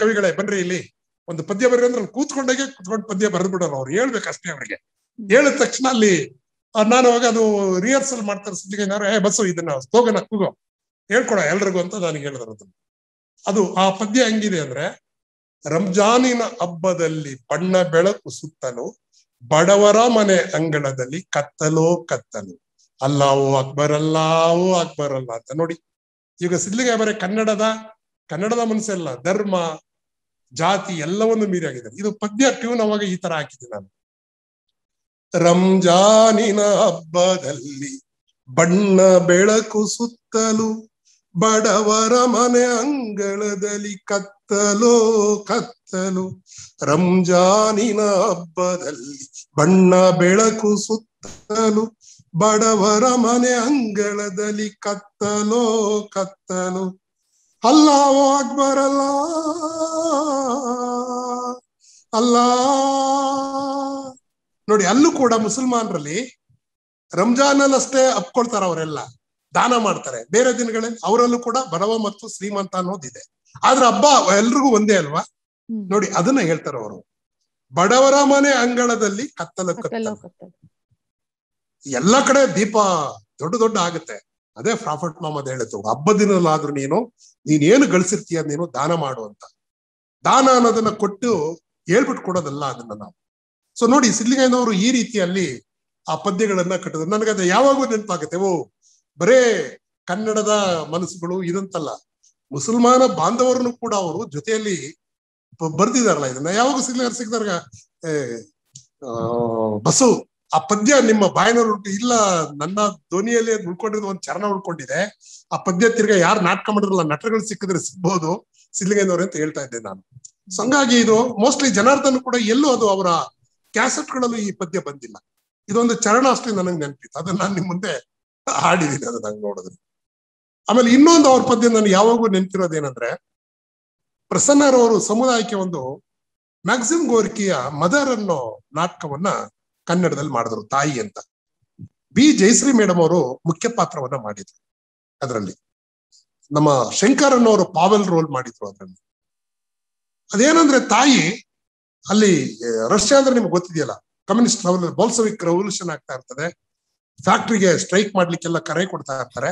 ಕವಿಗಳೇ ಬನ್ರಿ ಇಲ್ಲಿ ಒಂದು ಪದ್ಯ ಬರ್ರಿ ಅಂದ್ರೆ ಕೂತ್ಕೊಂಡಾಗೆ ಕೂತ್ಕೊಂಡು ಪದ್ಯ ಬರೆದು ಬಿಡೋರು. ಅವ್ರು ಹೇಳ್ಬೇಕಷ್ಟೇ. ಅವ್ರಿಗೆ ಹೇಳಿದ ತಕ್ಷಣ ಅಲ್ಲಿ ನಾನು ಅವಾಗ ಅದು ರಿಹರ್ಸಲ್ ಮಾಡ್ತಾರೆ ಸಿದ್ಲಿಂಗಯ್ಯನವರು, ಬಸ್ಸು ಇದನ್ನ ಸ್ಲೋಗನ್ ಕೂಗೋ ಹೇಳ್ಕೊಡ ಎಲ್ರಿಗೂ ಅಂತ ನನಗೆ ಹೇಳಿದ್ರು. ಅದು ಆ ಪದ್ಯ ಹೆಂಗಿದೆ ಅಂದ್ರೆ, ರಂಜಾನಿನ ಹಬ್ಬದಲ್ಲಿ ಬಣ್ಣ ಬೆಳಕು ಸುತ್ತಲು, ಬಡವರ ಮನೆ ಅಂಗಳದಲ್ಲಿ ಕತ್ತಲೋ ಕತ್ತಲು, ಅಲ್ಲಾಹು ಅಕ್ಬರ್ ಅಲ್ಲಾಹು ಅಕ್ಬರ್ ಅಲ್ಲ ಅಂತ. ನೋಡಿ, ಈಗ ಸಿದ್ಲಿಂಗಯ್ಯ ಬರೀ ಕನ್ನಡದ ಮನಸ್ಸೆಲ್ಲ, ಧರ್ಮ ಜಾತಿ ಎಲ್ಲವನ್ನು ಮೀರಿ ಆಗಿದ್ದಾರೆ. ಇದು ಪದ್ಯ ಟ್ಯೂನ್ ಅವಾಗ ಈ ತರ ಹಾಕಿದ್ದೆ ನಾನು. ರಂಜಾನಿನ ಹಬ್ಬದಲ್ಲಿ ಬಣ್ಣ ಬೆಳಕು ಸುತ್ತಲು, ಬಡವರ ಮನೆ ಅಂಗಳದಲ್ಲಿ ಕತ್ತಲೋ ಕತ್ತಲು. ರಂಜಾನಿನ ಹಬ್ಬದಲ್ಲಿ ಬಣ್ಣ ಬೆಳಕು ಸುತ್ತಲು, ಬಡವರ ಮನೆ ಅಂಗಳದಲ್ಲಿ ಕತ್ತಲೋ ಕತ್ತಲು, ಅಲ್ಲಾಹು ಅಕ್ಬರ್ ಅಲ್ಲಾ ಅಲ್ಲಾ. ನೋಡಿ, ಅಲ್ಲೂ ಕೂಡ ಮುಸಲ್ಮಾನರಲ್ಲಿ ರಂಜಾನಲ್ಲಷ್ಟೇ ಅಪ್ಕೊಳ್ತಾರ, ಅವರೆಲ್ಲ ದಾನ ಮಾಡ್ತಾರೆ. ಬೇರೆ ದಿನಗಳಲ್ಲಿ ಅವರಲ್ಲೂ ಕೂಡ ಬಡವ ಮತ್ತು ಶ್ರೀಮಂತ ಅನ್ನೋದಿದೆ. ಆದ್ರೆ ಹಬ್ಬ ಎಲ್ರಿಗೂ ಒಂದೇ ಅಲ್ವಾ. ನೋಡಿ, ಅದನ್ನ ಹೇಳ್ತಾರೆ ಅವರು, ಬಡವರ ಮನೆ ಅಂಗಳದಲ್ಲಿ ಕತ್ತಲು ಕತ್ತಲು. ಎಲ್ಲ ಕಡೆ ದೀಪ ದೊಡ್ಡ ದೊಡ್ಡ ಆಗುತ್ತೆ. ಅದೇ ಪ್ರಾಫಿಟ್ ಮೊಹಮ್ಮದ್ ಹೇಳಿತು, ಹಬ್ಬ ದಿನದಲ್ಲಾದ್ರೂ ನೀನೇನು ಗಳಿಸಿರ್ತೀಯ ನೀನು ದಾನ ಮಾಡು ಅಂತ. ದಾನ ಅನ್ನೋದನ್ನ ಕೊಟ್ಟು ಹೇಳ್ಬಿಟ್ಟು ಕೊಡೋದಲ್ಲ ಅದನ್ನ ನಾವು. ಸೊ ನೋಡಿ, ಸಿದ್ಲಿಂಗಯ್ಯನವರು ಈ ರೀತಿಯಲ್ಲಿ ಆ ಪದ್ಯಗಳನ್ನ ಕಟ್ಟಿದ್ರು. ನನಗದು ಯಾವಾಗೂ ನೆನಪಾಗುತ್ತೆ. ಬರೇ ಕನ್ನಡದ ಮನಸ್ಸುಗಳು ಇದಂತಲ್ಲ, ಮುಸಲ್ಮಾನ ಬಾಂಧವರನ್ನು ಕೂಡ ಅವರು ಜೊತೆಯಲ್ಲಿ ಬರ್ದಿದಾರಲ್ಲ. ಇದನ್ನ ಯಾವಾಗ ಸಿಗ್ದಾಗ ಬಸು ಆ ಪದ್ಯ ನಿಮ್ಮ ಬಾಯಿನವ್ರು ಇಲ್ಲ, ನನ್ನ ಧ್ವನಿಯಲ್ಲಿ ಉಳ್ಕೊಂಡಿರೋದು ಒಂದು ಚರಣ ಉಳ್ಕೊಂಡಿದೆ. ಆ ಪದ್ಯ ತಿರ್ಗಾ ಯಾರು ನಾಟಕ ಮಾಡಿರಲ್ಲ, ನಟರುಗಳು ಸಿಕ್ಕಿದ್ರೆ ಸಿಗ್ಬಹುದು ಸಿದ್ಲಿಂಗಯ್ಯನವ್ರೆ ಅಂತ ಹೇಳ್ತಾ ಇದ್ದೆ ನಾನು. ಸೊ ಹಂಗಾಗಿ ಇದು ಮೋಸ್ಟ್ಲಿ ಜನಾರ್ದನ್ ಕೂಡ ಎಲ್ಲೂ ಅದು ಅವರ ಕ್ಯಾಸೆಟ್ಗಳಲ್ಲೂ ಈ ಪದ್ಯ ಬಂದಿಲ್ಲ. ಇದೊಂದು ಚರಣ ಅಷ್ಟೇ ನನಗೆ ನೆನಪಿತ್ತು. ಅದನ್ನ ನಾನು ನಿಮ್ ಮುಂದೆ ಹಾಡಿದ್ದೀನಿ, ಅದನ್ನ ನಂಗೆ ನೋಡಿದ್ರೆ. ಆಮೇಲೆ ಇನ್ನೊಂದು ಅವ್ರ ಪದ್ಯ ನನಗೆ ಯಾವಾಗೂ ನೆನಪಿರೋದೇನಂದ್ರೆ, ಪ್ರಸನ್ನರವರು ಸಮುದಾಯಕ್ಕೆ ಒಂದು ಮ್ಯಾಕ್ಸಿಮ್ ಗೋರ್ಕಿಯ ಮದರ್ ಅನ್ನೋ ನಾಟಕವನ್ನ ಕನ್ನಡದಲ್ಲಿ ಮಾಡಿದ್ರು, ತಾಯಿ ಅಂತ. ಬಿ ಜಯಶ್ರೀ ಮೇಡಮ್ ಅವರು ಮುಖ್ಯ ಪಾತ್ರವನ್ನ ಮಾಡಿದ್ರು ಅದರಲ್ಲಿ. ನಮ್ಮ ಶಂಕರ್ ಅನ್ನೋರು ಪಾವೆಲ್ ರೋಲ್ ಮಾಡಿದ್ರು ಅದರಲ್ಲಿ. ಅದೇನಂದ್ರೆ, ತಾಯಿ ಅಲ್ಲಿ ರಷ್ಯಾ ಅಂದ್ರೆ ನಿಮ್ಗೆ ಗೊತ್ತಿದೆಯಲ್ಲ, ಕಮ್ಯುನಿಸ್ಟ್ ಬೋಲ್ಸವಿಕ್ ರೆವಲ್ಯೂಷನ್ ಆಗ್ತಾ ಇರ್ತದೆ. ಫ್ಯಾಕ್ಟ್ರಿಗೆ ಸ್ಟ್ರೈಕ್ ಮಾಡ್ಲಿಕ್ಕೆಲ್ಲ ಕರೆ ಕೊಡ್ತಾ ಇರ್ತಾರೆ.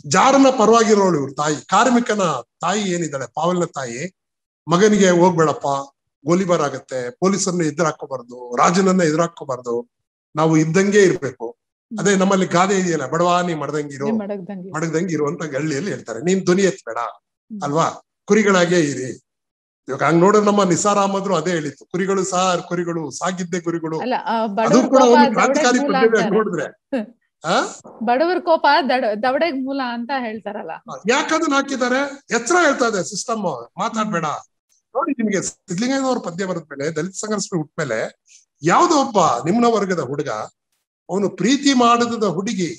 ಜಾರನ ಪರವಾಗಿರೋಳು ಇವ್ರು ತಾಯಿ, ಕಾರ್ಮಿಕನ ತಾಯಿ ಏನಿದ್ದಾಳೆ ಪಾವೆಲ್ನ ತಾಯಿ, ಮಗನಿಗೆ ಹೋಗ್ಬೇಡಪ್ಪ ಗೋಲಿಬಾರ್ ಆಗತ್ತೆ, ಪೊಲೀಸರನ್ನ ಎದುರಾಕೋಬಾರ್ದು, ರಾಜನನ್ನ ಎದುರಾಕೋಬಾರ್ದು, ನಾವು ಇದ್ದಂಗೆ ಇರ್ಬೇಕು. ಅದೇ ನಮ್ಮಲ್ಲಿ ಗಾದೆ ಇದೆಯಲ್ಲ, ಬಡವಾ ನೀ ಮಡದಂಗಿರು ಮಡಗ್ದಂಗಿರು ಅಂತ ಹಳ್ಳಿಯಲ್ಲಿ ಹೇಳ್ತಾರೆ. ನೀನ್ ಧ್ವನಿ ಎತ್ಬೇಡ ಅಲ್ವಾ, ಕುರಿಗಳಾಗೇ ಇರಿ, ಇವಾಗ ಹಂಗ್ ನೋಡಿದ್ರೆ ನಮ್ಮ ನಿಸಾರ್ ಅಹಮದ್ರು ಅದೇ ಹೇಳಿತ್ತು, ಕುರಿಗಳು ಕುರಿಗಳು ಸಾಗಿದ್ದೆ ಕುರಿಗಳು. ಅಲ್ಲ ಅದು ಬಡವ್ರ ಕೂಡ ಕೋಪ ಒಂದು ದವಡೆಗ್ ಕ್ರಾಂತಿಕಾರಿ ಮೂಲ ಪದ್ಯವೇ ಅಂತಾರೆ. ನೋಡಿದ್ರೆ. ಬಡವರ ಕೋಪ ದವಡೆಗ್ ಮೂಲ ಅಂತ ಹೇಳ್ತಾರಲ್ಲ. ಯಾಕದನ್ನ ಹಾಕಿದ್ದಾರೆ? ಎಚ್ಚರ ಹೇಳ್ತಾ ಇದೆ ಸಿಸ್ಟಮ್, ಮಾತಾಡ್ಬೇಡ. ನೋಡಿ, ನಿಮ್ಗೆ ಸಿದ್ಲಿಂಗಯ್ಯನವ್ರ ಪದ್ಯ ಬರೆದ್ಮೇಲೆ, ದಲಿತ ಸಂಘರ್ಷ ಹುಟ್ಮೇಲೆ ಯಾವ್ದೋ ಒಬ್ಬ ನಿಮ್ನ ವರ್ಗದ ಹುಡುಗ, ಅವನು ಪ್ರೀತಿ ಮಾಡದ ಹುಡುಗಿ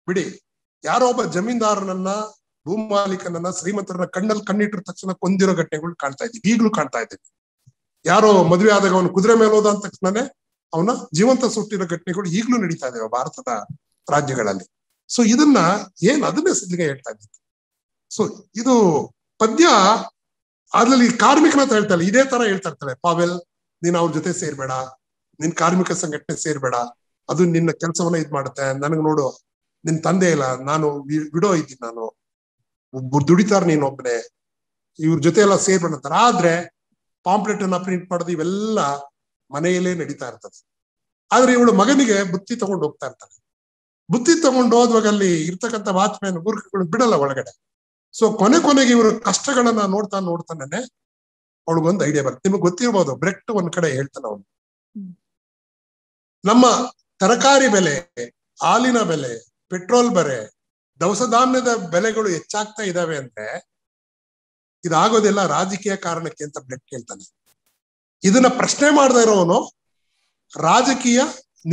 ಬಿಡಿ, ಯಾರೋ ಒಬ್ಬ ಜಮೀನ್ದಾರನನ್ನ, ಭೂಮಿ ಮಾಲೀಕನನ್ನ, ಶ್ರೀಮಂತರನ್ನ ಕಣ್ಣಲ್ಲಿ ಕಣ್ಣಿಟ್ರ ತಕ್ಷಣ ಕೊಂದಿರೋ ಘಟನೆಗಳು ಕಾಣ್ತಾ ಇದ್ದೀವಿ, ಈಗ್ಲೂ ಕಾಣ್ತಾ ಇದ್ದೀವಿ. ಯಾರೋ ಮದುವೆ ಆದಾಗ ಅವನು ಕುದುರೆ ಮೇಲೆ ಹೋದ ಅಂದ ತಕ್ಷಣನೇ ಅವನ ಜೀವಂತ ಸುಟ್ಟಿರೋ ಘಟನೆಗಳು ಈಗ್ಲೂ ನಡೀತಾ ಇದಾವೆ ಭಾರತದ ರಾಜ್ಯಗಳಲ್ಲಿ. ಸೊ ಇದನ್ನ ಅದನ್ನೇ ಸಿದ್ಲಿಂಗಯ್ಯ ಹೇಳ್ತಾ ಇದ್ದಿತ್ತು. ಸೊ ಇದು ಪದ್ಯ ಅದ್ರಲ್ಲಿ ಕಾರ್ಮಿಕನ ಅಂತ ಹೇಳ್ತಾಳೆ, ಇದೇ ತರ ಹೇಳ್ತಾ ಇರ್ತಾಳೆ, ಪಾವೆಲ್ ನೀನ್ ಅವ್ರ ಜೊತೆ ಸೇರ್ಬೇಡ, ನಿನ್ ಕಾರ್ಮಿಕ ಸಂಘಟನೆ ಸೇರ್ಬೇಡ, ಅದು ನಿನ್ನ ಕೆಲಸವನ್ನ ಇದ್ ಮಾಡುತ್ತೆ. ನನಗ್ ನೋಡು, ನಿನ್ ತಂದೆ ಇಲ್ಲ, ನಾನು ವಿಡೋ ಇದ್ದೀನಿ, ನಾನು ದುಡಿತಾರ, ನೀನ್ ಒಬ್ಬನೇ, ಇವ್ರ ಜೊತೆ ಎಲ್ಲ ಸೇರ್ಬೇಡ ಅಂತಾರೆ. ಆದ್ರೆ ಪಾಂಪ್ಲೆಟ್ ಅನ್ನ ಪ್ರಿಂಟ್ ಮಾಡೋದು ಇವೆಲ್ಲ ಮನೆಯಲ್ಲೇ ನಡೀತಾ ಇರ್ತದೆ. ಆದ್ರೆ ಇವಳು ಮಗನಿಗೆ ಬುತ್ತಿ ತಗೊಂಡು ಹೋಗ್ತಾ ಇರ್ತಾನೆ. ಬುತ್ತಿ ತಗೊಂಡು ಹೋದ್ವಾಗ ಅಲ್ಲಿ ಇರ್ತಕ್ಕಂಥ ವಾಚ್ಮ್ಯಾನ್ ಮೂರ್ಖಗಳು ಬಿಡಲ್ಲ ಒಳಗಡೆ. ಸೊ ಕೊನೆಗೆ ಇವರು ಕಷ್ಟಗಳನ್ನ ನೋಡ್ತಾನೆ ಅವಳಿಗೊಂದು ಐಡಿಯಾ ಬರುತ್ತೆ. ನಿಮ್ಗೆ ಗೊತ್ತಿರ್ಬೋದು, ಬ್ರೆಕ್ಟ್ ಒಂದ್ ಕಡೆ ಹೇಳ್ತಾನೆ ಅವನು, ನಮ್ಮ ತರಕಾರಿ ಬೆಲೆ, ಹಾಲಿನ ಬೆಲೆ, ಪೆಟ್ರೋಲ್ ಬೆಲೆ, ದವಸ ಧಾನ್ಯದ ಬೆಲೆಗಳು ಹೆಚ್ಚಾಗ್ತಾ ಇದಾವೆ ಅಂದ್ರೆ ಇದಾಗೋದೆಲ್ಲ ರಾಜಕೀಯ ಕಾರಣಕ್ಕೆ ಅಂತ ಬ್ರೆಕ್ಟ್ ಹೇಳ್ತಾನೆ. ಇದನ್ನ ಪ್ರಶ್ನೆ ಮಾಡದೇ ಇರೋವನು ರಾಜಕೀಯ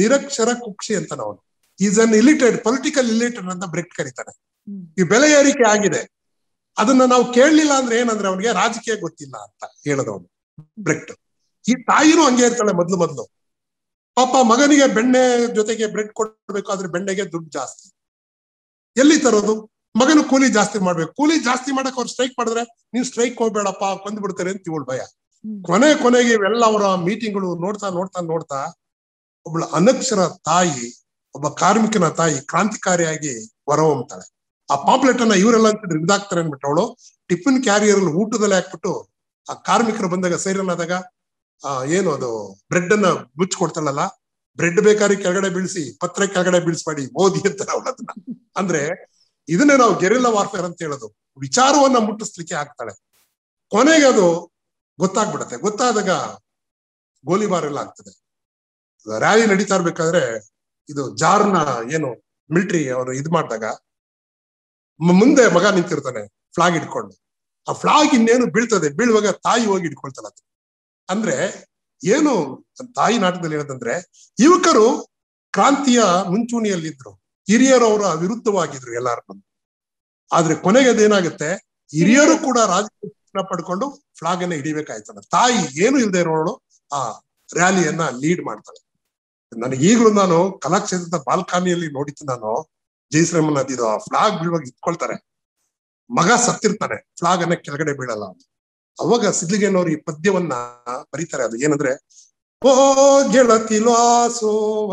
ನಿರಕ್ಷರ ಕುಕ್ಷಿ ಅಂತ ಅವನು. ಈಸ್ ಅನ್ ಇಲಿಟೇಟ್, ಪೊಲಿಟಿಕಲ್ ಇಲಿಟೇಟ್ ಅಂತ ಬ್ರೆಕ್ಟ್ ಕರೀತಾನೆ. ಈ ಬೆಲೆ ಏರಿಕೆ ಆಗಿದೆ, ಅದನ್ನ ನಾವು ಕೇಳಲಿಲ್ಲ ಅಂದ್ರೆ ಏನಂದ್ರೆ ಅವನಿಗೆ ರಾಜಕೀಯ ಗೊತ್ತಿಲ್ಲ ಅಂತ ಹೇಳದವನು ಬ್ರೆಕ್ಟ್. ಈ ತಾಯಿನೂ ಹಂಗೆ ಇರ್ತಾಳೆ. ಮೊದ್ಲು ಪಾಪ ಮಗನಿಗೆ ಬೆಣ್ಣೆ ಜೊತೆಗೆ ಬ್ರೆಡ್ ಕೊಡ್ಬೇಕು, ಆದ್ರೆ ಬೆಣ್ಣೆಗೆ ದುಡ್ಡು ಜಾಸ್ತಿ, ಎಲ್ಲಿ ತರೋದು? ಮಗನು ಕೂಲಿ ಜಾಸ್ತಿ ಮಾಡ್ಬೇಕು. ಕೂಲಿ ಜಾಸ್ತಿ ಮಾಡಕ್ ಅವ್ರು ಸ್ಟ್ರೈಕ್ ಮಾಡಿದ್ರೆ, ನೀನ್ ಸ್ಟ್ರೈಕ್ ಹೋಗ್ಬೇಡಪ್ಪ, ಕೊಂದ್ ಬಿಡ್ತಾರೆ ಅಂತ ಇವಳು ಭಯ. ಕೊನೆಗೆ ಇವೆಲ್ಲ ಅವರ ಮೀಟಿಂಗ್ಗಳು ನೋಡ್ತಾ ಒಬ್ಬಳ ಅನಕ್ಷರ ತಾಯಿ, ಒಬ್ಬ ಕಾರ್ಮಿಕನ ತಾಯಿ ಕ್ರಾಂತಿಕಾರಿಯಾಗಿ ಹೊರಹೊಮ್ತಾಳೆ. ಆ ಪಾಂಪ್ಲೆಟ್ ಅನ್ನ ಇವರೆಲ್ಲ ಅಂತಿದ್ರೆ ಇದಾಗ್ತಾರೆ ಅನ್ಬಿಟ್ಟು ಅವಳು ಟಿಫಿನ್ ಕ್ಯಾರಿಯರ್ ಊಟದಲ್ಲಿ ಹಾಕ್ಬಿಟ್ಟು ಆ ಕಾರ್ಮಿಕರು ಬಂದಾಗ ಸೈರನ್ ಆದಾಗ ಏನು ಅದು ಬ್ರೆಡ್ ಅನ್ನ ಮುಚ್ಕೊಡ್ತಾಳಲ್ಲ, ಬ್ರೆಡ್ ಬೇಕಾದ್ರೆ ಕೆಳಗಡೆ ಬೀಳಿಸಿ, ಪತ್ರ ಕೆಳಗಡೆ ಬೀಳಿಸ್ಬೇಡಿ, ಓದಿ ಅಂತಾರೆ ಅವಳು ಅದನ್ನ. ಅಂದ್ರೆ ಇದನ್ನೇ ನಾವು ಗೆರಿಲ್ಲಾ ವಾರ್ಫೇರ್ ಅಂತ ಹೇಳೋದು. ವಿಚಾರವನ್ನ ಮುಟ್ಟಿಸ್ಲಿಕ್ಕೆ ಆಗ್ತಾಳೆ. ಕೊನೆಗೆ ಅದು ಗೊತ್ತಾಗ್ಬಿಡತ್ತೆ. ಗೊತ್ತಾದಾಗ ಗೋಲಿಬಾರ್ ಎಲ್ಲ ಆಗ್ತದೆ. ರ್ಯಾಲಿ ನಡೀತಾ ಇರ್ಬೇಕಾದ್ರೆ ಇದು ಜಾರ್ನ ಏನು ಮಿಲಿಟರಿ ಅವರು ಇದ್ ಮಾಡಿದಾಗ ಮುಂದೆ ಮಗ ನಿಂತಿರ್ತಾನೆ ಫ್ಲಾಗ್ ಇಟ್ಕೊಂಡು. ಆ ಫ್ಲಾಗ್ ಇನ್ನೇನು ಬೀಳ್ತದೆ, ಬೀಳುವಾಗ ತಾಯಿ ಹೋಗಿ ಇಟ್ಕೊಳ್ತಾಳ. ಅಂದ್ರೆ ಏನು ತಾಯಿ ನಾಟಕದಲ್ಲಿ ಹೇಳೋದಂದ್ರೆ, ಯುವಕರು ಕ್ರಾಂತಿಯ ಮುಂಚೂಣಿಯಲ್ಲಿದ್ರು, ಹಿರಿಯರು ಅವರ ವಿರುದ್ಧವಾಗಿದ್ರು ಎಲ್ಲಾರು. ಆದ್ರೆ ಕೊನೆಗೆ ಅದೇನಾಗುತ್ತೆ, ಹಿರಿಯರು ಕೂಡ ರಾಜಕೀಯ ಪಡ್ಕೊಂಡು ಫ್ಲಾಗ್ ಅನ್ನ ಹಿಡಿಬೇಕಾಯ್ತದ. ತಾಯಿ ಏನು ಇಲ್ಲದೆ ಇರೋಳು ಆ ರ್ಯಾಲಿಯನ್ನ ಲೀಡ್ ಮಾಡ್ತಾಳೆ. ನನಗೀಗ್ಲೂ ನಾನು ಕಲಾಕ್ಷೇತ್ರದ ಬಾಲ್ಕಾನಿಯಲ್ಲಿ ನೋಡಿದ್ದು, ನಾನು ಜಯಶ್ರೀರಾಮ ನದಿದು ಆ ಫ್ಲಾಗ್ ಬೀಳುವಾಗ ಇಟ್ಕೊಳ್ತಾರೆ, ಮಗ ಸತ್ತಿರ್ತಾನೆ, ಫ್ಲಾಗ್ ಅನ್ನ ಕೆಳಗಡೆ ಬೀಳಲ್ಲ. ಅವಾಗ ಸಿದ್ಲಿಂಗಯ್ಯನವರು ಈ ಪದ್ಯವನ್ನ ಬರೀತಾರೆ. ಅದು ಏನಂದ್ರೆ, ಓ ಗೆಳತಿ ಲಾಸೋವ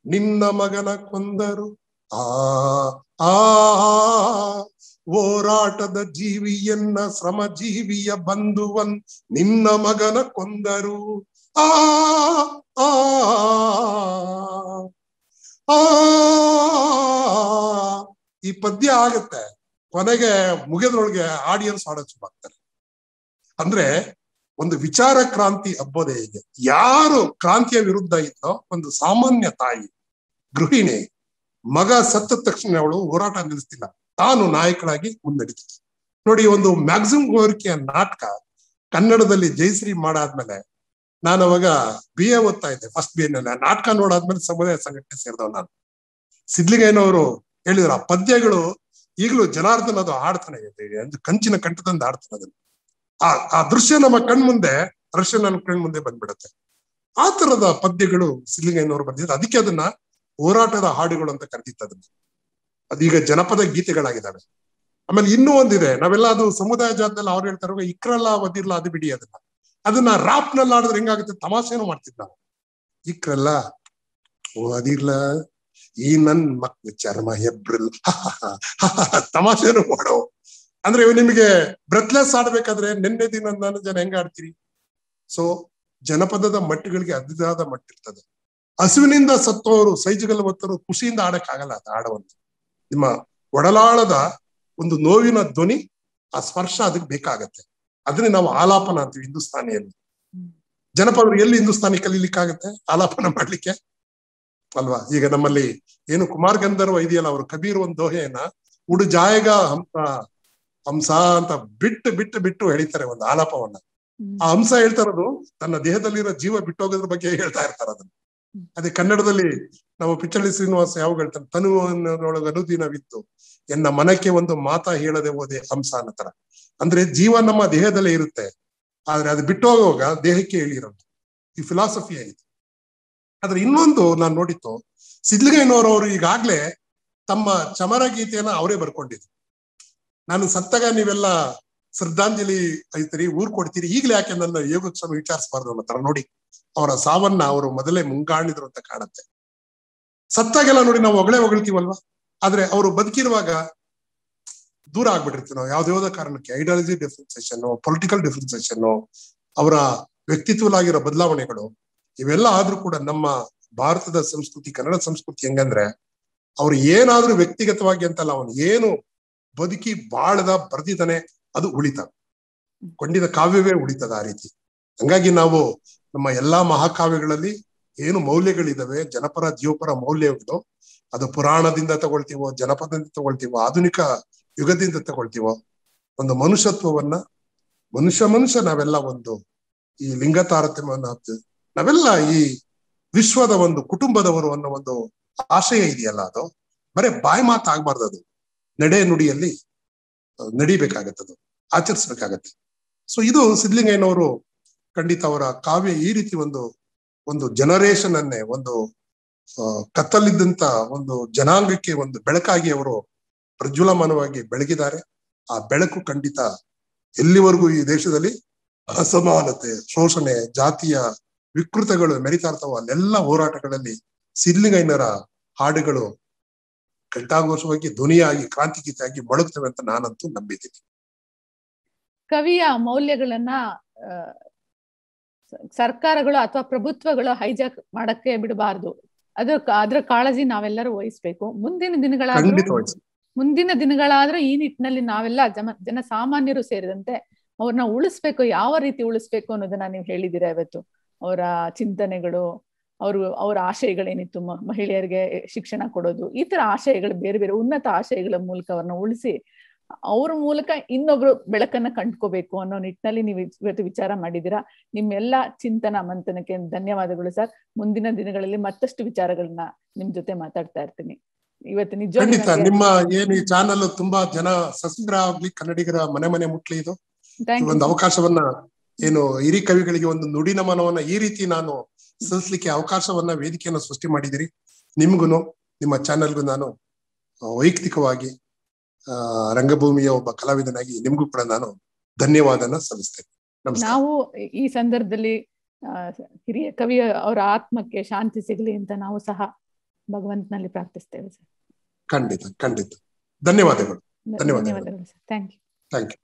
ನಿನ್ನ ಮಗನ ಕೊಂದರು, ಆ ಹೋರಾಟದ ಜೀವಿಯನ್ನ ಶ್ರಮ ಜೀವಿಯ ಬಂಧುವನ್ ನಿನ್ನ ಮಗನ ಕೊಂದರು, ಆ ಈ ಪದ್ಯ ಆಗತ್ತೆ. ಕೊನೆಗೆ ಮುಗಿದ್ರೊಳಗೆ ಆಡಿಯನ್ಸ್ ಹಾಡೋದು ಶುರು ಆಗ್ತಾರೆ. ಅಂದ್ರೆ ಒಂದು ವಿಚಾರ ಕ್ರಾಂತಿ ಹಬ್ಬೋದೇ ಹೀಗೆ. ಯಾರು ಕ್ರಾಂತಿಯ ವಿರುದ್ಧ ಇದ್ದೋ, ಒಂದು ಸಾಮಾನ್ಯ ತಾಯಿ ಗೃಹಿಣಿ, ಮಗ ಸತ್ತ ತಕ್ಷಣ ಅವಳು ಹೋರಾಟ ನಿಲ್ಲಿಸ್ತಿಲ್ಲ, ತಾನು ನಾಯಕಳಾಗಿ ಮುನ್ನಡೀತಿದ್ದ. ನೋಡಿ, ಒಂದು ಮ್ಯಾಕ್ಸಿಮಮ್ ಗೋರಿಕೆಯ ನಾಟಕ ಕನ್ನಡದಲ್ಲಿ ಜಯಶ್ರೀ ಮಾಡಾದ್ಮೇಲೆ, ನಾನು ಅವಾಗ BA ಓದ್ತಾ ಇದ್ದೆ, ಫಸ್ಟ್ BA ನಲ್ಲಿ. ಆ ನಾಟಕ ನೋಡಾದ್ಮೇಲೆ ಸಮುದಾಯ ಸಂಘಟನೆ ಸೇರಿದವ್ ನಾನು. ಸಿದ್ಲಿಂಗಯ್ಯನವರು ಹೇಳಿದ್ರು, ಆ ಪದ್ಯಗಳು ಈಗಲೂ ಜನಾರ್ದನ್ ಅದು ಹಾಡ್ತಾನೆ ಇದೆ, ಕಂಚಿನ ಕಂಠದಿಂದ ಹಾಡ್ತಾನೆ ಅದನ್ನು. ಆ ದೃಶ್ಯ ನಮ್ಮ ಕಣ್ಮುಂದೆ, ದೃಶ್ಯ ನನ್ನ ಕಣ್ಮುಂದೆ ಬಂದ್ಬಿಡುತ್ತೆ. ಆ ತರದ ಪದ್ಯಗಳು ಸಿದ್ಲಿಂಗಯ್ಯನವರು ಬಂದಿದ್ರು. ಅದಕ್ಕೆ ಅದನ್ನ ಹೋರಾಟದ ಹಾಡುಗಳು ಅಂತ ಕರೆದಿತ್ತು ಅದನ್ನ. ಅದೀಗ ಜನಪದ ಗೀತೆಗಳಾಗಿದ್ದಾವೆ. ಆಮೇಲೆ ಇನ್ನೂ ಒಂದಿದೆ, ನಾವೆಲ್ಲ ಅದು ಸಮುದಾಯ ಜಾತದಲ್ಲಿ ಅವ್ರು ಹೇಳ್ತಾರ, ಇಕ್ರಲ್ಲ ಓದಿರ್ಲ ಅದು ಬಿಡಿ, ಅದನ್ನ ರಾಪ್ ನಲ್ಲಿ ಆಡಿದ್ರೆ ಹೆಂಗಾಗುತ್ತೆ, ತಮಾಷೆನೂ ಮಾಡ್ತಿದ್ ನಾವು. ಇಕ್ರಲ್ಲ ಓದಿರ್ಲ ಈ ನನ್ ಮಕ್ಳು ಚರ್ಮ ಹೆಬ್ರಲ್ ತಮಾಷೆನೂ ಮಾಡೋ. ಅಂದ್ರೆ ನಿಮಗೆ ಬ್ರೆತ್ಲೆಸ್ ಆಡ್ಬೇಕಾದ್ರೆ ನಿನ್ನೆ ದಿನ ನಾನು ಜನ ಹೆಂಗ ಆಡ್ತೀರಿ? ಸೊ ಜನಪದದ ಮಟ್ಟಗಳಿಗೆ ಅದಿದಾದ ಮಟ್ಟಿರ್ತದೆ. ಹಸುವಿನಿಂದ ಸತ್ತೋರು, ಸೈಜುಗಲ್ಲ ಹೊತ್ತರು ಖುಷಿಯಿಂದ ಆಡಕ್ ಆಗಲ್ಲ. ಅದು ಆಡುವಂತ ನಿಮ್ಮ ಒಡಲಾಳದ ಒಂದು ನೋವಿನ ಧ್ವನಿ, ಆ ಸ್ಪರ್ಶ ಅದಕ್ಕೆ ಬೇಕಾಗತ್ತೆ. ಅದನ್ನೇ ನಾವು ಆಲಾಪನ ಅಂತೀವಿ ಹಿಂದೂಸ್ತಾನಿಯಲ್ಲಿ. ಜನಪದರು ಎಲ್ಲಿ ಹಿಂದೂಸ್ತಾನಿ ಕಲೀಲಿಕ್ಕಾಗತ್ತೆ ಆಲಾಪನ ಮಾಡ್ಲಿಕ್ಕೆ ಅಲ್ವಾ? ಈಗ ನಮ್ಮಲ್ಲಿ ಏನು ಕುಮಾರ್ ಗಂಧರ್ವ ಇದೆಯಲ್ಲ, ಅವರು ಕಬೀರ್ ಒಂದು ದೋಹೆಯನ್ನ ಉಡು ಜಾಯಗ ಹಂಸ ಹಂಸ ಅಂತ ಬಿಟ್ಟು ಬಿಟ್ಟು ಬಿಟ್ಟು ಹೇಳಿತಾರೆ ಒಂದು ಆಲಾಪವನ್ನ. ಆ ಹಂಸ ಹೇಳ್ತಾ ಇರೋದು ತನ್ನ ದೇಹದಲ್ಲಿರೋ ಜೀವ ಬಿಟ್ಟೋಗೋದ್ರ ಬಗ್ಗೆ ಹೇಳ್ತಾ ಇರ್ತಾರೆ ಅದನ್ನ. ಅದೇ ಕನ್ನಡದಲ್ಲಿ ನಾವು ಪಿಚ್ಚಳ್ಳಿ ಶ್ರೀನಿವಾಸ ಯಾವಾಗ ಹೇಳ್ತಾನೆ, ತನುವನ್ನೊಳಗೆ ಅನುದಿನವಿತ್ತು ಎನ್ನ ಮನಕ್ಕೆ ಒಂದು ಮಾತಾ ಹೇಳದೆ ಹೋದೆ ಹಂಸ ಅನ್ನೋ ತರ. ಅಂದ್ರೆ ಜೀವ ನಮ್ಮ ದೇಹದಲ್ಲೇ ಇರುತ್ತೆ, ಆದ್ರೆ ಅದು ಬಿಟ್ಟು ಹೋಗುವಾಗ ದೇಹಕ್ಕೆ ಹೇಳಿರೋದು ಈ ಫಿಲಾಸಫಿ ಆಗಿದೆ. ಆದ್ರೆ ಇನ್ನೊಂದು ನಾನು ನೋಡಿತ್ತು, ಸಿದ್ಧಲಿಂಗಯ್ಯನವರು ಈಗಾಗ್ಲೇ ತಮ್ಮ ಚಮರ ಗೀತೆಯನ್ನ ಅವರೇ ಬರ್ಕೊಂಡಿದ್ರು. ನಾನು ಸತ್ತಾಗ ನೀವೆಲ್ಲ ಶ್ರದ್ಧಾಂಜಲಿ ಐತಿರಿ, ಊರ್ ಕೊಡ್ತೀರಿ, ಈಗ್ಲೇ ಯಾಕೆ ನನ್ನ ಯೋಗೋತ್ಸವ ವಿಚಾರಿಸಬಾರ್ದು ಅನ್ನೋ ತರ ನೋಡಿ ಅವರ ಸಾವನ್ನ ಅವರು ಮೊದಲೇ ಮುಂಗಾಣಿದ್ರು ಅಂತ ಕಾಣುತ್ತೆ. ಸತ್ತಾಗೆಲ್ಲ ನೋಡಿ ನಾವು ಹೊಗಳ್ತೀವಲ್ವಾ, ಆದ್ರೆ ಅವರು ಬದುಕಿರುವಾಗ ದೂರ ಆಗ್ಬಿಟ್ಟಿರ್ತೀವಿ ನಾವು ಯಾವ್ದಾವ್ದೋ ಕಾರಣಕ್ಕೆ. ಐಡಿಯಾಲಜಿ ಡಿಫ್ರೆನ್ಸೇಷನ್, ಪೊಲಿಟಿಕಲ್ ಡಿಫ್ರೆನ್ಸೇಷನ್, ಅವರ ವ್ಯಕ್ತಿತ್ವಲಾಗಿರೋ ಬದಲಾವಣೆಗಳು ಇವೆಲ್ಲ ಆದ್ರೂ ಕೂಡ ನಮ್ಮ ಭಾರತದ ಸಂಸ್ಕೃತಿ, ಕನ್ನಡ ಸಂಸ್ಕೃತಿ ಹೆಂಗಂದ್ರೆ ಅವ್ರು ಏನಾದ್ರೂ ವ್ಯಕ್ತಿಗತವಾಗಿ ಅಂತಲ್ಲ, ಅವನು ಏನು ಬದುಕಿ ಬಾಳದ ಬರ್ದಿದ್ದಾನೆ ಅದು ಉಳಿತದ, ಕೊಂಡಿದ ಕಾವ್ಯವೇ ಉಳಿತದ ಆ ರೀತಿ. ಹಂಗಾಗಿ ನಾವು ನಮ್ಮ ಎಲ್ಲಾ ಮಹಾಕಾವ್ಯಗಳಲ್ಲಿ ಏನು ಮೌಲ್ಯಗಳಿದಾವೆ, ಜನಪರ ಜೀವಪರ ಮೌಲ್ಯಗಳು, ಅದು ಪುರಾಣದಿಂದ ತಗೊಳ್ತೀವೋ, ಜನಪದದಿಂದ ತಗೊಳ್ತೀವೋ, ಆಧುನಿಕ ಯುಗದಿಂದ ತಗೊಳ್ತೀವೋ, ಒಂದು ಮನುಷ್ಯತ್ವವನ್ನ ಮನುಷ್ಯ ನಾವೆಲ್ಲ ಒಂದು ಈ ಲಿಂಗ ತಾರತಮ್ಯವನ್ನ ನಾವೆಲ್ಲ ಈ ವಿಶ್ವದ ಒಂದು ಕುಟುಂಬದವರು ಅನ್ನೋ ಒಂದು ಆಶಯ ಇದೆಯಲ್ಲ, ಅದು ಬರೇ ಬಾಯಿ ಮಾತು ಆಗ್ಬಾರ್ದು, ಅದು ನಡೆ ನುಡಿಯಲ್ಲಿ ನಡಿಬೇಕಾಗತ್ತದು, ಆಚರಿಸ್ಬೇಕಾಗತ್ತೆ. ಸೊ ಇದು ಸಿದ್ಧಲಿಂಗಯ್ಯನವರು ಖಂಡಿತ ಅವರ ಕಾವ್ಯ ಈ ರೀತಿ ಒಂದು ಜನರೇಷನ್ ಅನ್ನೇ, ಒಂದು ಕತ್ತಲಿದ್ದಂತ ಒಂದು ಜನಾಂಗಕ್ಕೆ ಒಂದು ಬೆಳಕಾಗಿ ಅವರು ಪ್ರಜ್ವಲಮಾನವಾಗಿ ಬೆಳಗಿದ್ದಾರೆ. ಆ ಬೆಳಕು ಖಂಡಿತ ಎಲ್ಲಿವರೆಗೂ ಈ ದೇಶದಲ್ಲಿ ಅಸಮಾನತೆ, ಶೋಷಣೆ, ಜಾತಿಯ ವಿಕೃತಗಳು ಮೆರಿತಾ ಇರ್ತಾವ, ಅಲ್ಲೆಲ್ಲ ಹೋರಾಟಗಳಲ್ಲಿ ಸಿದ್ಧಲಿಂಗಯ್ಯನವರ ಹಾಡುಗಳು ಘಂಟಾಘೋಷವಾಗಿ ಧ್ವನಿಯಾಗಿ ಕ್ರಾಂತಿಗೀತೆಯಾಗಿ ಮೊಳಗ್ತವೆ ಅಂತ ನಾನಂತೂ ನಂಬಿದ್ದೀನಿ. ಕವಿಯ ಮೌಲ್ಯಗಳನ್ನ ಸರ್ಕಾರಗಳು ಅಥವಾ ಪ್ರಭುತ್ವಗಳು ಹೈಜಾಕ್ ಮಾಡಕ್ಕೆ ಬಿಡಬಾರ್ದು. ಅದ್ರ ಕಾಳಜಿ ನಾವೆಲ್ಲರೂ ವಹಿಸ್ಬೇಕು. ಮುಂದಿನ ದಿನಗಳಾದ್ರೂ ಈ ನಿಟ್ಟಿನಲ್ಲಿ ನಾವೆಲ್ಲ ಜನಸಾಮಾನ್ಯರು ಸೇರಿದಂತೆ ಅವ್ರನ್ನ ಉಳಿಸ್ಬೇಕು. ಯಾವ ರೀತಿ ಉಳಿಸ್ಬೇಕು ಅನ್ನೋದನ್ನ ನೀವು ಹೇಳಿದ್ದೀರಾ ಇವತ್ತು. ಅವರ ಚಿಂತನೆಗಳು, ಅವ್ರ ಆಶಯಗಳೇನಿತ್ತು, ಮಹಿಳೆಯರಿಗೆ ಶಿಕ್ಷಣ ಕೊಡೋದು, ಈ ತರ ಆಶಯಗಳು, ಬೇರೆ ಬೇರೆ ಉನ್ನತ ಆಶಯಗಳ ಮೂಲಕ ಅವ್ರನ್ನ ಉಳಿಸಿ ಅವ್ರ ಮೂಲಕ ಇನ್ನೊಬ್ರು ಬೆಳಕನ್ನ ಕಂಡ್ಕೋಬೇಕು ಅನ್ನೋ ನಿಟ್ಟಿನಲ್ಲಿ ನೀವು ಇವತ್ತು ವಿಚಾರ ಮಾಡಿದ್ದೀರಾ. ನಿಮ್ಮೆಲ್ಲ ಚಿಂತನ ಮಂಥನಕ್ಕೆ ಧನ್ಯವಾದಗಳು ಸರ್. ಮುಂದಿನ ದಿನಗಳಲ್ಲಿ ಮತ್ತಷ್ಟು ವಿಚಾರಗಳನ್ನ ನಿಮ್ ಜೊತೆ ಮಾತಾಡ್ತಾ ಇರ್ತೀನಿ. ಇವತ್ತು ಖಂಡಿತ ನಿಮ್ಮ ಏನು ಈ ಚಾನಲ್ ತುಂಬಾ ಜನ ಸಬ್ಸ್ಕ್ರೈಬ್ ಆಗ್ಲಿ, ಕನ್ನಡಿಗರ ಮನೆ ಮನೆ ಮುಟ್ಲಿ, ಇದು ಒಂದು ಅವಕಾಶವನ್ನ ಏನು ಹಿರಿ ಕವಿಗಳಿಗೆ ಒಂದು ನುಡಿ ನಮನವನ್ನ ಈ ರೀತಿ ನಾನು ಸಲ್ಲಿಸಲಿಕ್ಕೆ ಅವಕಾಶವನ್ನ, ವೇದಿಕೆಯನ್ನು ಸೃಷ್ಟಿ ಮಾಡಿದಿರಿ. ನಿಮ್ಗುನು ನಿಮ್ಮ ಚಾನೆಲ್ಗೂ ನಾನು ವೈಯಕ್ತಿಕವಾಗಿ ರಂಗಭೂಮಿಯ ಒಬ್ಬ ಕಲಾವಿದನಾಗಿ ನಿಮ್ಗೂ ಕೂಡ ನಾನು ಧನ್ಯವಾದನ ಸಲ್ಲಿಸ್ತೇನೆ. ನಾವು ಈ ಸಂದರ್ಭದಲ್ಲಿ ಹಿರಿಯ ಕವಿಯ ಅವರ ಆತ್ಮಕ್ಕೆ ಶಾಂತಿ ಸಿಗಲಿ ಅಂತ ನಾವು ಸಹ ಭಗವಂತನಲ್ಲಿ ಪ್ರಾರ್ಥಿಸ್ತೇವೆ ಸರ್. ಖಂಡಿತ ಖಂಡಿತ. ಧನ್ಯವಾದಗಳು. ಧನ್ಯವಾದಗಳು ಸರ್. Thank you.